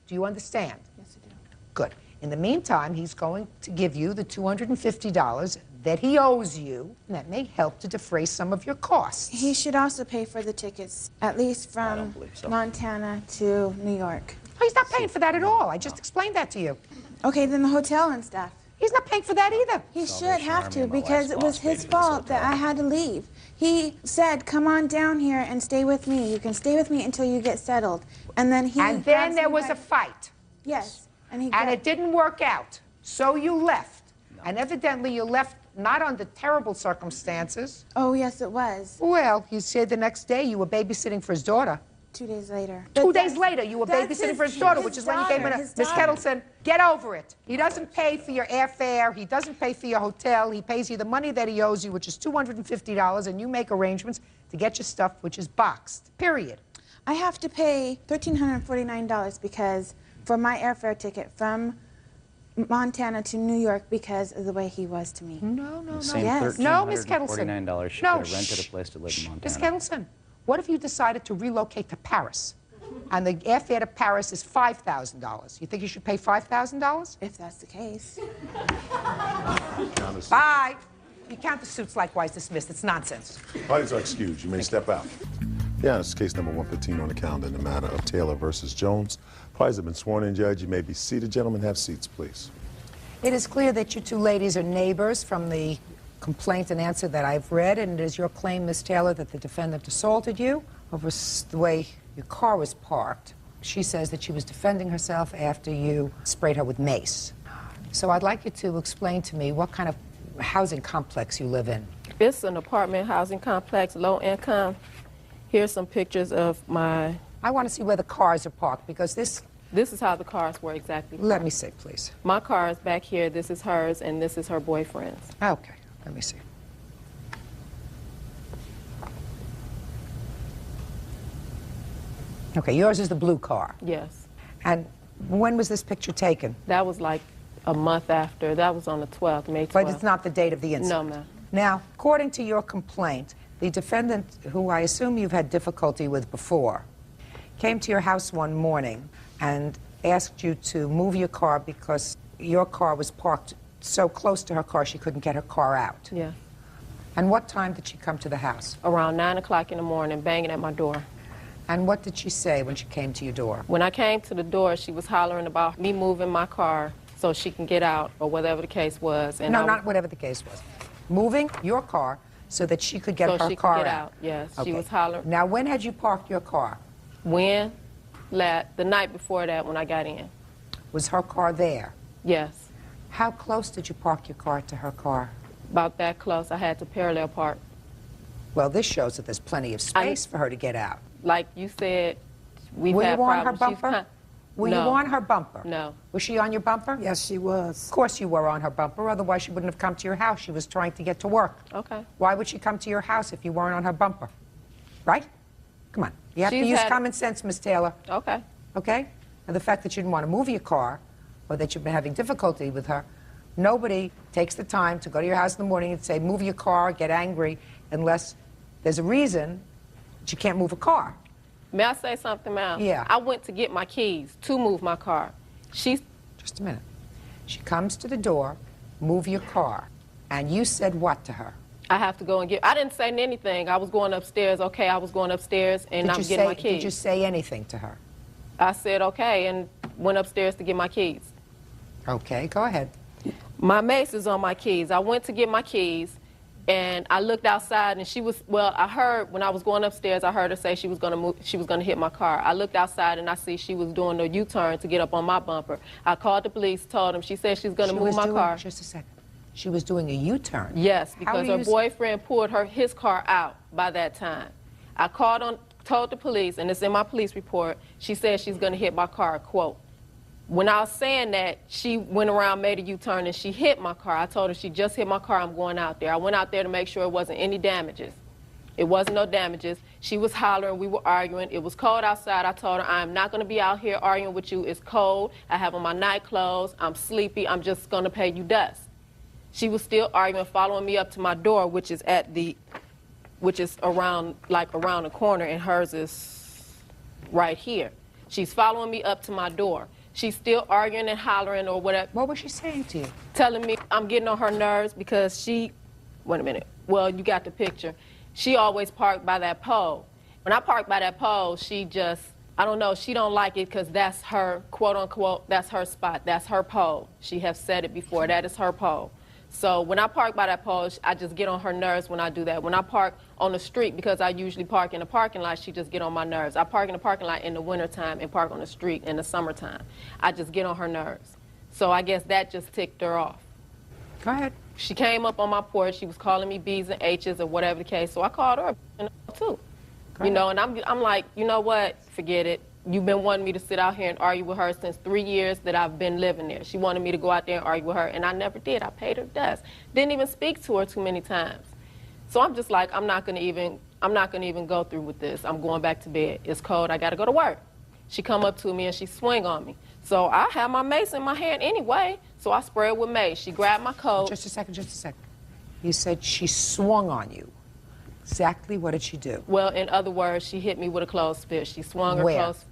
Do you understand?
Yes, I do.
Good. In the meantime, he's going to give you the $250 that he owes you, and that may help to defray some of your costs.
He should also pay for the tickets, at least from Montana to New York.
Oh, he's not paying for that at all. I just explained that to you.
Okay, then the hotel and stuff.
He's not paying for that either.
He should have to, because it was his fault that I had to leave. He said, come on down here and stay with me. You can stay with me until you get settled. And then he...
And then there was a fight.
Yes. And
it didn't work out. So you left. And evidently you left not under terrible circumstances.
Oh, yes, it was.
Well, you said the next day you were babysitting for his daughter.
2 days later.
2 days later, you were babysitting for his daughter, which is when you came in. Miss Kettleson, get over it. He doesn't pay for your airfare. He doesn't pay for your hotel. He pays you the money that he owes you, which is $250, and you make arrangements to get your stuff, which is boxed, period.
I have to pay $1,349 because for my airfare ticket from Montana to New York because of the way he was to me.
No, no, no.
Yes.
No, Miss Kettleson.
$49 she
No,
could have rented a place to live in Montana.
Miss Kettleson, what if you decided to relocate to Paris? And the airfare to Paris is $5,000. You think you should pay $5,000?
If that's the case.
Bye. You count the suits likewise dismissed. It's nonsense.
Parties are excused. You may step out. Yeah, it's case number 115 on the calendar in the matter of Taylor versus Jones. Parties have been sworn in, Judge. You may be seated. Gentlemen, have seats, please.
It is clear that you 2 ladies are neighbors from the complaint and answer that I've read, and it is your claim, Miss Taylor, that the defendant assaulted you over the way your car was parked. She says that she was defending herself after you sprayed her with mace. So I'd like you to explain to me what kind of housing complex you live in.
It's an apartment housing complex, low income. Here's some pictures of my...
I want to see where the cars are parked, because this
is how the cars were exactly parked.
Let me see, please.
My car is back here. This is hers, and this is her boyfriend's.
Okay, let me see. Okay, yours is the blue car.
Yes.
And when was this picture taken?
That was like a month after. That was on the 12th, May 12th.
But it's not the date of the incident?
No, ma'am.
Now, according to your complaint, the defendant, who I assume you've had difficulty with before, came to your house one morning and asked you to move your car because your car was parked so close to her car she couldn't get her car out.
Yeah.
And what time did she come to the house?
Around 9 o'clock in the morning, banging at my door.
And what did she say when she came to your door?
When I came to the door, she was hollering about me moving my car so she can get out, or whatever the case was. And
no, not whatever the case was. Moving your car so that she could get her car out.
Yes,
okay.
She was hollering.
Now, when had you parked your car?
When? The night before that, when I got in.
Was her car there?
Yes.
How close did you park your car to her car?
About that close. I had to parallel park.
Well, this shows that there's plenty of space for her to get out.
Like you said, we've
Were
had
you on her
problems.
bumper? Were
No.
you on her bumper?
No.
Was she on your bumper?
Yes, she was.
Of course you were on her bumper, otherwise she wouldn't have come to your house. She was trying to get to work.
Okay.
Why would she come to your house if you weren't on her bumper? Right? Come on. You have to
She's
use
had-
common sense, Miss Taylor.
Okay.
Okay? And the fact that you didn't want to move your car, or that you've been having difficulty with her, nobody takes the time to go to your house in the morning and say, move your car, get angry, unless there's a reason that you can't move a car.
May I say something, ma'am?
Yeah.
I went to get my keys to move my car.
Just a minute. She comes to the door, move your car, and you said what to her?
I have to go and get... I didn't say anything. I was going upstairs. Okay, I was going upstairs, and I'm getting my keys.
Did you say anything to her?
I said okay, and went upstairs to get my keys.
Okay, go ahead.
My mace is on my keys. I went to get my keys, and I looked outside, and she was... Well, I heard when I was going upstairs, I heard her say she was going to move. She was going to hit my car. I looked outside, and I see she was doing the U-turn to get up on my bumper. I called the police, told them. She said she's going to move my car.
Just a second. She was doing a U-turn?
Yes, because her boyfriend pulled his car out by that time. I told the police, and it's in my police report, she said she's going to hit my car, quote. When I was saying that, she went around, made a U-turn, and she hit my car. I told her she just hit my car, I'm going out there. I went out there to make sure it wasn't any damages. It wasn't no damages. She was hollering. We were arguing. It was cold outside. I told her, I'm not going to be out here arguing with you. It's cold. I have on my night clothes. I'm sleepy. I'm just going to pay you dust. She was still arguing, following me up to my door, which is around the corner, and hers is right here. She's following me up to my door. She's still arguing and hollering or whatever.
What was she saying to you?
Telling me I'm getting on her nerves because she, wait a minute, well, you got the picture. She always parked by that pole. When I park by that pole, she just, I don't know, she don't like it because that's her, quote unquote, that's her spot, that's her pole. She has said it before, that is her pole. So when I park by that pole, I just get on her nerves when I do that. When I park on the street, because I usually park in the parking lot, she just get on my nerves. I park in the parking lot in the wintertime and park on the street in the summertime. I just get on her nerves. So I guess that just ticked her off.
Go ahead.
She came up on my porch. She was calling me B's and H's or whatever the case. So I called her too. You know, and I'm like, you know what? Forget it. You've been wanting me to sit out here and argue with her since 3 years that I've been living there. She wanted me to go out there and argue with her, and I never did. I paid her dust. Didn't even speak to her too many times. So I'm just like, I'm not gonna even go through with this. I'm going back to bed. It's cold. I gotta go to work. She come up to me and she swing on me. So I have my mace in my hand anyway. So I spray it with mace. She grabbed my coat.
Just a second. You said she swung on you. Exactly what did she do?
Well, in other words, she hit me with a clothes fist. She swung her clothes.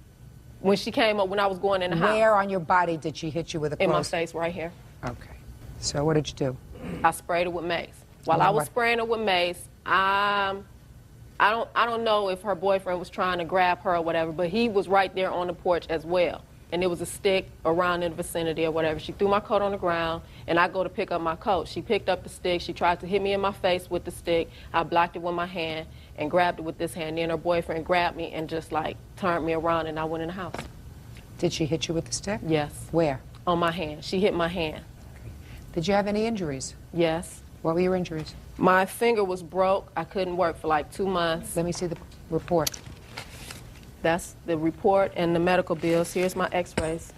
When she came up, when I was going in the house.
Where on your body did she hit you with a clothes?
In my face, right here.
Okay. So what did you do?
I sprayed her with mace. While I was spraying her with mace, I don't know if her boyfriend was trying to grab her or whatever, but he was right there on the porch as well. And there was a stick around in the vicinity or whatever. She threw my coat on the ground, and I go to pick up my coat. She picked up the stick. She tried to hit me in my face with the stick. I blocked it with my hand and grabbed it with this hand. Then her boyfriend grabbed me and just like turned me around, and I went in the house.
Did she hit you with the stick?
Yes.
Where?
On my hand. She hit my hand.
Okay. Did you have any injuries?
Yes.
What were your injuries?
My finger was broke. I couldn't work for like 2 months.
Let me see the report.
That's the report and the medical bills. Here's my x-rays.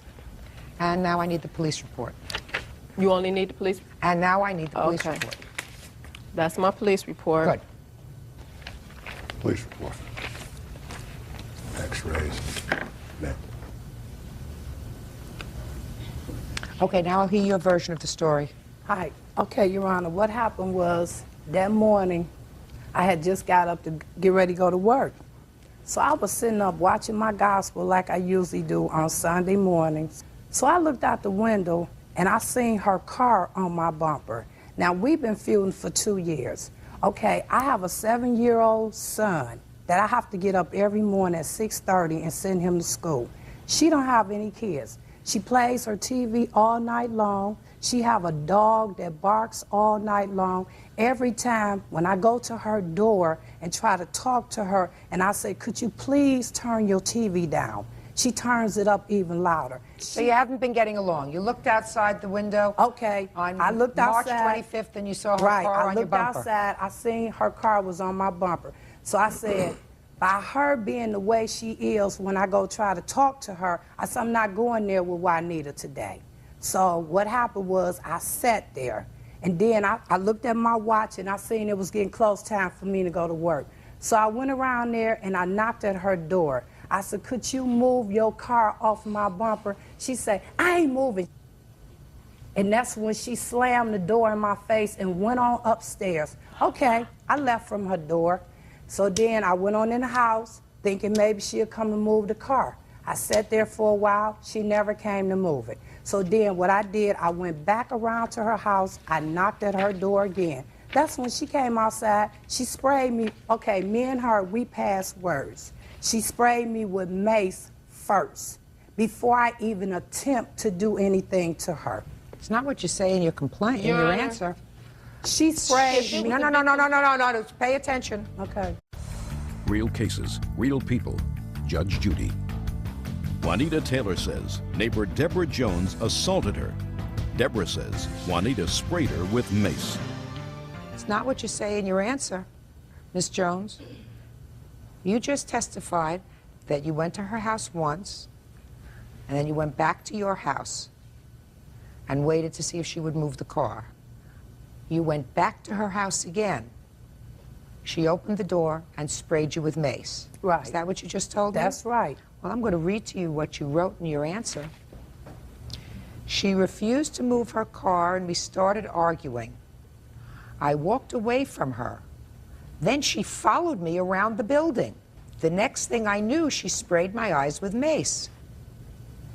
And now I need the police report.
You only need the police?
And now I need the police report.
That's my police report.
Good.
Police report. X-rays. Now.
Okay, now I'll hear your version of the story.
Hi. Okay, Your Honor, what happened was that morning I had just got up to get ready to go to work. So I was sitting up watching my gospel like I usually do on Sunday mornings. So I looked out the window and I seen her car on my bumper. Now we've been feuding for 2 years. Okay, I have a 7-year-old son that I have to get up every morning at 6:30 and send him to school. She don't have any kids. She plays her TV all night long. She have a dog that barks all night long. Every time when I go to her door and try to talk to her and I say, could you please turn your TV down? She turns it up even louder.
So you haven't been getting along. You looked outside the window.
Okay.
I
looked
March
outside.
25th and you saw her car on your bumper.
I looked outside. I seen her car was on my bumper. So I said, by her being the way she is when I go try to talk to her, I said, I'm not going there with Juanita today. So what happened was I sat there, and then I looked at my watch, and I seen it was getting close time for me to go to work. So I went around there, and I knocked at her door. I said, could you move your car off my bumper? She said, I ain't moving. And that's when she slammed the door in my face and went on upstairs. Okay, I left from her door. So then I went on in the house, thinking maybe she'll come and move the car. I sat there for a while. She never came to move it. So then what I did, I went back around to her house. I knocked at her door again. That's when she came outside. She sprayed me. Okay, me and her, we passed words. She sprayed me with mace first, before I even attempt to do anything to her.
It's not what you say in your complaint, in your answer.
She sprayed me.
No. Pay attention.
Okay.
Real cases, real people. Judge Judy. Juanita Taylor says neighbor Deborah Jones assaulted her. Deborah says Juanita sprayed her with mace.
It's not what you say in your answer, Miss Jones. You just testified that you went to her house once, and then you went back to your house and waited to see if she would move the car. You went back to her house again, she opened the door and sprayed you with mace.
Right.
Is that what you just told me?
That's right.
Well, I'm going to read to you what you wrote in your answer. She refused to move her car and we started arguing. I walked away from her. Then she followed me around the building. The next thing I knew, she sprayed my eyes with mace.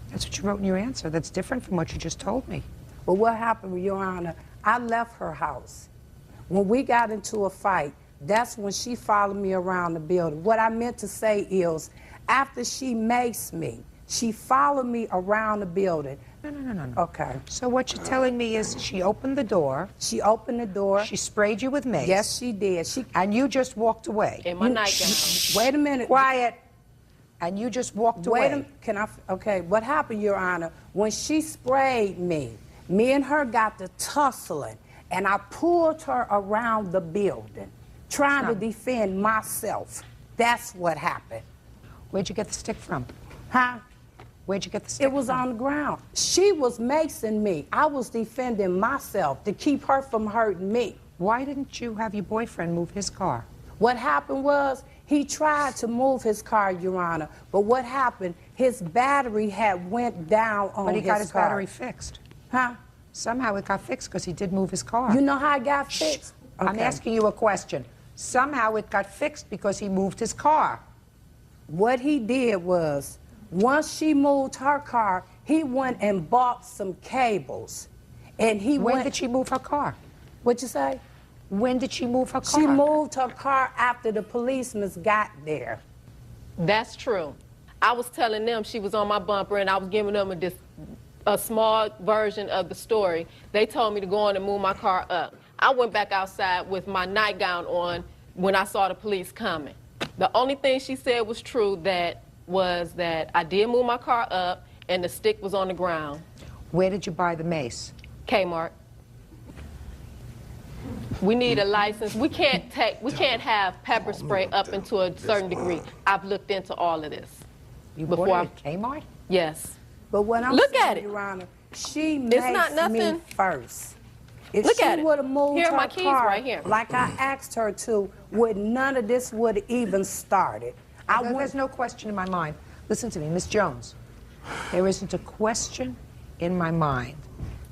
That's what you wrote in your answer. That's different from what you just told me.
But what happened, Your Honor, I left her house. When we got into a fight, that's when she followed me around the building. What I meant to say is, after she maced me, she followed me around the building.
No.
Okay.
So what you're telling me is she opened the door.
She opened the door.
She sprayed you with mace.
Yes, she did.
And you just walked away.
In my nightgown.
Wait a minute.
Quiet. And you just walked away.
Okay, what happened, Your Honor? When she sprayed me and her got to tussling, and I pulled her around the building, trying to defend myself. That's what happened.
Where'd you get the stick from?
Huh?
Where'd you get the stick
It was
from?
on the ground. She was macing me. I was defending myself to keep her from hurting me.
Why didn't you have your boyfriend move his car?
What happened was, he tried to move his car, Your Honor, but what happened, his battery had went down on his car.
But he got his battery fixed.
Huh?
Somehow it got fixed because he did move his car.
You know how it got fixed?
I'm
Okay.
asking you a question. Somehow it got fixed because he moved his car.
What he did was, once she moved her car, he went and bought some cables. And
When did she move her car?
What'd you say?
When did she move her car?
She moved her car after the policemen got there.
That's true. I was telling them she was on my bumper, and I was giving them a small version of the story. They told me to go on and move my car up. I went back outside with my nightgown on when I saw the police coming. The only thing she said was true, was that I did move my car up and the stick was on the ground.
Where did you buy the mace?
Kmart. We need a license. We can't have pepper spray up into a certain degree. I've looked into all of this.
You bought it at Kmart?
Yes.
But what I'm
Look
saying,
at it.
Your Honor, she
It's not
maced
nothing.
me first. If
Look
she
at it.
would have moved
Here are
her
my keys
car
right here.
like I asked her to, none of this would have even started.
There's no question in my mind. Listen to me, Miss Jones. There isn't a question in my mind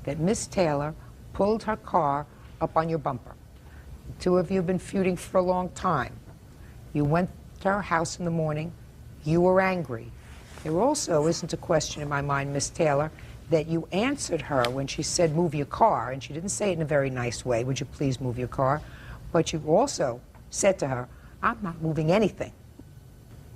that Miss Taylor pulled her car up on your bumper. The two of you have been feuding for a long time. You went to her house in the morning. You were angry. There also isn't a question in my mind, Miss Taylor, that you answered her when she said, move your car, and she didn't say it in a very nice way, would you please move your car? But you also said to her, I'm not moving anything.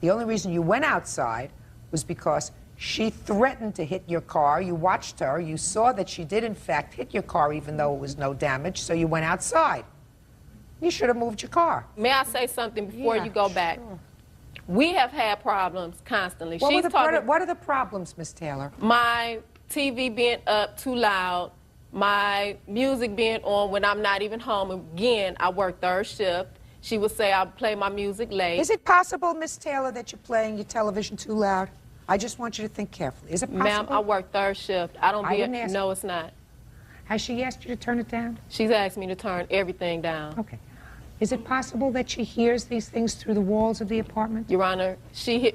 The only reason you went outside was because she threatened to hit your car. You watched her. You saw that she did, in fact, hit your car, even though it was no damage, so you went outside. You should have moved your car.
May I say something before you go back?
Sure.
We have had problems constantly.
What are the problems, Miss Taylor?
My TV being up too loud, my music being on when I'm not even home. Again, I work third shift. She would say I play my music late.
Is it possible, Miss Taylor, that you're playing your television too loud? I just want you to think carefully. Is it possible?
Ma'am, I work third shift. No, it's not.
Has she asked you to turn it down?
She's asked me to turn everything down.
Okay. Is it possible that she hears these things through the walls of the apartment?
Your Honor,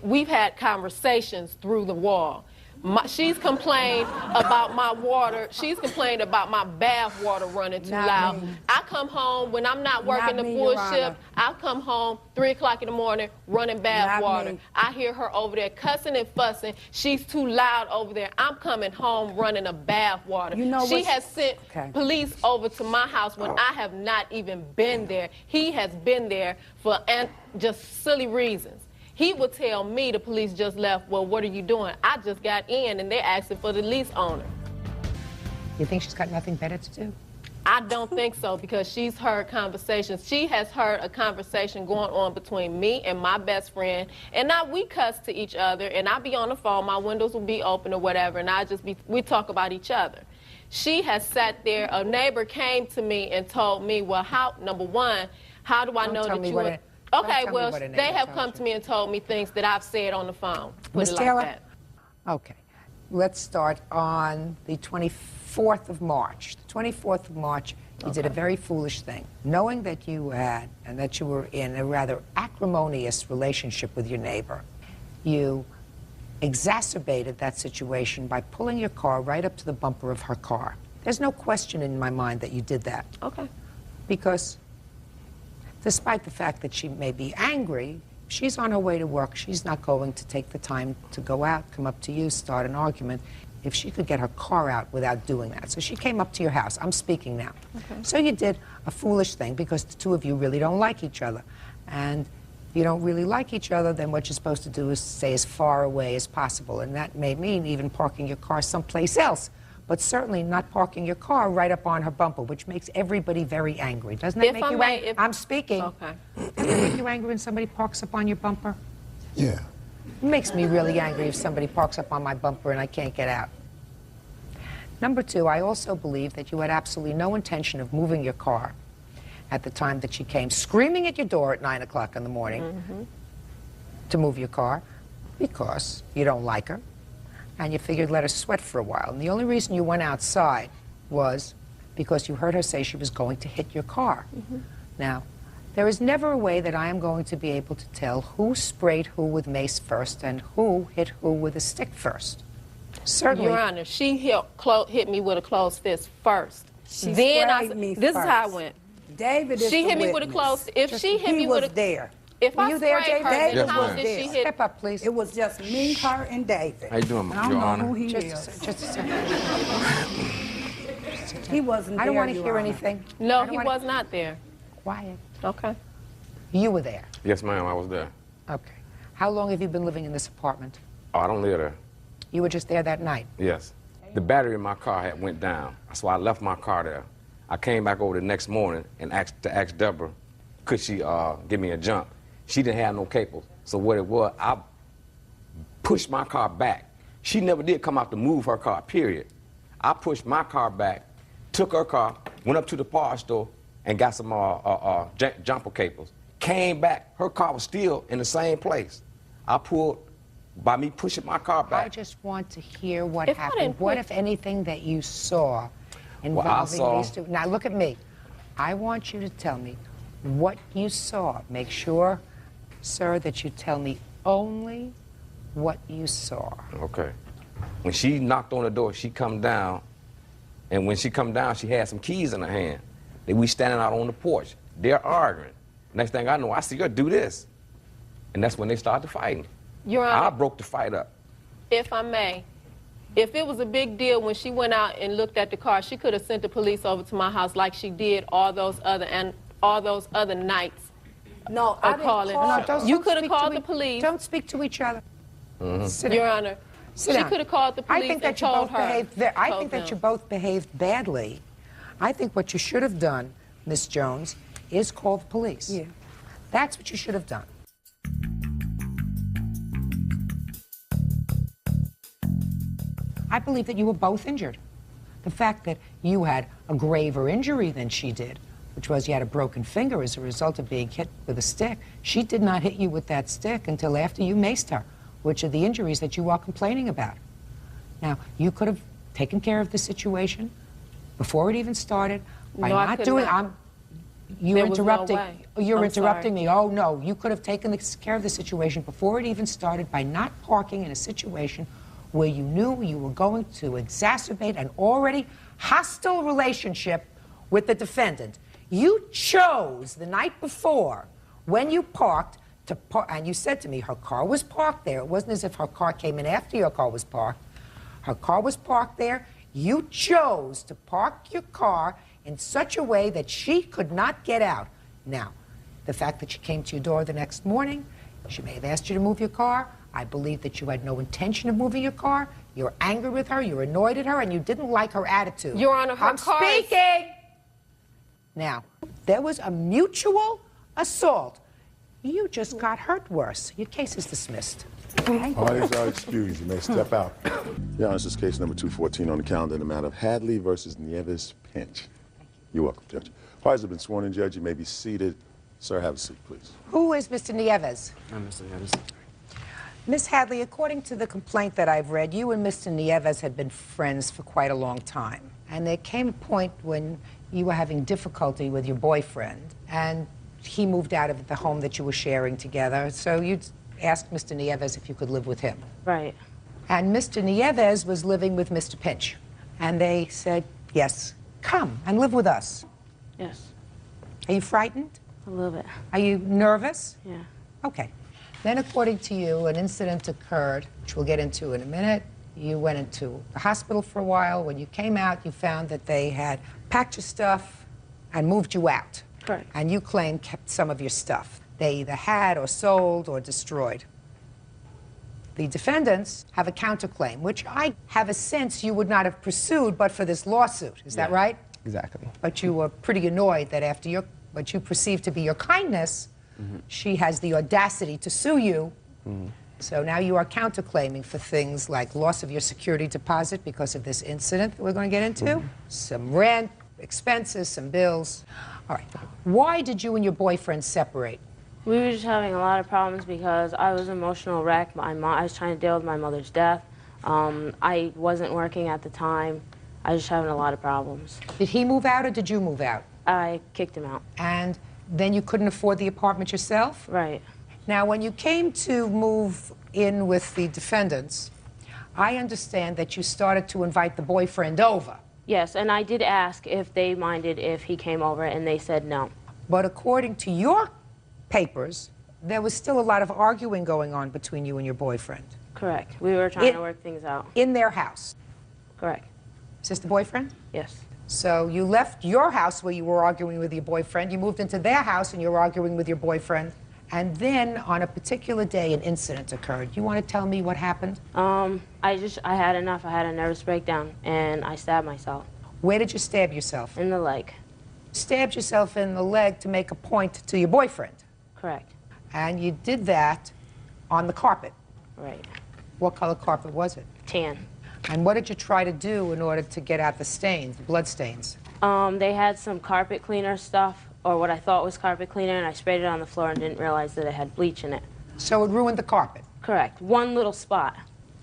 we've had conversations through the wall. She's complained about my water. She's complained about my bath water running too loud. I come home when I'm not working the full shift. I come home 3 o'clock in the morning running bath water. I hear her over there cussing and fussing. She's too loud over there. I'm coming home running a bath water. She has sent police over to my house when I have not even been there. He has been there for just silly reasons. He would tell me the police just left. Well, what are you doing? I just got in, and they're asking for the lease owner.
You think she's got nothing better to do?
I don't think so, because she's heard conversations. She has heard a conversation going on between me and my best friend, and now we cuss to each other, and I be on the phone, my windows will be open or whatever, and we talk about each other. She has sat there. A neighbor came to me and told me, well, number one, how do I know that you were... Okay, well, they have come to me and told me things that I've said on the phone.
Ms. Taylor? Okay. Let's start on the 24th of March. The 24th of March, You did a very foolish thing. Knowing that you had, and that you were in a rather acrimonious relationship with your neighbor, you exacerbated that situation by pulling your car right up to the bumper of her car. There's no question in my mind that you did that.
Okay.
Because despite the fact that she may be angry, she's on her way to work. She's not going to take the time to go out, come up to you, start an argument, if she could get her car out without doing that. So she came up to your house. I'm speaking now.
Okay.
So you did a foolish thing because the two of you really don't like each other. And if you don't really like each other, then what you're supposed to do is stay as far away as possible. And that may mean even parking your car someplace else, but certainly not parking your car right up on her bumper, which makes everybody very angry. Doesn't that make you angry? I'm speaking.
Okay.
Does it make you angry when somebody parks up on your bumper?
Yeah.
It makes me really angry if somebody parks up on my bumper and I can't get out. Number two, I also believe that you had absolutely no intention of moving your car at the time that she came screaming at your door at 9 o'clock in the morning to move your car because you don't like her and you figured let her sweat for a while. And the only reason you went outside was because you heard her say she was going to hit your car. Now, there is never a way that I am going to be able to tell who sprayed who with mace first and who hit who with a stick first. Certainly.
Your Honor, she hit me with a closed fist first.
She
then
sprayed me
this
first.
is how it went.
David is
She
the
hit me with a
witness.
closed. If she hit me with a
there.
If
Were
I
you there,
sprayed her,
David?
then
David
how
was
did
there.
she hit?
Step up, please.
It was just me, her, and David.
How you doing,
I don't
Your
know
Honor?
who he
Just
is.
a second.
He wasn't
I don't
there,
want to
Your
hear
Honor.
anything.
No, he was not there.
Quiet.
Okay.
You were there.
Yes, ma'am, I was there.
Okay. How long have you been living in this apartment?
Oh, I don't live there.
You were just there that night.
Yes. The battery in my car had went down, so I left my car there. I came back over the next morning and asked Deborah, could she give me a jump? She didn't have no cables. So what it was, I pushed my car back. She never did come out to move her car, period. I pushed my car back, took her car, went up to the power store and got some jumper cables. Came back, her car was still in the same place. I pulled, by me pushing my car back.
I just want to hear what
If I
happened.
didn't
What,
push-
if anything, that you saw involving these two? Now, look at me. I want you to tell me what you saw. Make sure, sir, that you tell me only what you saw.
Okay. When she knocked on the door, she come down, and when she come down, she had some keys in her hand. Then we standing out on the porch. They're arguing. Next thing I know, I see her do this. And that's when they started fighting.
Your
I
Honor,
broke the fight up.
if I may, if it was a big deal when she went out and looked at the car, she could have sent the police over to my house like she did all those other nights.
No, I didn't call.
You could have called the police.
Don't speak to each other. Sit
Your
down.
Honor,
Sit
she
down.
could have called the police
I think that
and
you
told
both
her.
behaved. I
told
think that
them.
you both behaved badly. I think what you should have done, Miss Jones, is call the police.
Yeah.
That's what you should have done. I believe that you were both injured. The fact that you had a graver injury than she did, which was you had a broken finger as a result of being hit with a stick. She did not hit you with that stick until after you maced her, which are the injuries that you are complaining about. Now, you could have taken care of the situation before it even started by
No, I
not
could
doing.
not.
You're
There was no
interrupting.
way.
You're
I'm
interrupting
sorry.
me. Oh no, you could have taken care of the situation before it even started by not parking in a situation where you knew you were going to exacerbate an already hostile relationship with the defendant. You chose the night before, when you parked, to park, and you said to me her car was parked there. It wasn't as if her car came in after your car was parked. Her car was parked there. You chose to park your car in such a way that she could not get out. Now, the fact that she came to your door the next morning, she may have asked you to move your car. I believe that you had no intention of moving your car. You're angry with her, you're annoyed at her, and you didn't like her attitude.
Your Honor, her
I'm
car is-
speaking! Now, there was a mutual assault. You just got hurt worse. Your case is dismissed.
Parties are excused. You may step out. Your Honor, this is case number 214 on the calendar in the matter of Hadley versus Nieves Pinch. You're welcome, Judge. Parties have been sworn in, Judge. You may be seated. Sir, have a seat, please.
Who is Mr. Nieves?
I'm Mr. Nieves.
Miss Hadley, according to the complaint that I've read, you and Mr. Nieves had been friends for quite a long time. and there came a point when you were having difficulty with your boyfriend, and he moved out of the home that you were sharing together, so you asked Mr. Nieves if you could live with him.
Right.
And Mr. Nieves was living with Mr. Pinch, and they said, yes, come and live with us.
Yes.
Are you frightened?
A little bit.
Are you nervous?
Yeah.
Okay. Then, according to you, an incident occurred, which we'll get into in a minute. You went into the hospital for a while. When you came out, you found that they had packed your stuff and moved you out.
Correct.
And you claim kept some of your stuff. They either had or sold or destroyed. The defendants have a counterclaim, which I have a sense you would not have pursued but for this lawsuit. Is that right?
Exactly.
But you were pretty annoyed that after what you perceived to be your kindness, she has the audacity to sue you. So now you are counterclaiming for things like loss of your security deposit because of this incident that we're going to get into, some rent, expenses, some bills. All right. Why did you and your boyfriend separate?
We were just having a lot of problems because I was an emotional wreck. I was trying to deal with my mother's death. I wasn't working at the time. I was just having a lot of problems.
Did he move out or did you move out?
I kicked him out.
And then you couldn't afford the apartment yourself?
Right.
Now, when you came to move in with the defendants, I understand that you started to invite the boyfriend over.
Yes, and I did ask if they minded if he came over, and they said no.
But according to your papers, there was still a lot of arguing going on between you and your boyfriend.
Correct. We were trying to work things out.
In their house?
Correct.
Is this the boyfriend?
Yes.
So you left your house where you were arguing with your boyfriend, you moved into their house and you were arguing with your boyfriend, and then on a particular day an incident occurred. You want to tell me what happened?
I had enough. I had a nervous breakdown and I stabbed myself.
Where did you stab yourself?
In the leg.
Stabbed yourself in the leg to make a point to your boyfriend?
Correct.
And you did that on the carpet?
Right.
What color carpet was it?
Tan.
And what did you try to do in order to get out the stains, the blood stains?
They had some carpet cleaner stuff, or what I thought was carpet cleaner, and I sprayed it on the floor and didn't realize that it had bleach in it.
So it ruined the carpet?
Correct. One little spot.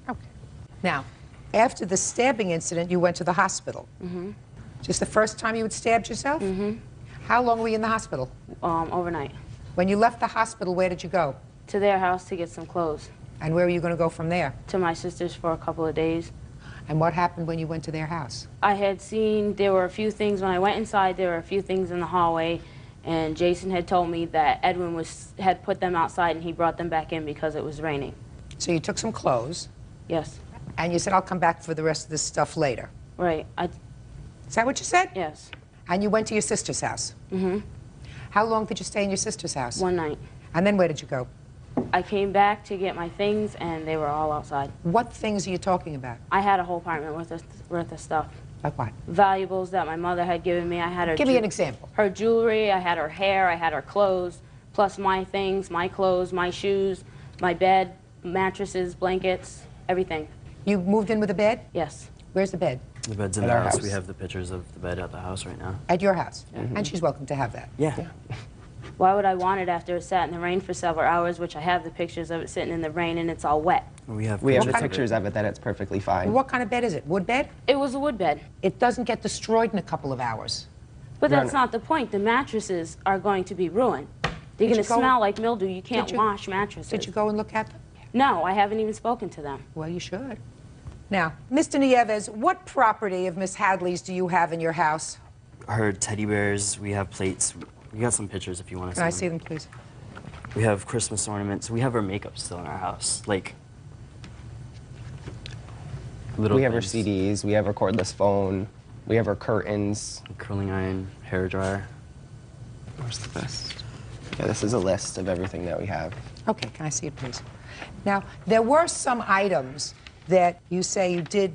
Okay. Now, after the stabbing incident, you went to the hospital.
Mm-hmm.
Just the first time you had stabbed yourself?
Mm-hmm.
How long were you in the hospital?
Overnight.
When you left the hospital, where did you go?
To their house to get some clothes.
And where were you going to go from there?
To my sister's for a couple of days.
And what happened when you went to their house?
I had seen there were a few things, when I went inside, there were a few things in the hallway, and Jason had told me that Edwin had put them outside and he brought them back in because it was raining.
So you took some clothes?
Yes.
And you said, I'll come back for the rest of this stuff later?
Right.
Is that what you said?
Yes.
And you went to your sister's house?
Mm-hmm.
How long did you stay in your sister's house?
One night.
And then where did you go?
I came back to get my things, and they were all outside.
What things are you talking about?
I had a whole apartment worth of stuff.
Like what?
Valuables that my mother had given me. I had her.
Give me an example.
Her jewelry. I had her hair. I had her clothes, plus my things, my clothes, my shoes, my bed, mattresses, blankets, everything.
You moved in with a bed?
Yes.
Where's the bed?
The bed's in our house. We have the pictures of the bed at the house right now.
At your house?
Mm-hmm.
And she's welcome to have that?
Yeah.
Why would I want it after it sat in the rain for several hours, which I have the pictures of it sitting in the rain and it's all wet?
We have pictures of it that it's perfectly fine.
What kind of bed is it? Wood bed?
It was a wood bed.
It doesn't get destroyed in a couple of hours.
But that's not the point. The mattresses are going to be ruined. They're going to smell like mildew. You can't wash mattresses.
Did you go and look at them?
No, I haven't even spoken to them.
Well, you should. Now, Mr. Nieves, what property of Miss Hadley's do you have in your house?
Her teddy bears, we have plates. We got some pictures if you want to see them.
Can I see them, please?
We have Christmas ornaments. We have her makeup still in our house. Like,
we have her CDs, we have her cordless phone, we have her curtains.
Curling iron, hair dryer.
Where's the list? Yeah, this is a list of everything that we have.
Okay, can I see it, please? Now, there were some items that you say you did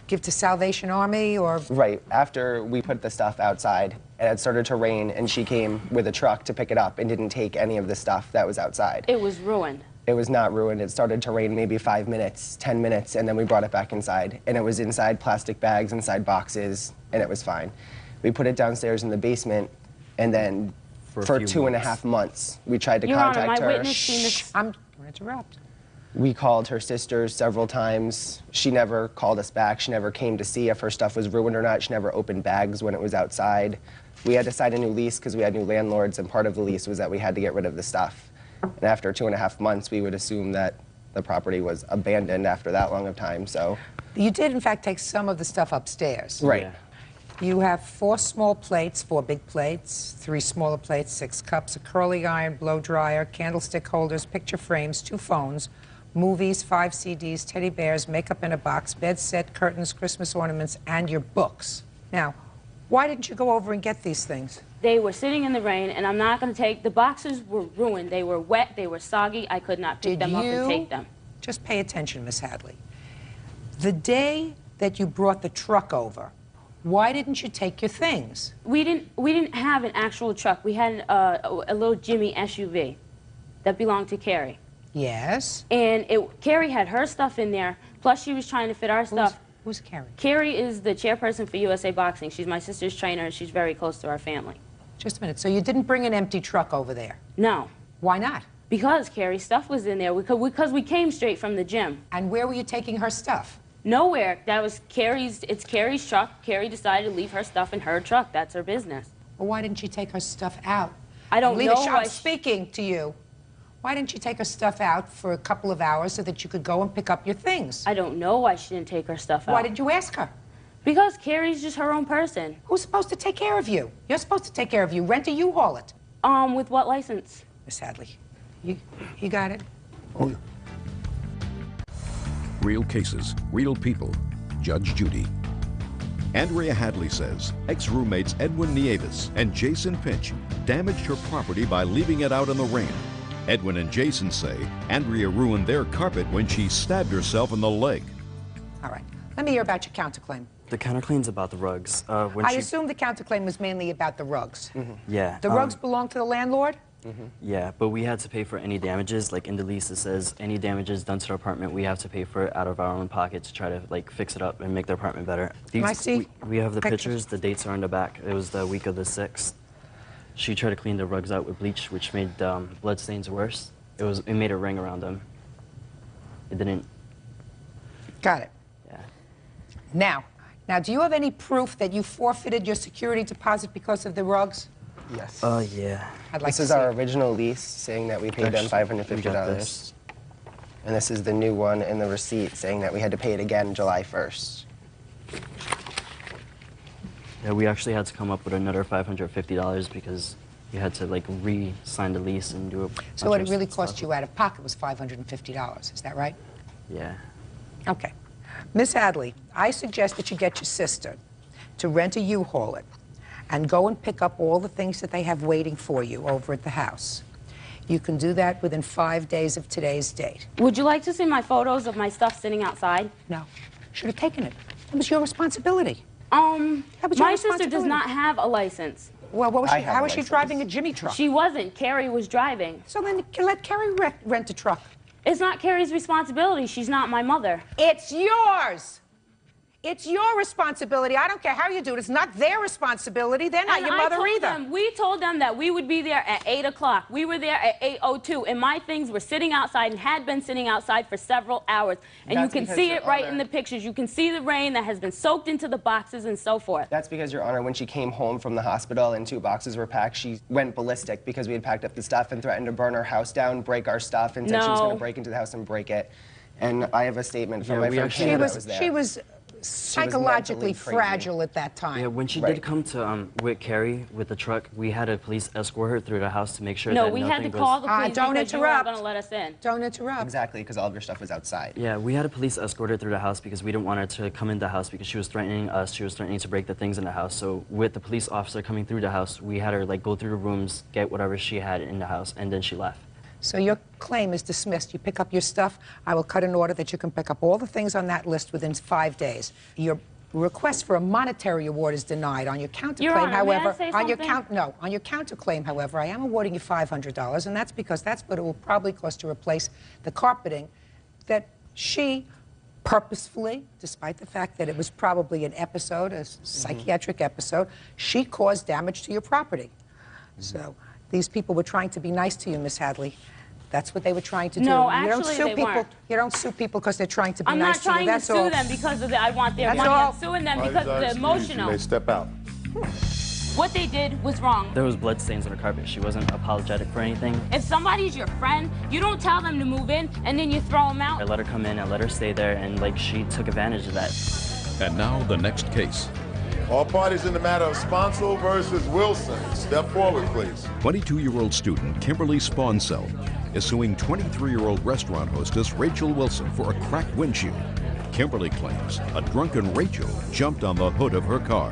give to Salvation Army, or?
Right. After we put the stuff outside, it had started to rain, and she came with a truck to pick it up and didn't take any of the stuff that was outside.
It was ruined.
It was not ruined. It started to rain maybe 5 minutes, 10 minutes, and then we brought it back inside. And it was inside plastic bags, inside boxes, and it was fine. We put it downstairs in the basement, and then for 2.5 months, we tried to contact her.
My witness seen this.
I'm going to interrupt.
We called her sisters several times. She never called us back. She never came to see if her stuff was ruined or not. She never opened bags when it was outside. We had to sign a new lease because we had new landlords, and part of the lease was that we had to get rid of the stuff. And after 2.5 months, we would assume that the property was abandoned after that long of time, so.
You did, in fact, take some of the stuff upstairs.
Right.
Yeah. You have 4 small plates, 4 big plates, 3 smaller plates, 6 cups, a curling iron, blow dryer, candlestick holders, picture frames, 2 phones, movies, 5 CDs, teddy bears, makeup in a box, bed set, curtains, Christmas ornaments, and your books. Now, why didn't you go over and get these things?
They were sitting in the rain, and I'm not going to take, the boxes were ruined. They were wet, they were soggy. I could not pick them up and take them.
Just pay attention, Miss Hadley. The day that you brought the truck over, why didn't you take your things?
We didn't have an actual truck. We had a little Jimmy SUV that belonged to Carrie.
Yes.
And Carrie had her stuff in there, plus she was trying to fit our stuff.
Who's Carrie?
Carrie is the chairperson for USA Boxing. She's my sister's trainer, and she's very close to our family.
Just a minute. So you didn't bring an empty truck over there?
No.
Why not?
Because Carrie's stuff was in there. Because we came straight from the gym.
And where were you taking her stuff?
Nowhere. That was it's Carrie's truck. Carrie decided to leave her stuff in her truck. That's her business.
Well, why didn't you take her stuff out?
I don't know why.
I'm speaking to you. Why didn't you take her stuff out for a couple of hours so that you could go and pick up your things?
I don't know why she didn't take her stuff out.
Why did you ask her?
Because Carrie's just her own person.
Who's supposed to take care of you? You're supposed to take care of you. Rent a U-Haul it.
With what license?
Miss Hadley, you got it?
Oh, yeah.
Real cases, real people. Judge Judy. Andrea Hadley says ex-roommates Edwin Nieves and Jason Pinch damaged her property by leaving it out in the rain. Edwin and Jason say Andrea ruined their carpet when she stabbed herself in the leg.
All right. Let me hear about your counterclaim.
The counterclaim's about the rugs.
I assume the counterclaim was mainly about the rugs.
Mm-hmm. Yeah.
The rugs belong to the landlord?
Mm-hmm. Yeah, but we had to pay for any damages. Like in the lease, it says any damages done to the apartment, we have to pay for it out of our own pocket to try to like fix it up and make the apartment better.
Can I see?
We have the pictures. The dates are on the back. It was the week of the 6th. She tried to clean the rugs out with bleach, which made blood stains worse. It made a ring around them. It didn't.
Got it.
Yeah.
Now, do you have any proof that you forfeited your security deposit because of the rugs?
Yes.
Yeah.
This is our original lease saying that we paid them $550. And this is the new one in the receipt saying that we had to pay it again July 1st.
Yeah, we actually had to come up with another $550 because we had to like re-sign the lease and do a
So what it really cost you out of pocket was $550, is that right?
Yeah.
Okay. Miss Hadley, I suggest that you get your sister to rent a U-Haul it and go and pick up all the things that they have waiting for you over at the house. You can do that within 5 days of today's date.
Would you like to see my photos of my stuff sitting outside?
No. Should have taken it. It was your responsibility.
My sister does not have a license.
Well, how was she driving a Jimmy truck?
She wasn't. Carrie was driving.
So then let Carrie rent a truck.
It's not Carrie's responsibility. She's not my mother.
It's yours. It's your responsibility. I don't care how you do it. It's not their responsibility. They're not your mother either.
We told them that we would be there at 8 o'clock. We were there at 8:02, and my things were sitting outside and had been sitting outside for several hours. And you can see it right in the pictures. You can see the rain that has been soaked into the boxes and so forth.
That's because, Your Honor, when she came home from the hospital and 2 boxes were packed, she went ballistic because we had packed up the stuff and threatened to burn our house down, break our stuff, and said she was going to break into the house and break it. And I have a statement from my friend Hannah that was there.
She was psychologically fragile at that time.
Yeah, when she did come to with Carrie with the truck, we had a police escort her through the house to make sure that nothing was...
No, we had to call the police
don't
because
interrupt.
you weren't going to let us in.
Don't interrupt.
Exactly, because all of your stuff was outside.
Yeah, we had a police escort her through the house because we didn't want her to come in the house because she was threatening us. She was threatening to break the things in the house. So with the police officer coming through the house, we had her like go through the rooms, get whatever she had in the house, and then she left.
So your claim is dismissed. You pick up your stuff. I will cut an order that you can pick up all the things on that list within 5 days. Your request for a monetary award is denied. On your counterclaim, however, on your counterclaim, however, I am awarding you $500, and that's because that's what it will probably cost to replace the carpeting that she purposefully, despite the fact that it was probably an episode, a psychiatric episode, she caused damage to your property. So these people were trying to be nice to you, Miss Hadley. That's what they were trying to do.
No,
You don't
actually,
sue
they
people.
weren't.
You don't sue people because they're trying to be
I'm
nice
not trying
to you.
to
That's
sue
all.
them because of I want their
That's
money.
all.
I'm suing them
All
because of
right,
the
excuse,
emotional.
You may step out.
What they did was wrong.
There was blood stains on the carpet. She wasn't apologetic for anything.
If somebody's your friend, you don't tell them to move in and then you throw them out.
I let her come in, I let her stay there, and like she took advantage of that.
And now the next case.
All parties in the matter of Sponsel versus Wilson. Step forward, please.
22-year-old student Kimberly Sponsel is suing 23-year-old restaurant hostess Rachel Wilson for a cracked windshield. Kimberly claims a drunken Rachel jumped on the hood of her car.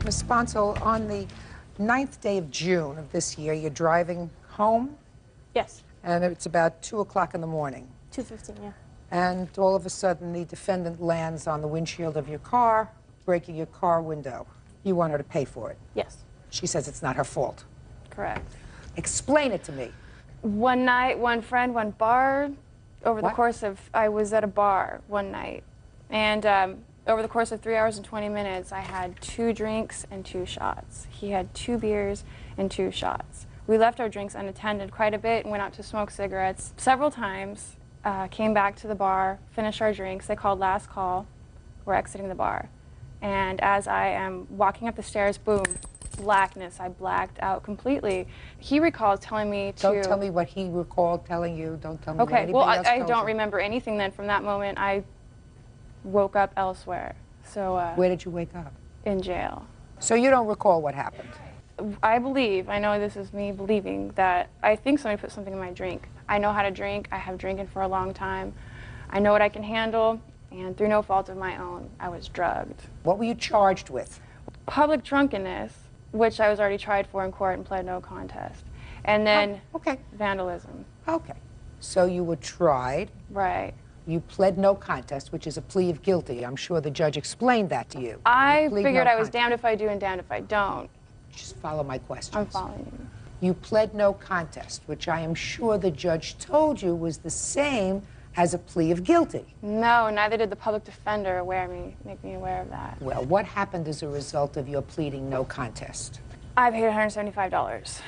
Ms. Sponsel, on the 9th day of June of this year, you're driving home?
Yes.
And it's about 2 o'clock in the morning.
2:15, yeah.
And all of a sudden, the defendant lands on the windshield of your car, breaking your car window. You want her to pay for it.
Yes.
She says it's not her fault.
Correct.
Explain it to me.
One night, one friend, one bar. Over the
What?
course of, I was at a bar one night, and over the course of 3 hours and 20 minutes, I had 2 drinks and 2 shots. He had 2 beers and 2 shots. We left our drinks unattended quite a bit and went out to smoke cigarettes several times, came back to the bar, finished our drinks. They called last call. We're exiting the bar. And as I am walking up the stairs, boom, blackness. I blacked out completely. He recalls telling me to...
Don't tell me what he recalled telling you. Don't tell me what
Okay,
anybody
well,
else
I
told
don't
you.
remember anything then. From that moment, I woke up elsewhere. So,
Where did you wake up?
In jail.
So you don't recall what happened?
I believe, I know this is me believing, that I think somebody put something in my drink. I know how to drink. I have drinking for a long time. I know what I can handle, and through no fault of my own, I was drugged.
What were you charged with?
Public drunkenness, which I was already tried for in court and pled no contest. And then vandalism.
Okay. So you were tried.
Right.
You pled no contest, which is a plea of guilty. I'm sure the judge explained that to you.
I
You plead
figured
no
I was
contest.
damned if I do and damned if I don't.
Just follow my questions.
I'm following you.
You pled no contest, which I am sure the judge told you was the same as a plea of guilty.
No, neither did the public defender make me aware of that.
Well, what happened as a result of your pleading no contest?
I paid $175.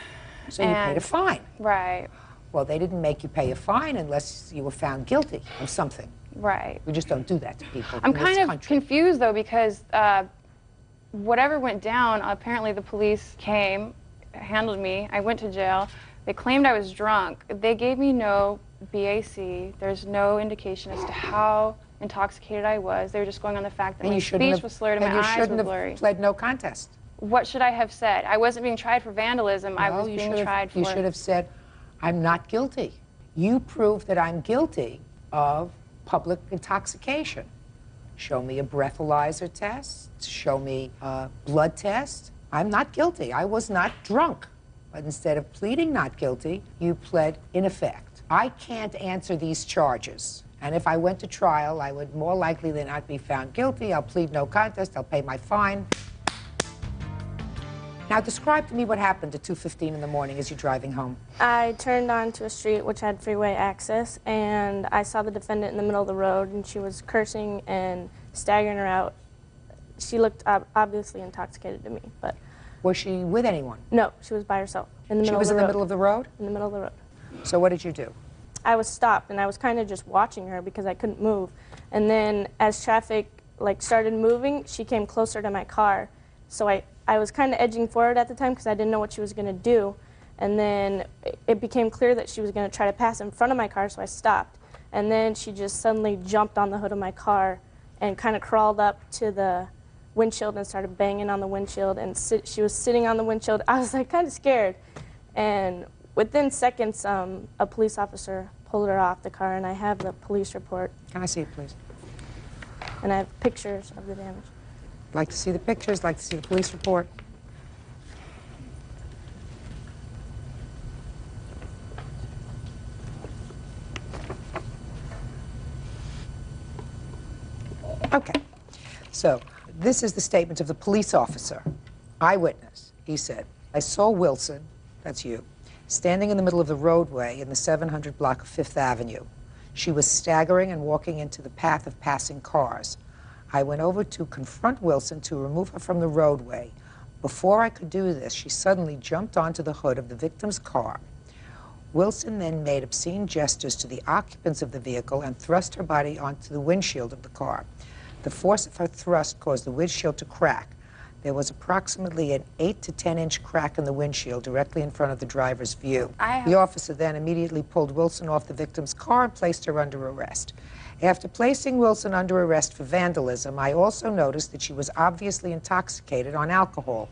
So you paid a fine.
Right.
Well, they didn't make you pay a fine unless you were found guilty of something.
Right.
We just don't do that to people
I'm
in this
kind of
country.
confused, though, because whatever went down, apparently the police came, handled me. I went to jail. They claimed I was drunk. They gave me no BAC. There's no indication as to how intoxicated I was. They were just going on the fact that
And
my
you shouldn't
speech
have-
was slurred and
and
my
you
eyes
shouldn't
were
have
blurry.
pled no contest.
What should I have said? I wasn't being tried for vandalism. I
No,
was
you
being
should have-
tried for...
You should have said, I'm not guilty. You prove that I'm guilty of public intoxication. Show me a breathalyzer test. Show me a blood test. I'm not guilty. I was not drunk. But instead of pleading not guilty, you pled in effect. I can't answer these charges. And if I went to trial, I would more likely than not be found guilty. I'll plead no contest. I'll pay my fine. Now describe to me what happened at 2:15 in the morning as you're driving home.
I turned onto a street which had freeway access, and I saw the defendant in the middle of the road, and she was cursing and staggering her out. She looked obviously intoxicated to me, but...
Was she with anyone?
No, she was by herself. In the
She
middle
was
of
in
the
the
road.
middle of the road?
In the middle of the road.
So what did you do?
I was stopped, and I was kind of just watching her because I couldn't move. And then as traffic started moving, she came closer to my car. So I was kind of edging forward at the time because I didn't know what she was going to do. And then it became clear that she was going to try to pass in front of my car, so I stopped. And then she just suddenly jumped on the hood of my car and kind of crawled up to the windshield and started banging on the windshield. And she was sitting on the windshield. I was kind of scared. And within seconds, a police officer pulled her off the car, and I have the police report.
Can I see it, please?
And I have pictures of the damage.
Like to see the pictures, like to see the police report. Okay. So this is the statement of the police officer, eyewitness. He said, I saw Wilson, that's you, standing in the middle of the roadway in the 700 block of Fifth Avenue. She was staggering and walking into the path of passing cars. I went over to confront Wilson to remove her from the roadway. Before I could do this, she suddenly jumped onto the hood of the victim's car. Wilson then made obscene gestures to the occupants of the vehicle and thrust her body onto the windshield of the car. The force of her thrust caused the windshield to crack. There was approximately an 8 to 10-inch crack in the windshield directly in front of the driver's view. The officer then immediately pulled Wilson off the victim's car and placed her under arrest. After placing Wilson under arrest for vandalism, I also noticed that she was obviously intoxicated on alcohol.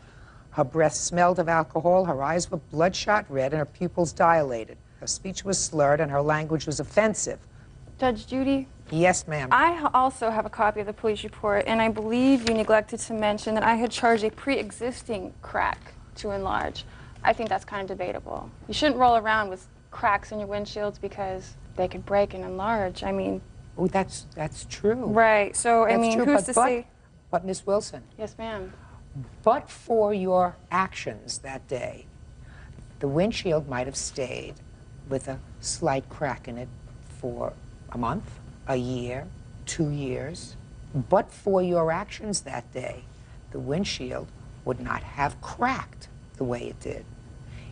Her breath smelled of alcohol, her eyes were bloodshot red, and her pupils dilated. Her speech was slurred, and her language was offensive.
Judge Judy?
Yes, ma'am.
I also have a copy of the police report, and I believe you neglected to mention that I had charged a pre-existing crack to enlarge. I think that's kind of debatable. You shouldn't roll around with cracks in your windshields because they could break and enlarge. I mean...
Oh, that's true.
Right, so, I mean, who's to say...
But, Miss Wilson.
Yes, ma'am.
But for your actions that day, the windshield might have stayed with a slight crack in it for a month, a year, 2 years. But for your actions that day, the windshield would not have cracked the way it did,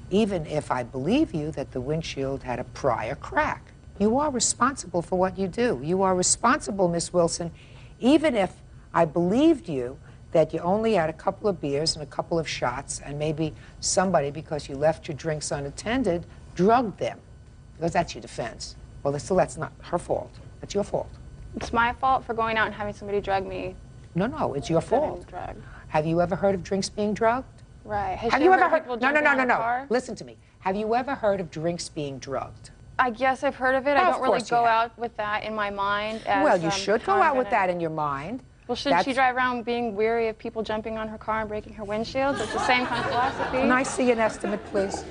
even if I believe you that the windshield had a prior crack. You are responsible for what you do. You are responsible, Miss Wilson, even if I believed you that you only had a couple of beers and a couple of shots, and maybe somebody, because you left your drinks unattended, drugged them. Because that's your defense. Well, that's not her fault. That's your fault.
It's my fault for going out and having somebody drug me.
No, it's your fault.
Drug.
Have you ever heard of drinks being drugged?
Right.
Have you ever heard?
People
No. Listen to me. Have you ever heard of drinks being drugged?
I guess I've heard of it. I don't really go out with that in my mind.
Well, you should go out with that in your mind.
Well, shouldn't she drive around being weary of people jumping on her car and breaking her windshields? It's the same kind of philosophy.
Can I see an estimate, please?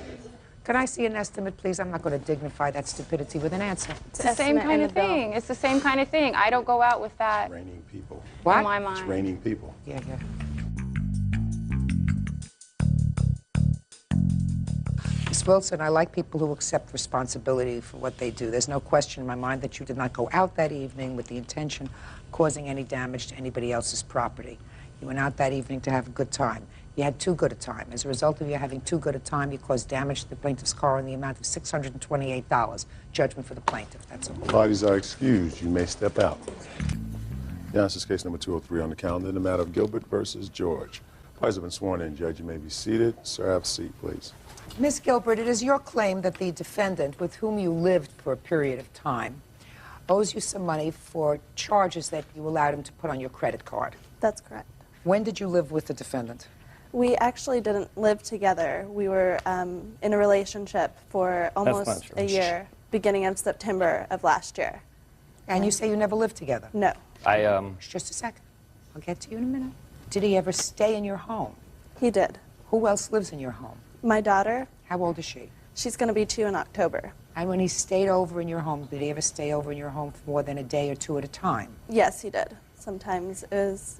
Can I see an estimate, please? I'm not going to dignify that stupidity with an answer.
It's the same kind of thing. It's the same kind of thing. I don't go out with that.
It's raining people.
What?
In my mind.
It's raining people.
Yeah. Miss Wilson, I like people who accept responsibility for what they do. There's no question in my mind that you did not go out that evening with the intention of causing any damage to anybody else's property. You went out that evening to have a good time. You had too good a time. As a result of you having too good a time, you caused damage to the plaintiff's car in the amount of $628. Judgment for the plaintiff. That's all.
Parties are excused. You may step out. Now, this is case number 203 on the calendar, the matter of Gilbert versus George. Parties have been sworn in. Judge, you may be seated. Sir, have a seat, please.
Miss Gilbert, it is your claim that the defendant, with whom you lived for a period of time, owes you some money for charges that you allowed him to put on your credit card.
That's correct.
When did you live with the defendant?
We actually didn't live together. We were in a relationship for almost a year, beginning of September of last year.
And you say you never lived together?
No.
Just a second. I'll get to you in a minute. Did he ever stay in your home?
He did.
Who else lives in your home?
My daughter.
How old is she?
She's going to be 2 in October.
And when he stayed over in your home, did he ever stay over in your home for more than a day or two at a time?
Yes, he did. Sometimes it was,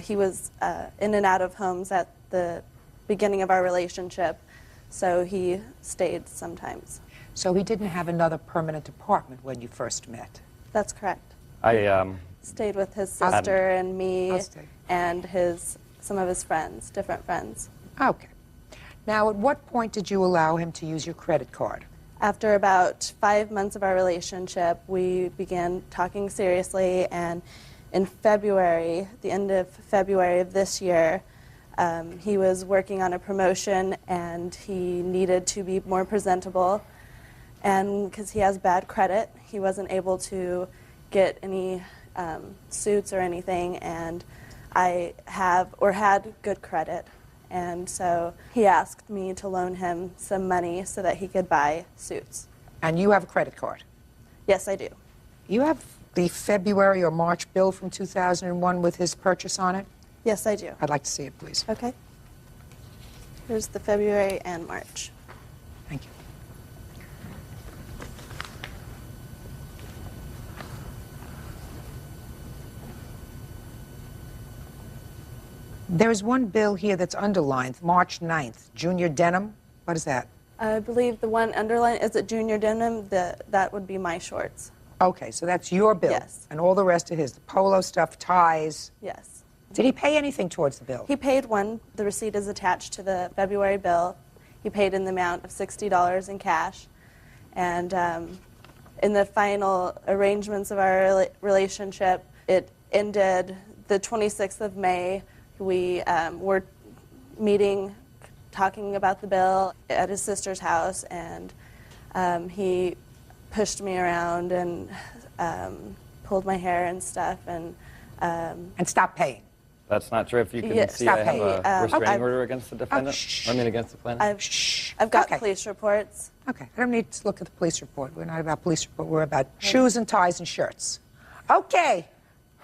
he was in and out of homes at the beginning of our relationship, so he stayed sometimes.
So he didn't have another permanent apartment when you first met?
That's correct. Stayed with his sister and me and some of his friends, different friends.
Okay. Now, at what point did you allow him to use your credit card?
After about 5 months of our relationship, we began talking seriously, and in February, the end of February of this year, he was working on a promotion and he needed to be more presentable, and because he has bad credit, he wasn't able to get any suits or anything, and I had good credit. And so he asked me to loan him some money so that he could buy suits.
And you have a credit card?
Yes, I do.
You have the February or March bill from 2001 with his purchase on it?
Yes, I do.
I'd like to see it, please.
Okay. Here's the February and March.
Thank you. There's one bill here that's underlined, March 9th, Junior Denim. What is that?
I believe the one underlined, is it Junior Denim? That would be my shorts.
Okay, so that's your bill?
Yes.
And all the rest of his, the polo stuff, ties?
Yes.
Did he pay anything towards the bill?
He paid one. The receipt is attached to the February bill. He paid in the amount of $60 in cash. And in the final arrangements of our relationship, it ended the 26th of May. We were meeting, talking about the bill at his sister's house, and he pushed me around and pulled my hair and stuff, and
stopped paying.
That's not true. If you can
Yeah,
see, I have a restraining
okay.
order against the defendant. I mean, against the plaintiff.
I've got police reports.
Okay, I don't need to look at the police report. We're not about police report. We're about shoes and ties and shirts. Okay,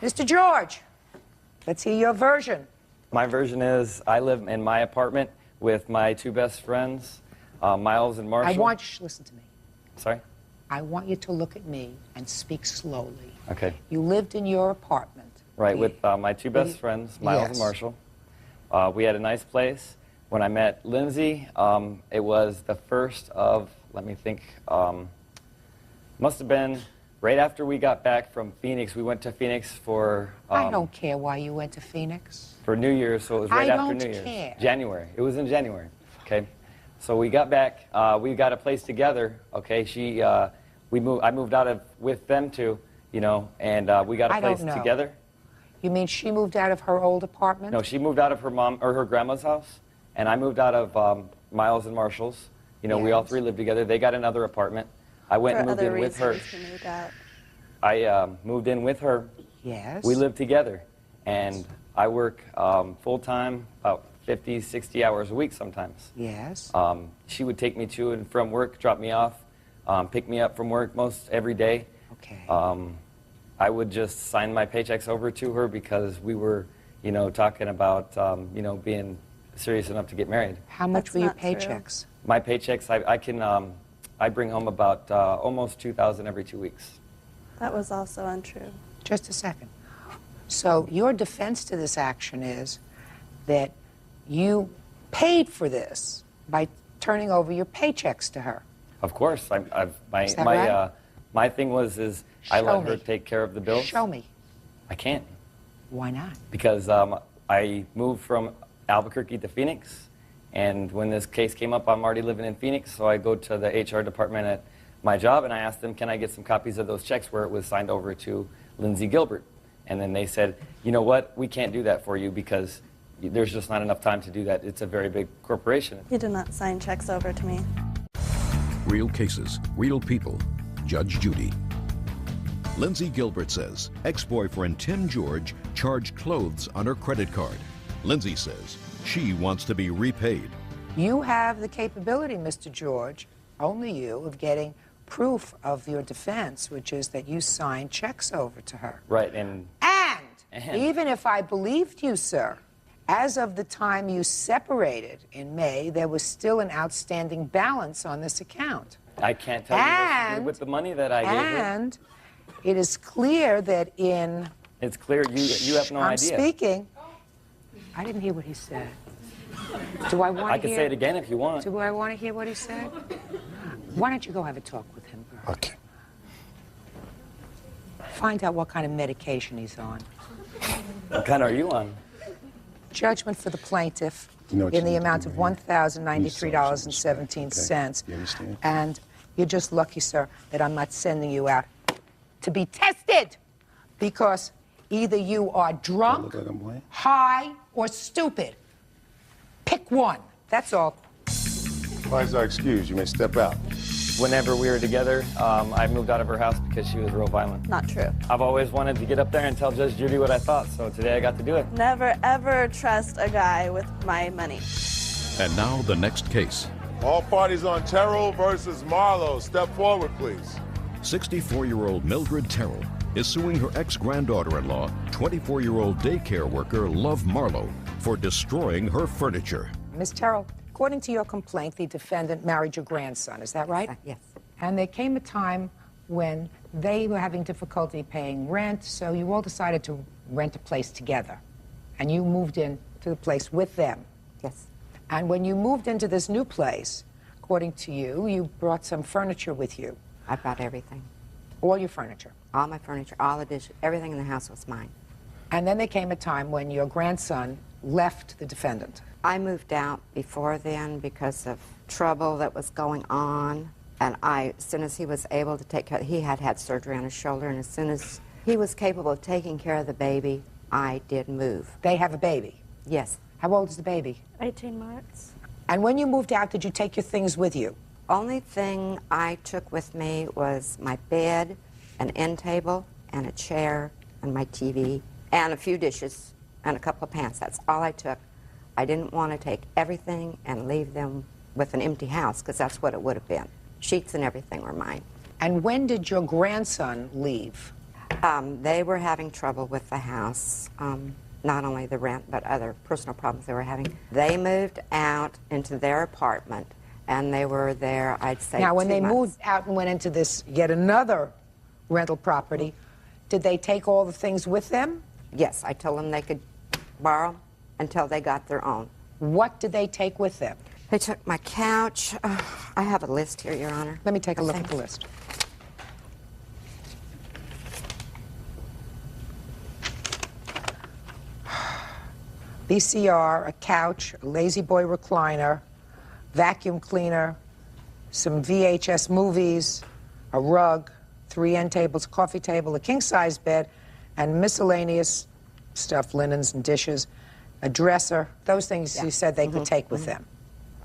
Mr. George, let's hear your version.
My version is I live in my apartment with my two best friends, Miles and Marshall.
I want you to listen to me.
Sorry?
I want you to look at me and speak slowly.
Okay.
You lived in your apartment.
Right, with my two best friends, Miles and
Yes.
Marshall. We had a nice place. When I met Lindsay, it was the first of, let me think, must have been right after we got back from Phoenix. We went to Phoenix for...
I don't care why you went to Phoenix.
For New Year's, so it was right
I
after
don't
New Year's.
care.
January. It was in January. Okay. So we got back. We got a place together. Okay. I moved out with them too, you know, and we got a
I don't
place
know.
together.
You mean she moved out of her old apartment?
No, she moved out of her mom or her grandma's house, and I moved out of Miles and Marshall's. You know, we all three lived together. They got another apartment. I went and moved in with her. I moved in with her.
Yes.
We lived together, and I work full-time, about 50, 60 hours a week sometimes.
Yes.
She would take me to and from work, drop me off, pick me up from work most every day.
Okay.
I would just sign my paychecks over to her because we were, you know, talking about, you know, being serious enough to get married.
How much were your paychecks?
My paychecks, I bring home about almost $2,000 every 2 weeks.
That was also untrue.
Just a second. So your defense to this action is that you paid for this by turning over your paychecks to her.
Of course,
Is that right?
my thing is I let her
me.
take care of the bills.
Show me.
I can't.
Why not?
Because I moved from Albuquerque to Phoenix, and when this case came up, I'm already living in Phoenix, so I go to the HR department at my job and I asked them, can I get some copies of those checks where it was signed over to Lindsay Gilbert? And then they said, you know what, we can't do that for you because there's just not enough time to do that. It's a very big corporation.
He did not sign checks over to me.
Real cases, real people. Judge Judy. Lindsay Gilbert says ex-boyfriend Tim George charged clothes on her credit card. Lindsay says she wants to be repaid.
You have the capability, Mr. George, only you, of getting proof of your defense, which is that you signed checks over to her.
Right, and
Even if I believed you, sir, as of the time you separated in May, there was still an outstanding balance on this account.
I can't tell you what to do with the money that I gave her.
And it is clear that in...
It's clear you have no
I'm
idea.
speaking. I didn't hear what he said. Do I want to hear?
I can say it again if you want.
Do I want to hear what he said? Why don't you go have a talk with him?
Okay.
Find out what kind of medication he's on.
What kind are you on?
Judgment for the plaintiff
You know what
in
you
the
need to
amount
do,
of
man?
$1,093.17.
You understand?
And you're just lucky, sir, that I'm not sending you out to be tested. Because either you are drunk, high, or stupid. Pick one. That's all.
Why is our excuse? You may step out.
Whenever we were together, I moved out of her house because she was real violent.
Not true.
I've always wanted to get up there and tell Judge Judy what I thought, so today I got to do it.
Never, ever trust a guy with my money.
And now the next case.
All parties on Terrell versus Marlowe. Step forward, please.
64-year-old Mildred Terrell is suing her ex-granddaughter-in-law, 24-year-old daycare worker Love Marlowe, for destroying her furniture.
Ms. Terrell, according to your complaint, the defendant married your grandson. Is that right?
Yes.
And there came a time when they were having difficulty paying rent, so you all decided to rent a place together. And you moved in to the place with them.
Yes.
And when you moved into this new place, according to you, you brought some furniture with you.
I brought everything.
All your furniture.
All my furniture, all the dishes, everything in the house was mine.
And then there came a time when your grandson left the defendant.
I moved out before then because of trouble that was going on. And as soon as he was able to take care, he had had surgery on his shoulder, and as soon as he was capable of taking care of the baby, I did move.
They have a baby?
Yes.
How old is the baby?
18 months.
And when you moved out, did you take your things with you?
Only thing I took with me was my bed, an end table, and a chair, and my TV, and a few dishes, and a couple of pants. That's all I took. I didn't want to take everything and leave them with an empty house, because that's what it would have been. Sheets and everything were mine.
And when did your grandson leave?
They were having trouble with the house, not only the rent, but other personal problems they were having. They moved out into their apartment, and they were there, I'd say,
Now, when
2
they
months.
moved out and went into this yet another rental property, did they take all the things with them?
Yes, I told them they could borrow until they got their own.
What did they take with them?
They took my couch. I have a list here, Your Honor.
Let me take a look at the list. VCR, a couch, a Lazy Boy recliner, vacuum cleaner, some VHS movies, a rug, 3 end tables, a coffee table, a king-size bed, and miscellaneous stuff, linens and dishes, a dresser, those things you said they could take with them.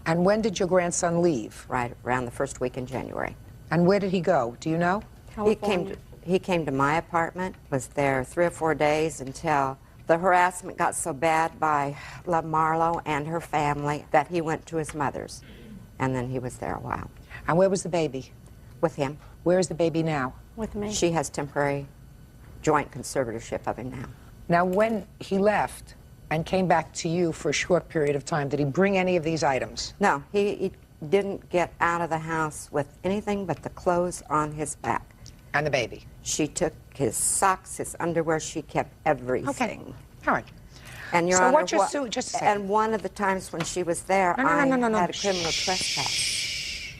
And when did your grandson leave?
Right around the first week in January.
And where did he go? Do you know?
He came to my apartment, was there 3 or 4 days until the harassment got so bad by Love Marlowe and her family that he went to his mother's. And then he was there a while.
And where was the baby?
With him.
Where is the baby now?
With me.
She has temporary joint conservatorship of him now.
Now, when he left and came back to you for a short period of time, did he bring any of these items?
No, he didn't get out of the house with anything but the clothes on his back.
And the baby?
She took his socks, his underwear, she kept everything.
Okay, all right.
And Your
So
Honor,
what's your suit? Just a second.
and one of the times when she was there,
No.
I had a criminal trespass.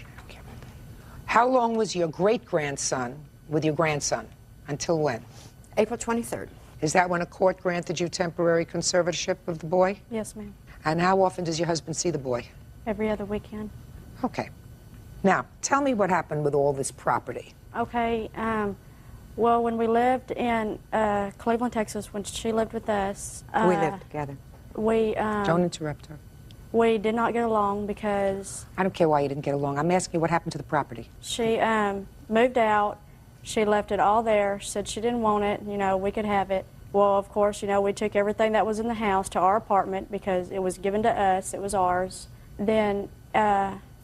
How long was your great-grandson with your grandson? Until when?
April 23rd.
Is that when a court granted you temporary conservatorship of the boy?
Yes, ma'am.
And how often does your husband see the boy?
Every other weekend.
Okay. Now, tell me what happened with all this property.
Okay, well, when we lived in Cleveland, Texas, when she lived with us...
we lived together.
We...
Don't interrupt her.
We did not get along because...
I don't care why you didn't get along. I'm asking you what happened to the property.
She moved out. She left it all there. She said she didn't want it. You know, we could have it. Well, of course, you know, we took everything that was in the house to our apartment because it was given to us. It was ours. Then me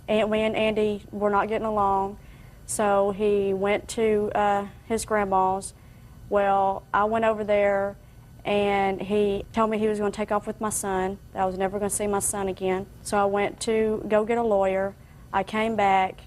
and Andy were not getting along, so he went to his grandma's. Well, I went over there, and he told me he was going to take off with my son. I was never going to see my son again. So I went to go get a lawyer. I came back.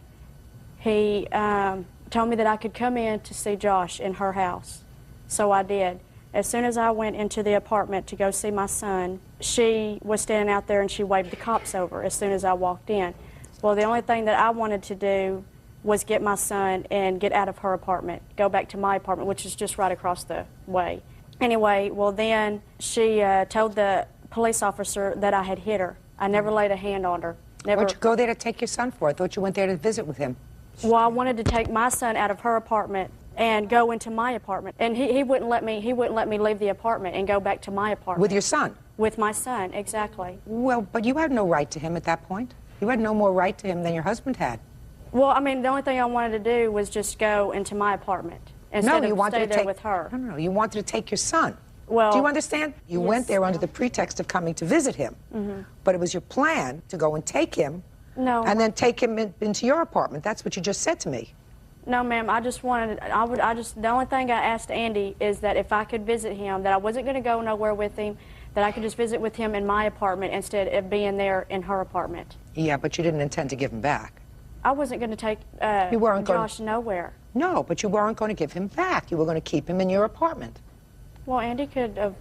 He told me that I could come in to see Josh in her house. So I did. As soon as I went into the apartment to go see my son, she was standing out there and she waved the cops over as soon as I walked in. Well, the only thing that I wanted to do was get my son and get out of her apartment, go back to my apartment, which is just right across the way. Anyway, well then she told the police officer that I had hit her. I never laid a hand on her. Never.
What'd you go there to take your son for? I thought you went there to visit with him.
Well, I wanted to take my son out of her apartment and go into my apartment, and he wouldn't let me. He wouldn't let me leave the apartment and go back to my apartment.
With your son?
With my son, exactly.
Well, but you had no right to him at that point. You had no more right to him than your husband had.
Well, I mean, the only thing I wanted to do was just go into my apartment instead of stay there with her.
No, you wanted to take your son.
Well,
do you understand? You
yes,
went there under the pretext of coming to visit him, but it was your plan to go and take him, and then take him into your apartment. That's what you just said to me.
No, ma'am. I just wanted. The only thing I asked Andy is that if I could visit him, that I wasn't going to go nowhere with him, that I could just visit with him in my apartment instead of being there in her apartment.
Yeah, but you didn't intend to give him back.
I wasn't going to take Josh nowhere.
No, but you weren't going to give him back. You were going to keep him in your apartment.
Well, Andy could have,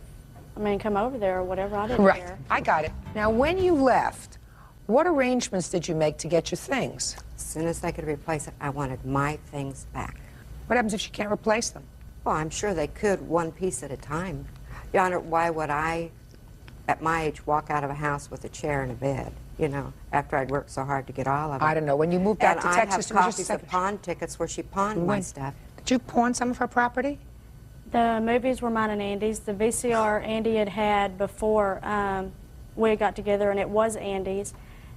come over there or whatever. I didn't
Right.
care.
I got it. Now, when you left, what arrangements did you make to get your things?
As soon as I could replace it, I wanted my things back.
What happens if she can't replace them?
Well, I'm sure they could, one piece at a time. Your Honor, why would I at my age, walk out of a house with a chair and a bed, you know, after I'd worked so hard to get all of it.
I don't know. When you moved back to Texas,
and I have copies of pawn tickets where she pawned my stuff.
Did you pawn some of her property?
The movies were mine and Andy's. The VCR Andy had before we got together, and it was Andy's.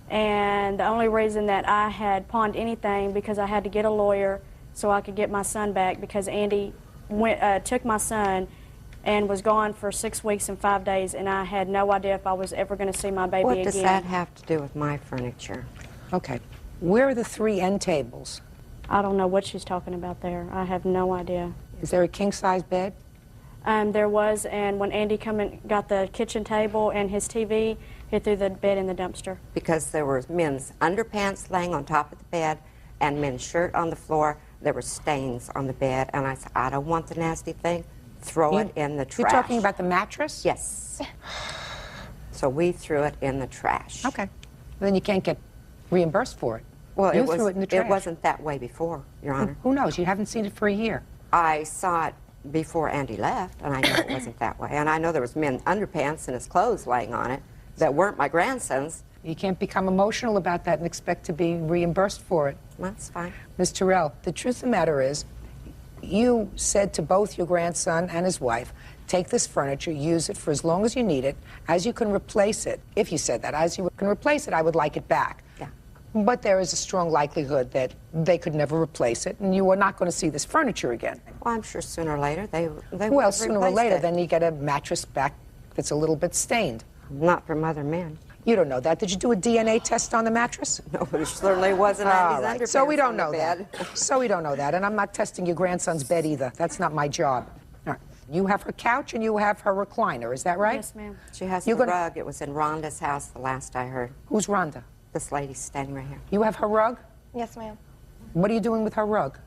And the only reason that I had pawned anything because I had to get a lawyer so I could get my son back, because Andy took my son and was gone for 6 weeks and 5 days, and I had no idea if I was ever going to see my baby again.
What does that have to do with my furniture?
Okay. Where are the 3 end tables?
I don't know what she's talking about there. I have no idea.
Is there a king-size bed?
There was, and when Andy come and got the kitchen table and his TV, he threw the bed in the dumpster.
Because there were men's underpants laying on top of the bed and men's shirt on the floor. There were stains on the bed, and I said, I don't want the nasty thing. Throw it in the trash.
You're talking about the mattress?
Yes. So we threw it in the trash.
Okay. Well, then you can't get reimbursed for it.
Well,
you threw it in the trash.
It wasn't that way before, Your Honor.
Who knows? You haven't seen it for a year.
I saw it before Andy left, and I know it wasn't that way. And I know there was men's underpants and his clothes laying on it that weren't my grandson's.
You can't become emotional about that and expect to be reimbursed for it.
That's fine.
Ms. Terrell, the truth of the matter is, you said to both your grandson and his wife, take this furniture, use it for as long as you need it, as you can replace it. If you said that, as you can replace it, I would like it back.
Yeah.
But there is a strong likelihood that they could never replace it, and you are not going to see this furniture again.
Well, I'm sure sooner or later they
Well, sooner or later,
it.
then you get a mattress back that's a little bit stained.
Not from other men.
You don't know that. Did you do a DNA test on the mattress?
No, it certainly wasn't Andy's underpants.
So we don't know
that.
So we don't know that, and I'm not testing your grandson's bed either. That's not my job. All right. You have her couch and you have her recliner. Is that right?
Yes, ma'am.
She has the rug. It was in Rhonda's house the last I heard.
Who's Rhonda?
This lady standing right here.
You have her rug?
Yes, ma'am.
What are you doing with her rug?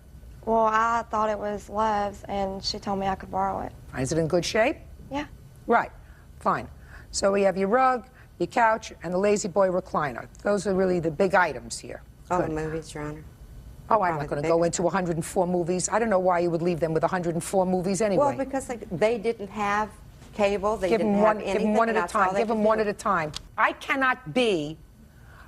Well, I thought it was Love's, and she told me I could borrow it.
Is it in good shape?
Yeah.
Right. Fine. So we have your rug, your couch, and the Lazy Boy recliner. Those are really the big items here.
Oh, the movies, Your Honor.
Oh, I'm not going to go into 104 movies. I don't know why you would leave them with 104 movies anyway.
Well, because they didn't have cable. They didn't have anything.
Give them one at a time. Give them one at a time. I cannot be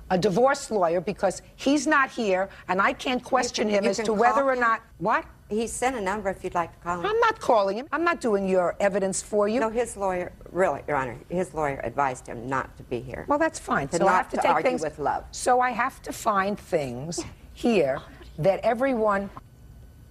a divorce lawyer because he's not here, and I can't question him as to whether or not... What?
He sent a number if you'd like to call him.
I'm not calling him. I'm not doing your evidence for you.
No, his lawyer, really, Your Honor, his lawyer advised him not to be here.
Well, that's fine.
So
I
not
have to
to
take
argue
things
with Love.
So I have to find things here that everyone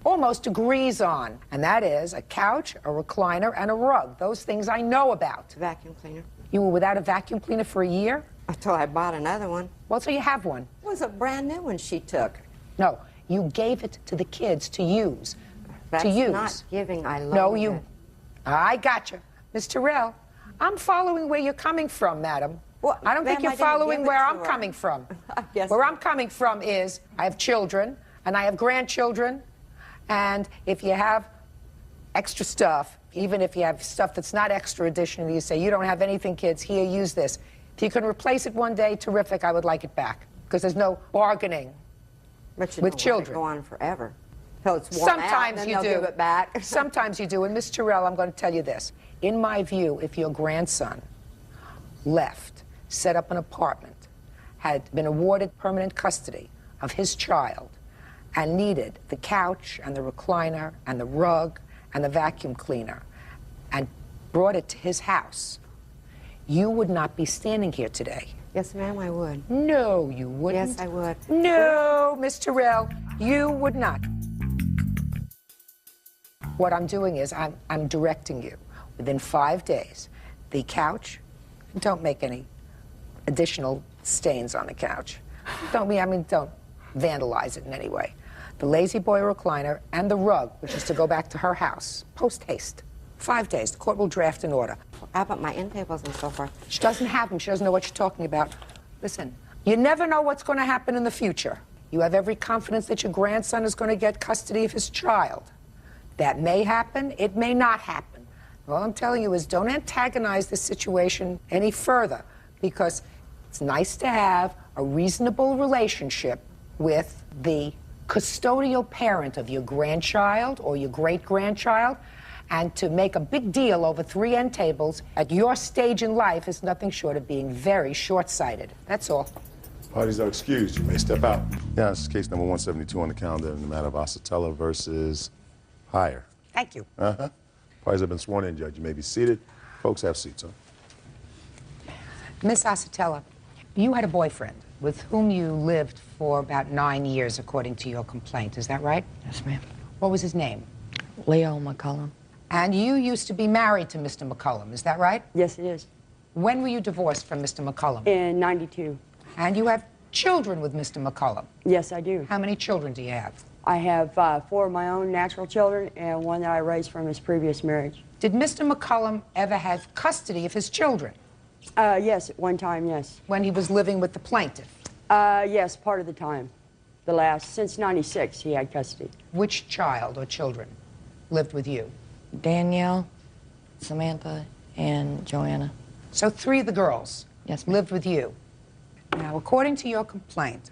almost agrees on, and that is a couch, a recliner, and a rug. Those things I know about.
Vacuum cleaner.
You were without a vacuum cleaner for a year?
Until I bought another one.
Well, so you have one.
It was a brand new one she took.
No, you gave it to the kids to use.
That's
to use.
Not giving. I love
No, you.
it.
I got you. Ms. Terrell, I'm following where you're coming from, madam.
Well,
I don't think
ma'am,
you're
I didn't
following
give it
where
to
I'm
her.
coming from.
Yes,
Where
ma'am.
I'm coming from is I have children and I have grandchildren, and if you have extra stuff, even if you have stuff that's not extra additional, you say, you don't have anything, kids, here, use this. If you can replace it one day, terrific, I would like it back. Because there's no bargaining
But you
with
don't
children.
Let it go on forever. Till it's worn out,
Sometimes
then
you
they'll
do.
give it back.
Sometimes you do. And Ms. Terrell, I'm going to tell you this. In my view, if your grandson left, set up an apartment, had been awarded permanent custody of his child, and needed the couch and the recliner and the rug and the vacuum cleaner, and brought it to his house, you would not be standing here today.
Yes, ma'am, I would.
No, you wouldn't.
Yes, I would.
No, Miss Terrell, you would not. What I'm doing is I'm directing you. Within 5 days, the couch, don't make any additional stains on the couch. Don't vandalize it in any way. The Lazy Boy recliner and the rug, which is to go back to her house, post haste. 5 days. The court will draft an order.
How about my end tables and so forth?
She doesn't have them. She doesn't know what you're talking about. Listen, you never know what's going to happen in the future. You have every confidence that your grandson is going to get custody of his child. That may happen. It may not happen. All I'm telling you is don't antagonize this situation any further, because it's nice to have a reasonable relationship with the custodial parent of your grandchild or your great-grandchild, And to make a big deal over 3 end tables at your stage in life is nothing short of being very short-sighted. That's all.
Parties are excused. You may step out. Yeah, this is case number 172 on the calendar in the matter of Acetella versus Hire.
Thank you.
Parties have been sworn in, Judge. You may be seated. Folks, have seats, huh?
Miss Acetella, you had a boyfriend with whom you lived for about 9 years, according to your complaint. Is that right?
Yes, ma'am.
What was his name?
Leo McCullum.
And you used to be married to Mr. McCullum, is that right?
Yes, it is.
When were you divorced from Mr. McCullum?
In 92.
And you have children with Mr. McCullum?
Yes, I do.
How many children do you have?
I have 4 of my own natural children and 1 that I raised from his previous marriage.
Did Mr. McCullum ever have custody of his children?
Yes, at one time, yes.
When he was living with the plaintiff?
Yes, part of the time. Since 96, he had custody.
Which child or children lived with you?
Danielle, Samantha, and Joanna.
So 3 of the girls lived with you. Now, according to your complaint,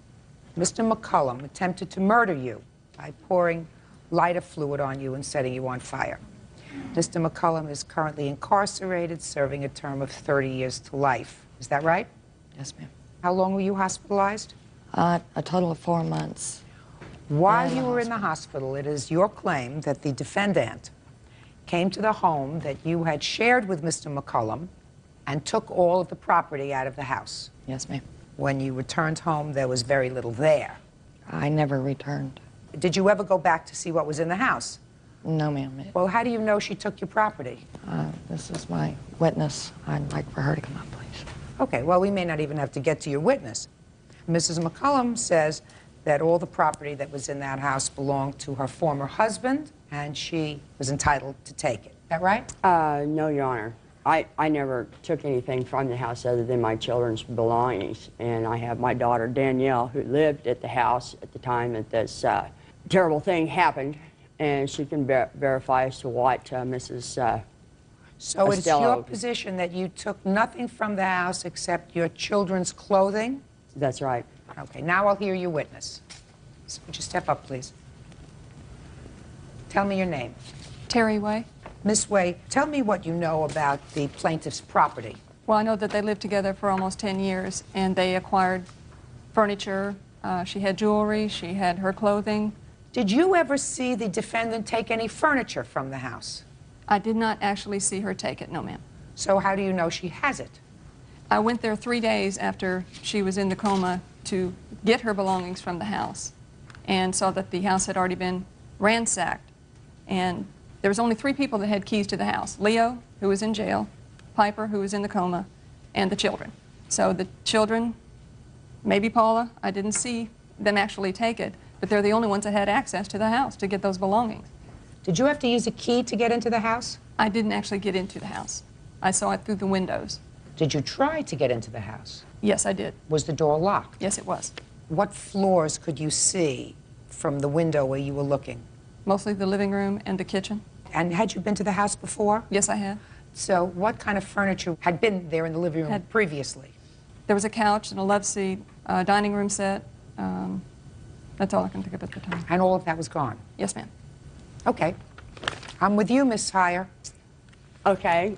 Mr. McCullum attempted to murder you by pouring lighter fluid on you and setting you on fire. Mr. McCullum is currently incarcerated, serving a term of 30 years to life. Is that right?
Yes, ma'am.
How long were you hospitalized?
A total of 4 months.
While you were in the hospital, it is your claim that the defendant came to the home that you had shared with Mr. McCullum and took all of the property out of the house.
Yes, ma'am.
When you returned home, there was very little there.
I never returned.
Did you ever go back to see what was in the house?
No, ma'am.
Well, how do you know she took your property?
This is my witness. I'd like for her to come up, please.
Okay, well, we may not even have to get to your witness. Mrs. McCullum says that all the property that was in that house belonged to her former husband, and she was entitled to take it. Is that right?
No, Your Honor. I never took anything from the house other than my children's belongings. And I have my daughter, Danielle, who lived at the house at the time that this terrible thing happened. And she can verify as to what Mrs.
So it's
Costello.
your position that you took nothing from the house except your children's clothing?
That's right.
Okay, now I'll hear your witness. So would you step up, please? Tell me your name.
Terry Way.
Miss Way, tell me what you know about the plaintiff's property.
Well, I know that they lived together for almost 10 years, and they acquired furniture. She had jewelry. She had her clothing.
Did you ever see the defendant take any furniture from the house?
I did not actually see her take it, no, ma'am.
So how do you know she has it?
I went there 3 days after she was in the coma to get her belongings from the house and saw that the house had already been ransacked. And there was only 3 people that had keys to the house. Leo, who was in jail, Piper, who was in the coma, and the children. So the children, maybe Paula, I didn't see them actually take it, but they're the only ones that had access to the house to get those belongings.
Did you have to use a key to get into the house?
I didn't actually get into the house. I saw it through the windows.
Did you try to get into the house?
Yes, I did.
Was the door locked?
Yes, it was.
What floors could you see from the window where you were looking?
Mostly the living room and the kitchen.
And had you been to the house before?
Yes, I had.
So what kind of furniture had been there in the living room previously?
There was a couch and a love seat, a dining room set. That's all I can think of at the time.
And all of that was gone?
Yes, ma'am.
Okay. I'm with you, Miss Hire.
Okay.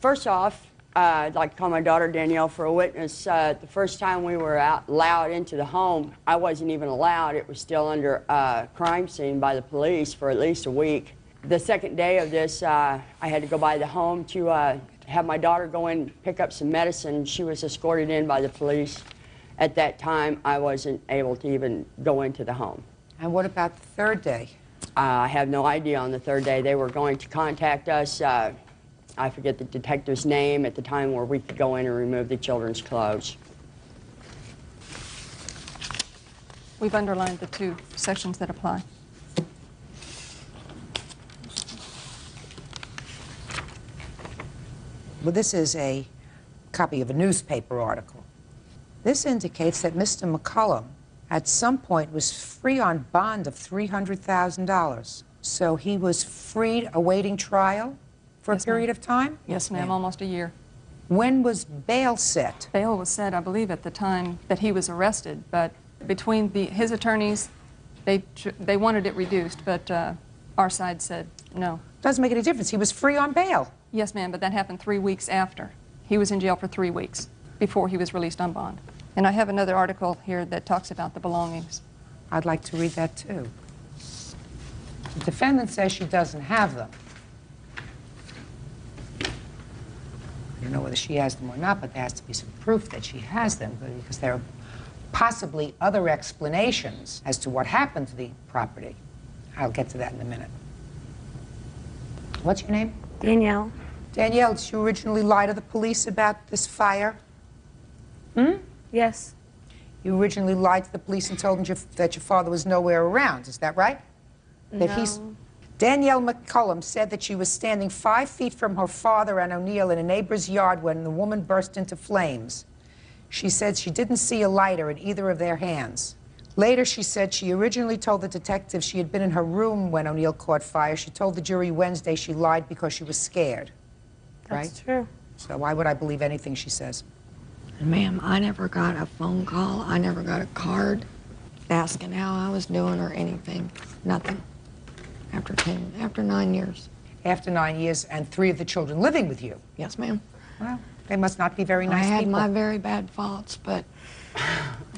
First off, I'd like to call my daughter Danielle for a witness. The first time we were allowed into the home, I wasn't even allowed. It was still under crime scene by the police for at least a week. The second day of this, I had to go by the home to have my daughter go in and pick up some medicine. She was escorted in by the police. At that time, I wasn't able to even go into the home.
And what about the third day?
I have no idea on the third day. They were going to contact us. I forget the detective's name at the time where we could go in and remove the children's clothes.
We've underlined the 2 sections that apply.
Well, this is a copy of a newspaper article. This indicates that Mr. McCullum at some point was free on bond of $300,000. So he was freed awaiting trial for a period of time?
Yes, ma'am, almost a year.
When was bail set?
Bail was set, I believe, at the time that he was arrested, but between his attorneys, they wanted it reduced, but our side said no.
Doesn't make any difference. He was free on bail.
Yes, ma'am, but that happened 3 weeks after. He was in jail for 3 weeks before he was released on bond. And I have another article here that talks about the belongings.
I'd like to read that too. The defendant says she doesn't have them. I don't know whether she has them or not, but there has to be some proof that she has them, because there are possibly other explanations as to what happened to the property. I'll get to that in a minute. What's your name?
Danielle.
Danielle, did you originally lie to the police about this fire?
Yes.
You originally lied to the police and told them that your father was nowhere around. Is that right? That
No.
Danielle McCullum said that she was standing 5 feet from her father and O'Neill in a neighbor's yard when the woman burst into flames. She said she didn't see a lighter in either of their hands. Later, she said she originally told the detective she had been in her room when O'Neill caught fire. She told the jury Wednesday she lied because she was scared.
That's
right?
true.
So why would I believe anything she says?
Ma'am, I never got a phone call. I never got a card asking how I was doing or anything. Nothing. After 9 years.
After 9 years and 3 of the children living with you?
Yes, ma'am.
Well, they must not be very nice
I had
people.
my very bad faults, but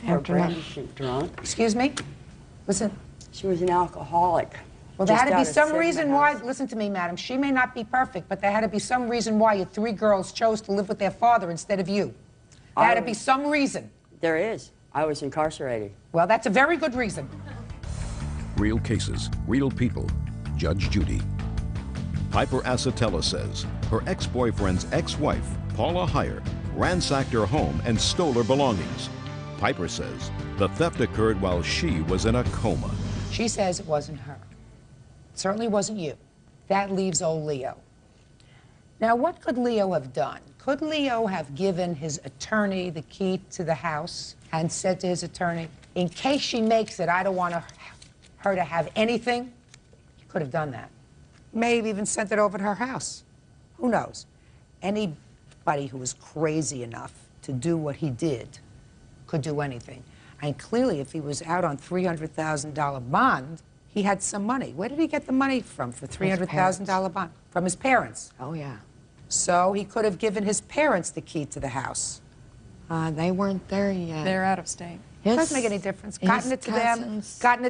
after
Brandy,
that.
she drunk.
Excuse me? Listen.
She was an alcoholic.
Well, there
Just
had to
out
be
of
some
Sigma
reason why,
House.
listen to me, madam, she may not be perfect, but there had to be some reason why your 3 girls chose to live with their father instead of you. There had to be some reason.
There is. I was incarcerated.
Well, that's a very good reason.
Real cases, real people. Judge Judy. Piper Acetella says her ex-boyfriend's ex-wife, Paula Heyer, ransacked her home and stole her belongings. Piper says the theft occurred while she was in a coma.
She says it wasn't her. It certainly wasn't you. That leaves old Leo. Now, what could Leo have done? Could Leo have given his attorney the key to the house and said to his attorney, in case she makes it, I don't want her to have anything? He could have done that. Maybe even sent it over to her house. Who knows? Anybody who was crazy enough to do what he did could do anything. And clearly, if he was out on $300,000 bond, he had some money. Where did he get the money from for $300,000 bond? From his parents.
Oh, yeah.
So he could have given his parents the key to the house.
They weren't there yet.
They're out of state.
Doesn't make any difference. Gotten it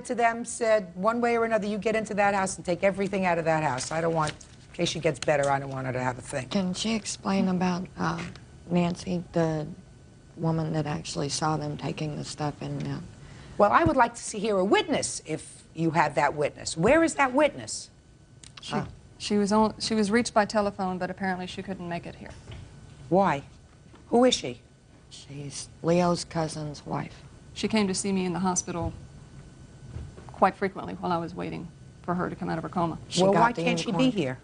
to them, said one way or another, you get into that house and take everything out of that house. I don't want, in case she gets better, I don't want her to have a thing.
Can she explain about Nancy, the woman that actually saw them taking the stuff in?
Well, I would like to hear a witness if you have that witness. Where is that witness?
She was reached by telephone, but apparently she couldn't make it here.
Why? Who is she?
She's Leo's cousin's wife.
She came to see me in the hospital quite frequently while I was waiting for her to come out of her coma.
Well, why can't she be here?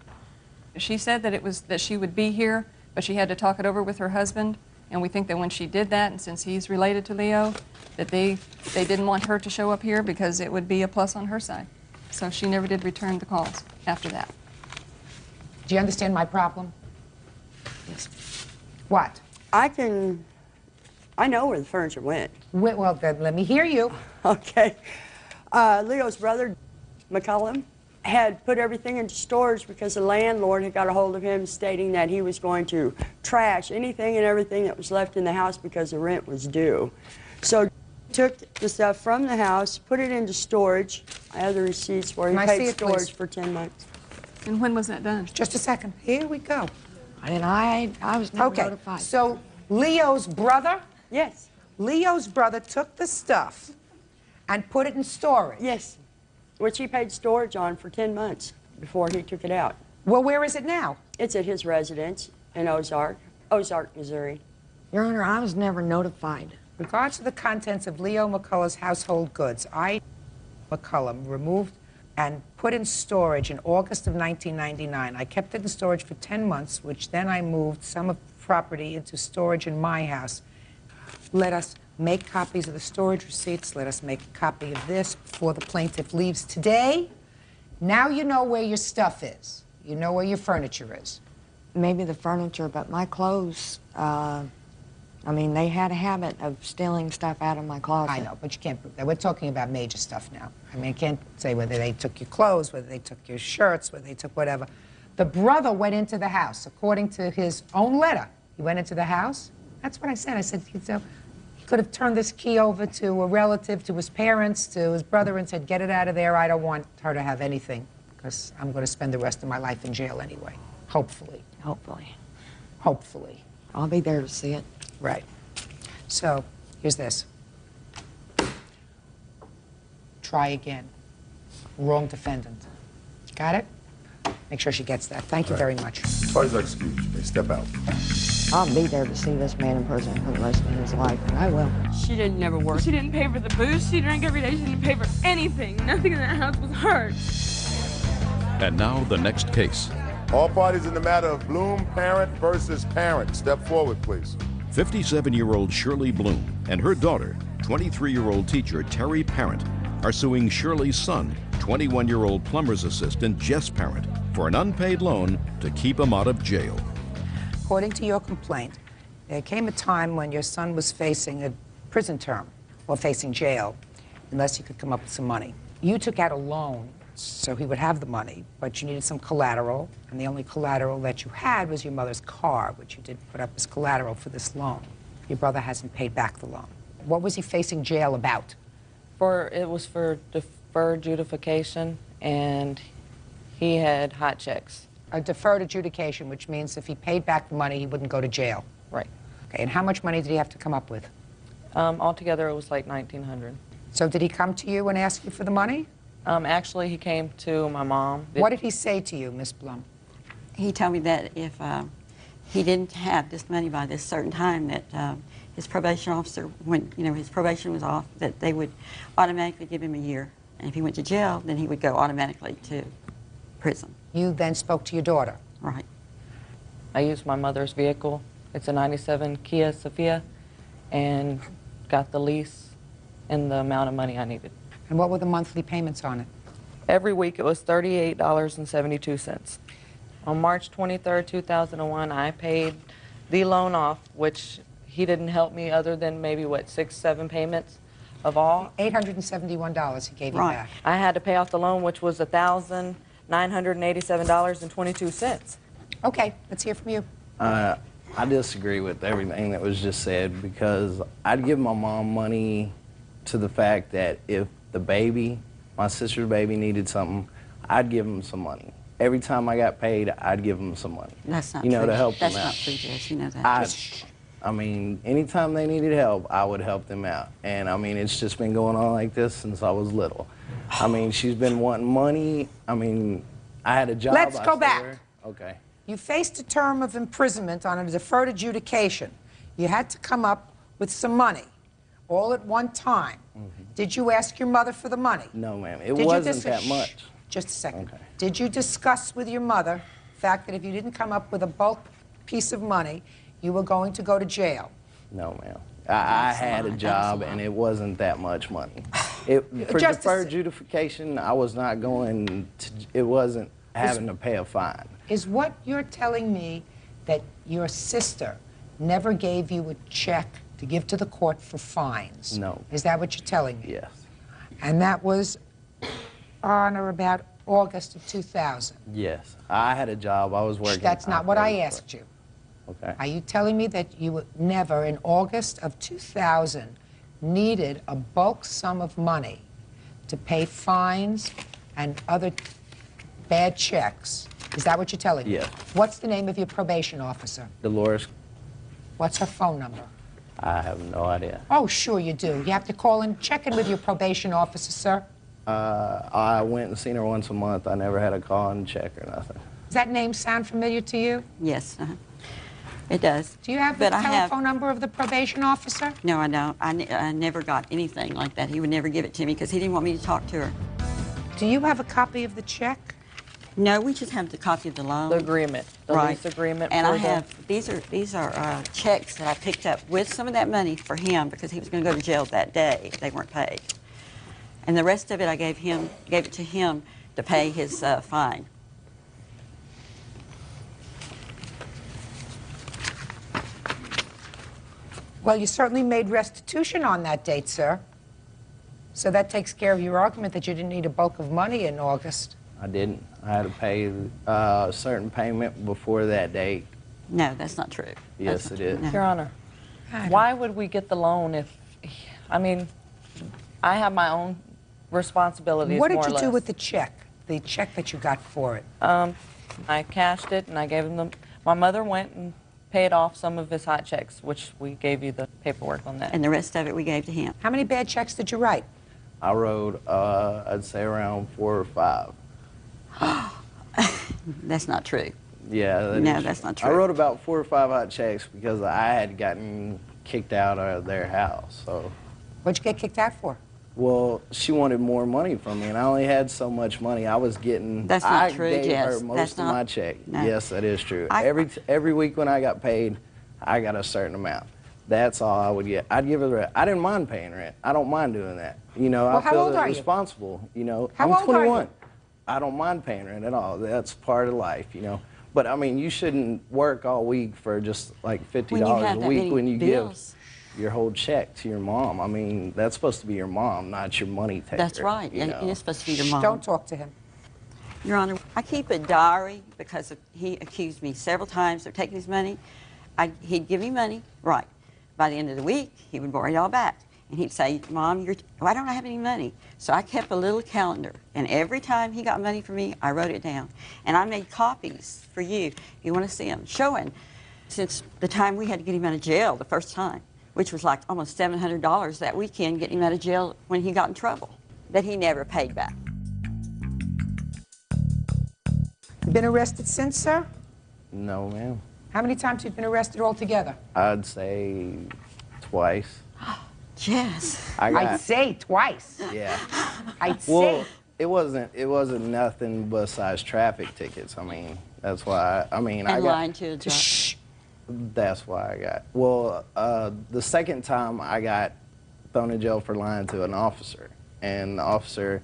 She said that she would be here, but she had to talk it over with her husband, and we think that when she did that, and since he's related to Leo, that they didn't want her to show up here because it would be a plus on her side. So she never did return the calls after that.
Do you understand my problem? Yes. What?
I know where the furniture went.
Well, then let me hear you.
Okay. Leo's brother, McCullum, had put everything into storage because the landlord had got a hold of him stating that he was going to trash anything and everything that was left in the house because the rent was due. So he took the stuff from the house, put it into storage. I have the receipts where he paid storage for 10 months.
And when was that done?
Just a second. Here we go.
And I was never notified.
So Leo's brother?
Yes.
Leo's brother took the stuff and put it in storage?
Yes, which he paid storage on for 10 months before he took it out.
Well, where is it now?
It's at his residence in Ozark, Missouri.
Your Honor, I was never notified.
In regards to the contents of Leo McCullough's household goods, McCullum removed and put in storage in August of 1999. I kept it in storage for 10 months, which then I moved some of the property into storage in my house. Let us make copies of the storage receipts. Let us make a copy of this before the plaintiff leaves today. Now you know where your stuff is. You know where your furniture is.
Maybe the furniture, but my clothes, I mean, they had a habit of stealing stuff out of my closet.
I know, but you can't prove that. We're talking about major stuff now. I mean, I can't say whether they took your clothes, whether they took your shirts, whether they took whatever. The brother went into the house, according to his own letter. He went into the house. That's what I said. I said, so he could have turned this key over to a relative, to his parents, to his brother, and said, get it out of there. I don't want her to have anything, because I'm going to spend the rest of my life in jail anyway. Hopefully.
Hopefully.
Hopefully.
I'll be there to see it.
Right. So, here's this. Try again. Wrong defendant. Got it? Make sure she gets that. Thank you very much.
Parties are excused. You may step out.
I'll be there to see this man in prison for the rest of his life, and I will.
She didn't never work. She didn't pay for the booze she drank every day. She didn't pay for anything. Nothing in that house was hers.
And now the next case.
All parties in the matter of Bloom parent versus parent. Step forward, please.
57-year-old Shirley Bloom and her daughter, 23-year-old teacher Terry Parent, are suing Shirley's son, 21-year-old plumber's assistant Jess Parent, for an unpaid loan to keep him out of jail.
According to your complaint, there came a time when your son was facing a prison term or facing jail unless he could come up with some money. You took out a loan so he would have the money, but you needed some collateral, and the only collateral that you had was your mother's car, which you did put up as collateral for this loan. Your brother hasn't paid back the loan. What was he facing jail about?
It was for deferred adjudication, and he had hot checks.
A deferred adjudication, which means if he paid back the money, he wouldn't go to jail.
Right.
Okay, and how much money did he have to come up with?
Altogether, it was like $1,900.
So did he come to you and ask you for the money?
Actually, he came to my mom.
What did he say to you, Miss Blum?
He told me that if he didn't have this money by this certain time, that his probation officer, when his probation was off, that they would automatically give him a year. And if he went to jail, then he would go automatically to prison.
You then spoke to your daughter?
Right.
I used my mother's vehicle. It's a '97 Kia Sophia, and got the lease and the amount of money I needed.
And what were the monthly payments on it?
Every week it was $38.72. On March 23rd, 2001, I paid the loan off, which he didn't help me other than maybe, what, 6, 7 payments of all?
$871 he gave you back.
I had to pay off the loan, which was $1,987.22.
Okay, let's hear from you.
I disagree with everything that was just said, because I'd give my mom money to the fact that if the baby, my sister's baby, needed something, I'd give them some money. Every time I got paid, I'd give them some money.
That's not
true.
true.
To help
That's
them out.
not true, Jess. You know that.
I mean, anytime they needed help, I would help them out. And I mean, it's just been going on like this since I was little. I mean, she's been wanting money. I mean, I had a job.
Let's go back.
Okay.
You faced a term of imprisonment on a deferred adjudication. You had to come up with some money, all at one time. Did you ask your mother for the money?
No, ma'am. It wasn't that much.
Just a second. Okay. Did you discuss with your mother the fact that if you didn't come up with a bulk piece of money, you were going to go to jail?
No, ma'am. I had a job, and it wasn't that much money. For deferred adjudication, I was not going to, it wasn't having to pay a fine.
Is what you're telling me that your sister never gave you a check to give to the court for fines?
No.
Is that what you're telling me?
Yes.
And that was on or about August of 2000?
Yes. I had a job. I was working.
That's not what I asked you.
Okay.
Are you telling me that you never, in August of 2000, needed a bulk sum of money to pay fines and other bad checks? Is that what you're telling me?
Yes.
What's the name of your probation officer?
Dolores,
What's her phone number?
I have no idea.
Oh, sure you do. You have to call and check in with your probation officer, sir.
I went and seen her once a month. I never had a call and check or nothing.
Does that name sound familiar to you?
Yes, it does.
Do you have the telephone number of the probation officer?
No, I don't. I never got anything like that. He would never give it to me because he didn't want me to talk to her.
Do you have a copy of the check?
No, we just have the copy of the loan.
The agreement, the lease agreement.
And
for
I have, these are checks that I picked up with some of that money for him because he was going to go to jail that day if they weren't paid. And the rest of it I gave it to him to pay his fine.
Well, you certainly made restitution on that date, sir. So that takes care of your argument that you didn't need a bulk of money in August.
I didn't. I had to pay a certain payment before that date.
No, that's not true.
Yes, it is.
Your Honor, why would we get the loan if, I mean, I have my own responsibilities,
What did
more or
you do
less.
with the check that you got for it?
I cashed it and I gave him my mother went and paid off some of his hot checks, which we gave you the paperwork on that.
And the rest of it we gave to him.
How many bad checks did you write?
I wrote, I'd say around 4 or 5.
That's not true.
Yeah.
No, that's not true.
I wrote about 4 or 5 hot checks because I had gotten kicked out of their house. So.
What'd you get kicked out for?
Well, she wanted more money from me, and I only had so much money. I was getting.
That's not
I
true,
gave
Jess.
her most
That's
of
not-
my check.
No.
Yes, that is true. Every week when I got paid, I got a certain amount. That's all I would get. I'd give her the rent. I didn't mind paying rent. I don't mind doing that. You know,
Well,
I
how
feel
old are you?
responsible. You know,
How
I'm
old are you?
21. I don't mind paying rent at all. That's part of life. You know. But I mean, you shouldn't work all week for just like $50
When you have
a
that
week
many
when you
bills.
give your whole check to your mom. I mean, that's supposed to be your mom, not your money taker.
That's right.
You
And
know?
it's supposed to be your mom.
Don't talk to him.
Your Honor, I keep a diary because he accused me several times of taking his money. He'd give me money, right. By the end of the week, he would borrow it all back. And he'd say, Mom, why don't I have any money? So I kept a little calendar. And every time he got money from me, I wrote it down. And I made copies for you. You want to see them? Showing since the time we had to get him out of jail the first time, which was like almost $700 that weekend, getting him out of jail when he got in trouble, that he never paid back.
You been arrested since, sir?
No, ma'am.
How many times have you been arrested altogether?
I'd say twice.
Yes.
I'd say twice.
Yeah.
I'd
Well,
say.
it wasn't nothing besides traffic tickets. I mean, that's why. I mean, I
And
got.
lying to a judge.
That's why I got. Well, the second time I got thrown in jail for lying to an officer, and the officer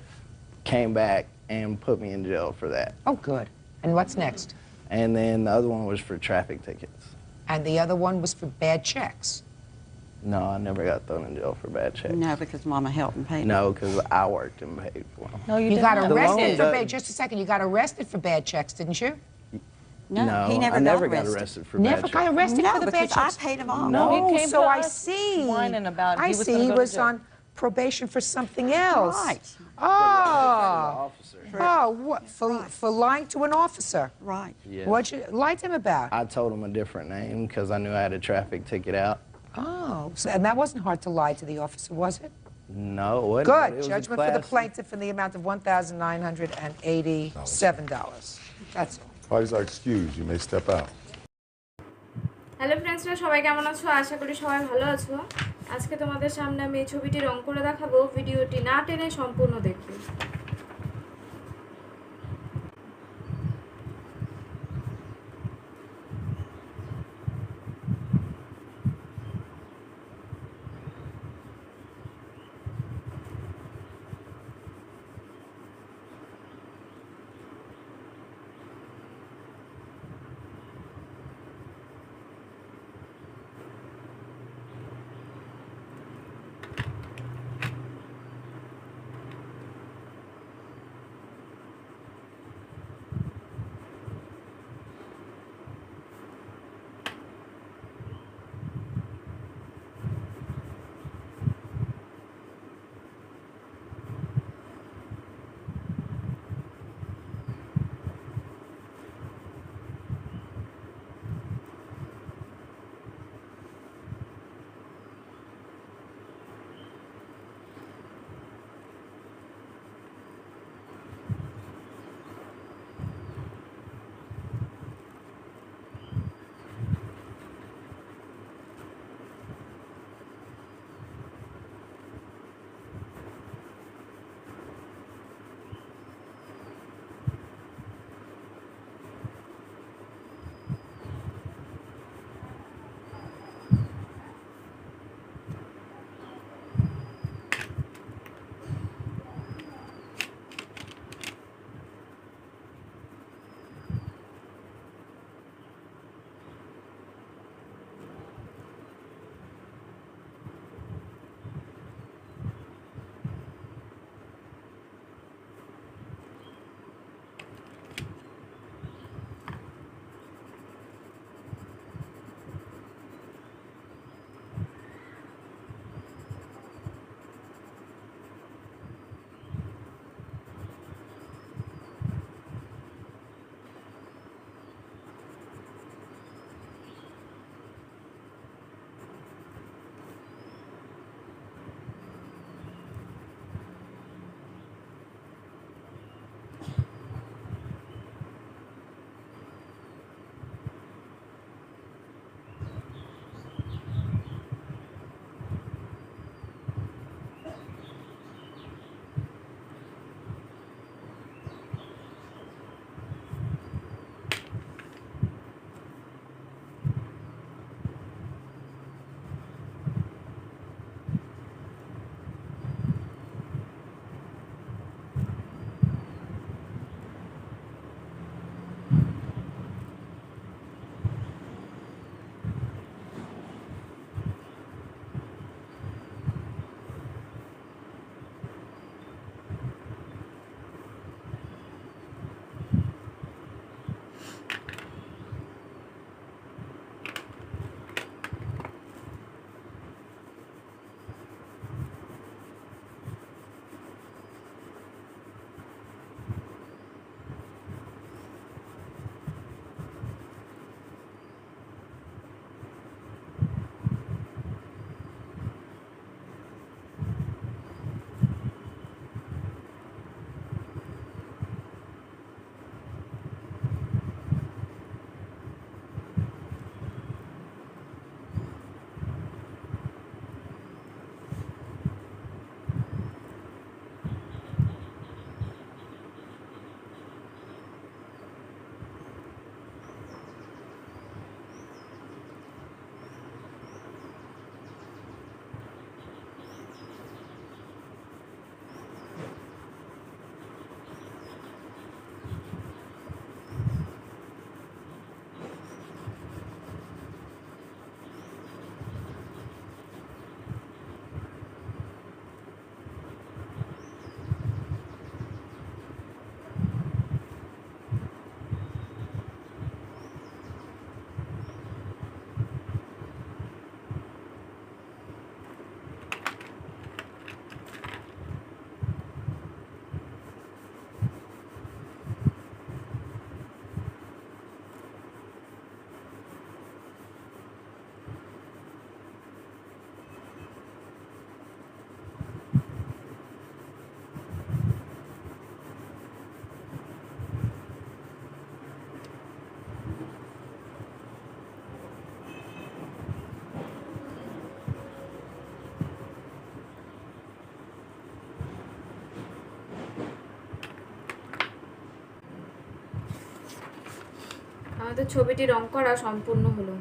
came back and put me in jail for that.
Oh, good. And what's next?
And then the other one was for traffic tickets.
And the other one was for bad checks.
No, I never got thrown in jail for bad checks.
No, because Mama helped and paid.
No, because I worked and paid for them.
No,
You got
The
arrested for
loan
bad. Just a second. You got arrested for bad checks, didn't you?
No, he never
I
got
never got
arrested.
arrested for
Never
bad
got
checks.
arrested
No,
for the bad
because I
checks.
paid him off.
No.
He came
So
to
I
us
see.
whining about
I
he was
see.
gonna
He
go to
was
jail.
on probation for something else.
Right.
Oh. Oh, what? For lying to an officer.
Right.
Yeah.
What'd you lie to him about?
I told him a different name because I knew I had a traffic ticket out.
Oh, so, and that wasn't hard to lie to the officer, was it?
No, it wasn't. but it
Good.
was a
Judgment for the
class-
plaintiff in the amount of $1,987. That's all.
Parties are excused. You may step out.
Hello ফ্রেন্ডসরা, সবাই কেমন আছো? আশা করি সবাই ভালো আছো। আজকে তোমাদের সামনে আমি এই ছবিটি রং করে দেখাবো। ভিডিওটি না টেনে সম্পূর্ণ দেখবে। আমাদের ছবিটি রং করা সম্পূর্ণ হলো।